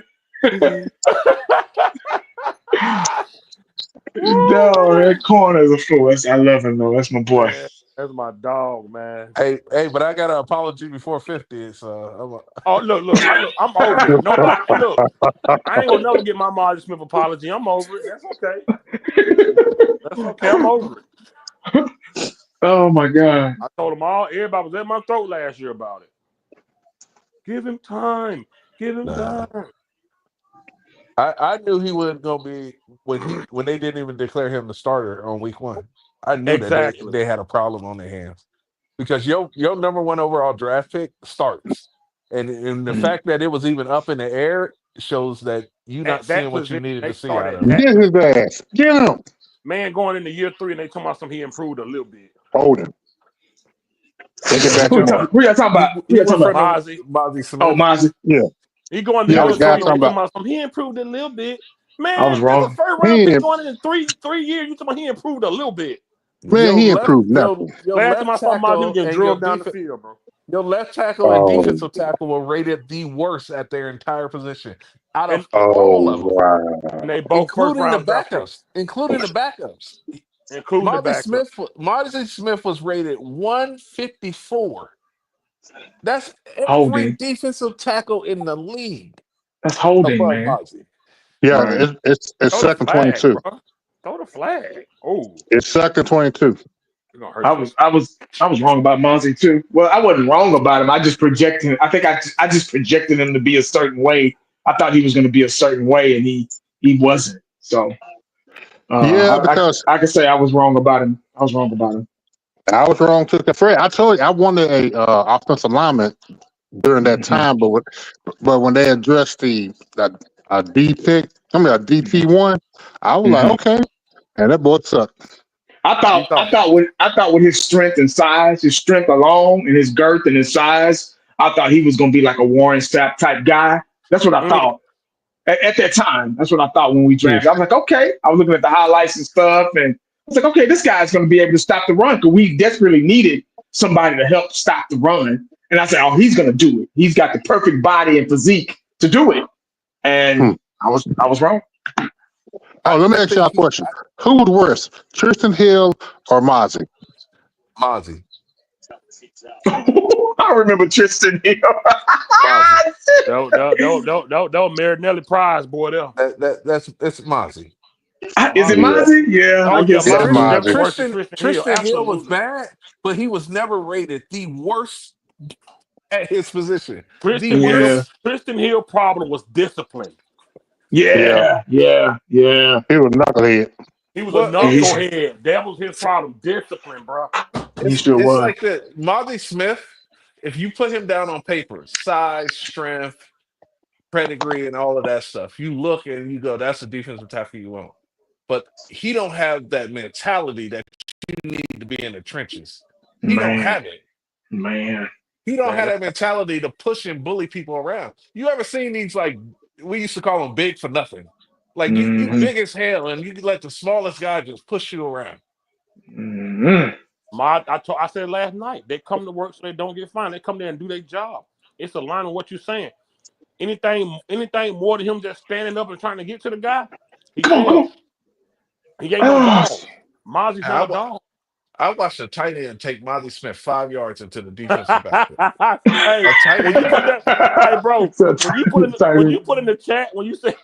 No, that corner is a fool. I love him though. That's my boy. Man, that's my dog, man. Hey, but I got an apology before 50. So Oh, look, I'm over it. Nobody, look, I ain't gonna never get my Marty Smith apology. I'm over it. That's okay. That's okay. I'm over it. Oh my God. I told them all. Everybody was at my throat last year about it. Give him time. Give him time. I knew he wasn't gonna be when they didn't even declare him the starter on week 1. I knew Exactly. that they had a problem on their hands because your number 1 overall draft pick starts, and the fact that it was even up in the air shows that you're not seeing what you needed to see out of him. Get his ass. Get him. Man, going into year 3 and they talking about something he improved a little bit. Hold him. Take it back Who to him. y'all talking about? Who y'all talking about? Mozzie. Smith. Oh, Mozzie. Yeah. He going to Yeah, year the 3 guy and they talking talking about about something he improved a little bit. Man, I was that's a wrong. first round pick going in 3 years. You talking about he improved a little bit. Man, he improved nothing. Your Last time I left saw Mozzie, he was tackle getting and your drugged down the field, bro. Your left tackle and defensive tackle were rated the worst at their entire position out of all of them. Wow. And they both including the first round draft picks. including the backups. Including the backups. Mozzie Smith was rated 154. That's every Holding. defensive tackle in the league. That's holding, above man. Mozzie. Yeah, Right. it's second 22. Bro. Throw the flag. Oh, It's second 22. I was wrong about Mozzie too. Well, I wasn't wrong about him. I just projected. I think I just projected him to be a certain way. I thought he was going to be a certain way, and he wasn't. So Yeah, because I could say I was wrong about him. I was wrong about him. I was wrong too. Fred, I told you I wanted a offensive lineman during that time, but when they addressed a D pick, a DT1, I was like, okay, and that boy sucked. I thought with his strength and size, his strength alone, and his girth and his size, I thought he was going to be like a Warren Sapp type guy. That's what I thought at that time. That's what I thought when we drafted. I was like, okay. I was looking at the highlights and stuff, and I was like, okay, this guy's going to be able to stop the run because we desperately needed somebody to help stop the run. And I said, oh, he's going to do it. He's got the perfect body and physique to do it. And I was wrong. Oh, let me I ask y'all think a question. Who was worse, Tristan Hill or Mozzie? Mozzie. I remember Tristan Hill. Mozzie. That was Marinelli Prize, boy. There. That's Mozzie. Is it Yeah, Mozzie? Yeah, Oh I yeah, guess so. it's Mozzie was Tristan definitely Mozzie. worse than Tristan Tristan Hill. Tristan Hill was Absolutely. bad, but he was never rated the worst at his position. The Yeah, worst. Tristan Hill problem was discipline. Yeah, yeah. he was knucklehead. He was a Well, Yeah, knucklehead. That was his problem. Discipline, bro. he sure it's was. like that. Mozzie Smith, if you put him down on paper, size, strength, pedigree, and all of that stuff, you look and you go, "That's the defensive tackle you want." But he don't have that mentality that you need to be in the trenches. He don't Man, have it. man. He don't have Man, that mentality to push and bully people around. You ever seen these like we used to call them big for nothing? Like you Mm-hmm. big as hell, and you let the smallest guy just push you around. Mm-hmm. I said last night, they come to work so they don't get fined. They come there and do their job. It's aligned with what you're saying. Anything more than him just standing up and trying to get to the guy, he Come failed. on. He ain't no Oh, dog. Mozzie's I, not a wa- dog. I watched a tight end take Mozzie Smith 5 yards into the defensive backfield. Hey, A tight when you end. put that, hey, bro, so when you put in the chat when you said,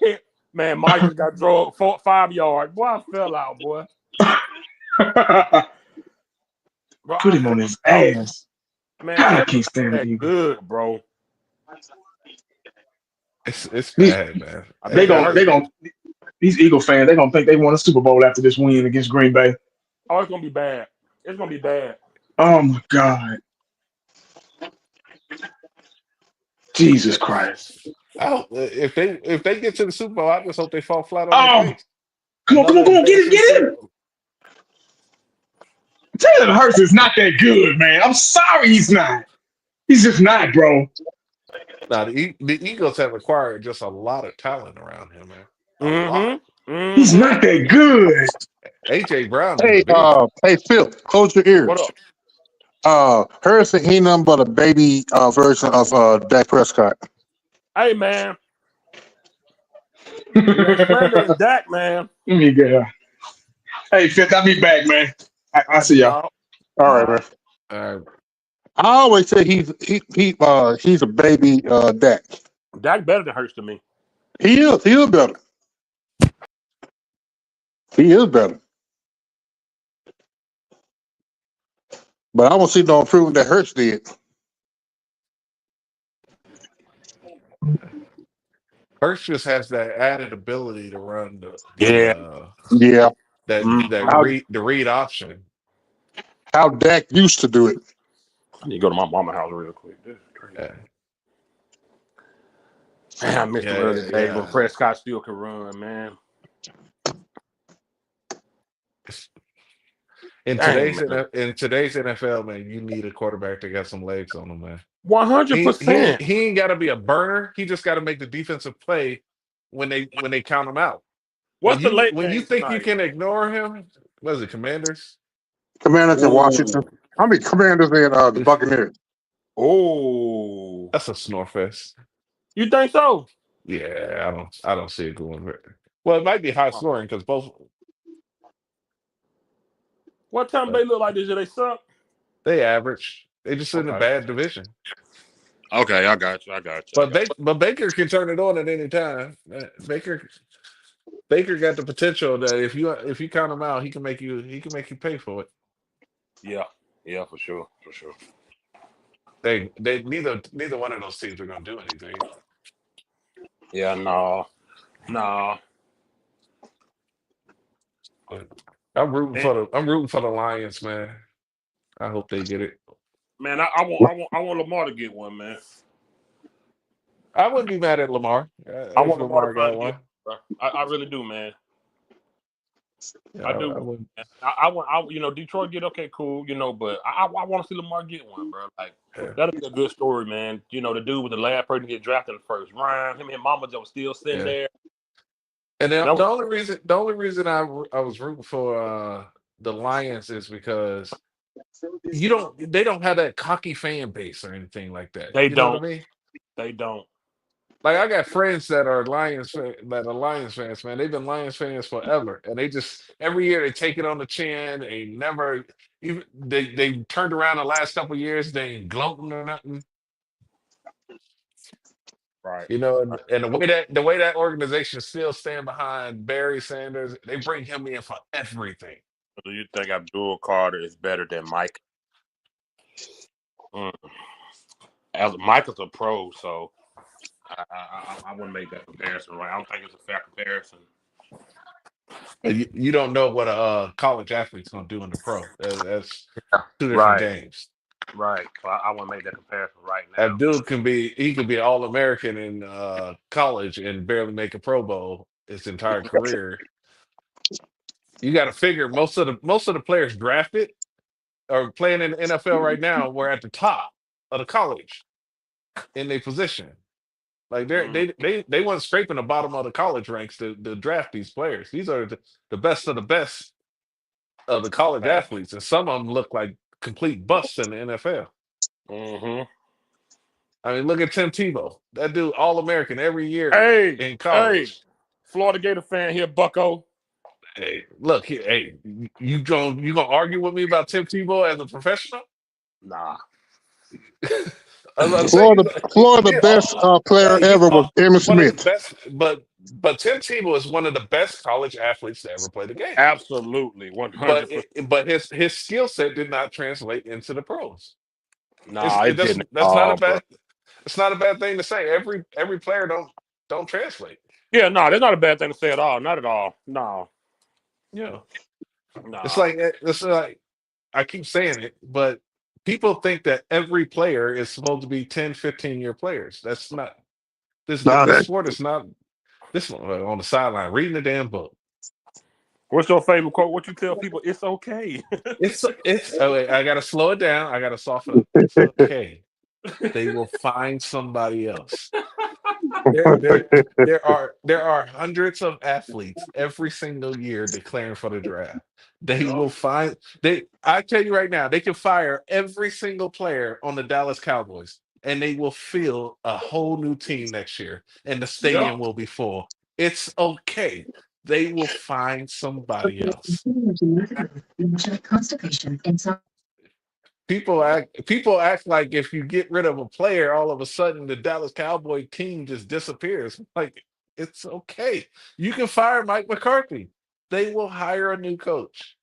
man, Mike just got drugged 5 yards, boy, I fell out, boy. Bro, put I him on fell his out. ass. Man, God, I Philly can't stand the that Eagles. good, bro. It's These, bad, man. I they bet that gon' hurt. they gon' these Eagle fans, they gonna think they won a Super Bowl after this win against Green Bay. Oh, it's gonna be bad. It's gonna be bad. Oh my God, Jesus Christ! If they get to the Super Bowl, I just hope they fall flat on their Oh, face. come Another on, embarrassing get Super him! Bowl. Jalen Hurts is not that good, man. I'm sorry, he's not. He's just not, bro. Now the Eagles have acquired just a lot of talent around him, man. A lot. Mm-hmm. He's Mm-hmm. not that good. AJ Brown is the Hey, big. hey, Phil, close your What ears. up? Harrison ain't nothing but a baby version of Dak Prescott. Hey, man. He ain't slander than Let Dak, man. me go. Hey, Fifth, I'll be back, man. I see y'all. No. All right, man. Uh, I always say he's a baby Dak. Dak better than Hurts to me. He is. He is better. He is better. But I don't see no improvement that Hurts did. Hurts just has that added ability to run Yeah. Yeah. Mm-hmm. the read option. How Dak used to do it. I need to go to my mama house real quick. This is crazy. Yeah, Man, I missed them early days when yeah. Prescott still could run, man. Dang, man. In today's NFL, man, you need a quarterback that got some legs on him, man. He 100%. he ain't got to be a burner. He just got to make the defensive play when they count him out. What's the late When you game think you tonight? can ignore him, what is it, Commanders? Commanders in Ooh. Washington. I mean, Commanders in the Buccaneers. Oh. That's a snore fest. You think so? Yeah, I don't see it going very well. It might be high scoring because both What time they look like this year? They suck? they average. They just in a Okay. bad division. Okay, I got you. But Baker can turn it on at any time. Baker got the potential that if you count him out, he can make you pay for it. Yeah. Yeah, for sure. For sure. They neither one of those teams are going to do anything. Yeah, no. No. But I'm rooting for the Lions, man. I hope they get it. Man, I want Lamar to get one, man. I wouldn't be mad at Lamar I if want Lamar to Lamar got finally get one. one, bro. I really do, man. Yeah, I I do. wouldn't. I want Detroit get okay, cool, but I want to see Lamar get one, bro. Like Yeah. that'll be a good story, man. The dude was the last person to get drafted in the first round. Him and Mama just was still sitting Yeah. there. And That was, the only reason I was rooting for the Lions is because they don't have that cocky fan base or anything like that. they You know what I don't. mean? They don't. Like I got friends that are Lions fans, man. They've been Lions fans forever, and they just every year they take it on the chin. They never even they turned around the last couple of years. They ain't gloating or nothing, Right. you know. And the way that organization still stand behind Barry Sanders, they bring him in for everything. Do you think Abdul Carter is better than Mike? As Michael's a pro, so I wouldn't make that comparison. Right? I don't think it's a fair comparison. And you don't know what a college athlete's gonna do in the pro. That's two different Right. games. Right. So I wouldn't make that comparison right now. Abdul could be All American in college and barely make a Pro Bowl his entire career. You got to figure most of the players drafted or playing in the NFL right now were at the top of the college in their position. Like they weren't scraping the bottom of the college ranks to draft these players. These are the best of the best of the college athletes, and some of them look like complete busts in the NFL. Mm-hmm. I mean, look at Tim Tebow. That dude, All American every year in Hey, college. Florida Gator fan here, Bucko. Hey, look here. Hey, you gonna argue with me about Tim Tebow as a professional? Nah. I was about to say, Florida yeah, best player hey, ever was Emmitt one of the Smith. best, but Tim Tebow is one of the best college athletes to ever play the game. Absolutely, 100%. But his skill set did not translate into the pros. Nah, it didn't. That's not a Bro. bad. It's not a bad thing to say. Every player don't translate. Yeah, no, that's not a bad thing to say at all. Not at all. No. Yeah. Nah. It's like I keep saying it, but people think that every player is supposed to be 10, 15-year players. That's not this Nah, this that, sport is not this one on the sideline reading the damn book. What's your favorite quote? What you tell people? It's okay. It's oh wait, I gotta slow it down. I gotta soften up. It's okay. They will find somebody else. There are hundreds of athletes every single year declaring for the draft. They will find I tell you right now, they can fire every single player on the Dallas Cowboys and they will field a whole new team next year and the stadium will be full. It's okay. They will find somebody else. People act like if you get rid of a player, all of a sudden the Dallas Cowboy team just disappears. Like it's okay. You can fire Mike McCarthy. They will hire a new coach.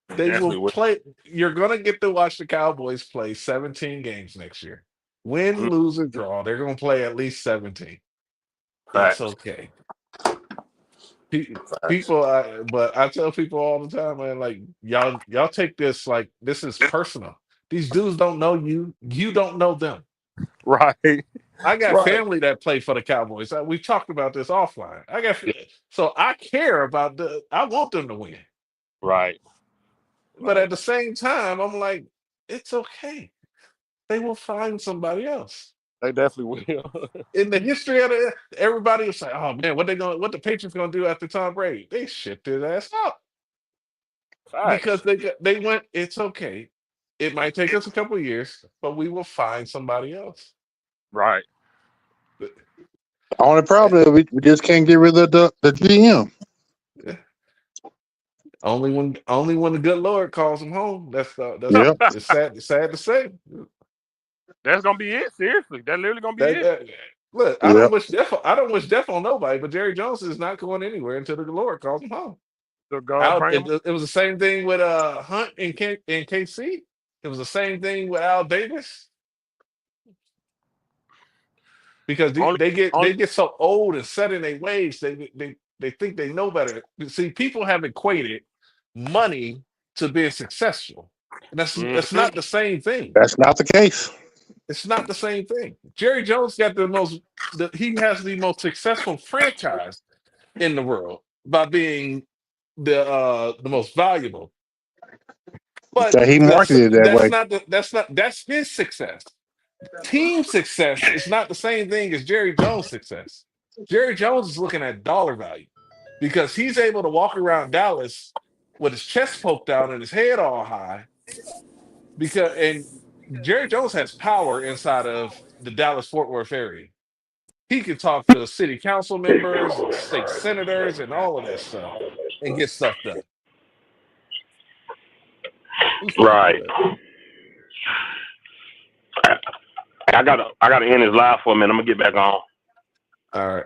They Definitely will would. play. You're gonna get to watch the Cowboys play 17 games next year. Win, lose, or draw, they're gonna play at least 17. Facts. It's okay. But I tell people all the time, man, like y'all take this like this is personal. These dudes don't know you. You don't know them. Right. I got Right. family that play for the Cowboys. We talked about this offline. So I care about I want them to win. Right. But at the same time, I'm like, it's okay. They will find somebody else. They definitely will. In the history of everybody was like, oh man, what the Patriots gonna do after Tom Brady? They shit their ass up. Facts. Because they went, it's okay. It might take us a couple of years, but we will find somebody else. Right. only problem is we just can't get rid of the GM. Only when the good Lord calls them home. That's Yep. it's sad to say. That's gonna be it. Seriously, that's literally gonna be it. Look, I don't wish death on nobody, but Jerry Jones is not going anywhere until the Lord calls him home. So God bring him. It was the same thing with Hunt in KC. It was the same thing with Al Davis. Because they get so old and set in their ways, they think they know better. See, people have equated money to being successful. And that's not the same thing. That's not the case. It's not the same thing. Jerry Jones got he has the most successful franchise in the world by being the most valuable. But So he marketed it that way. That's his success. Team success is not the same thing as Jerry Jones' success. Jerry Jones is looking at dollar value because he's able to walk around Dallas with his chest poked out and his head all high. And Jerry Jones has power inside of the Dallas-Fort Worth area. he can talk to city council members and state senators and all of that stuff and get stuff done. He's pretty Right. good. I gotta end this live for a minute. I'm gonna get back on. All right.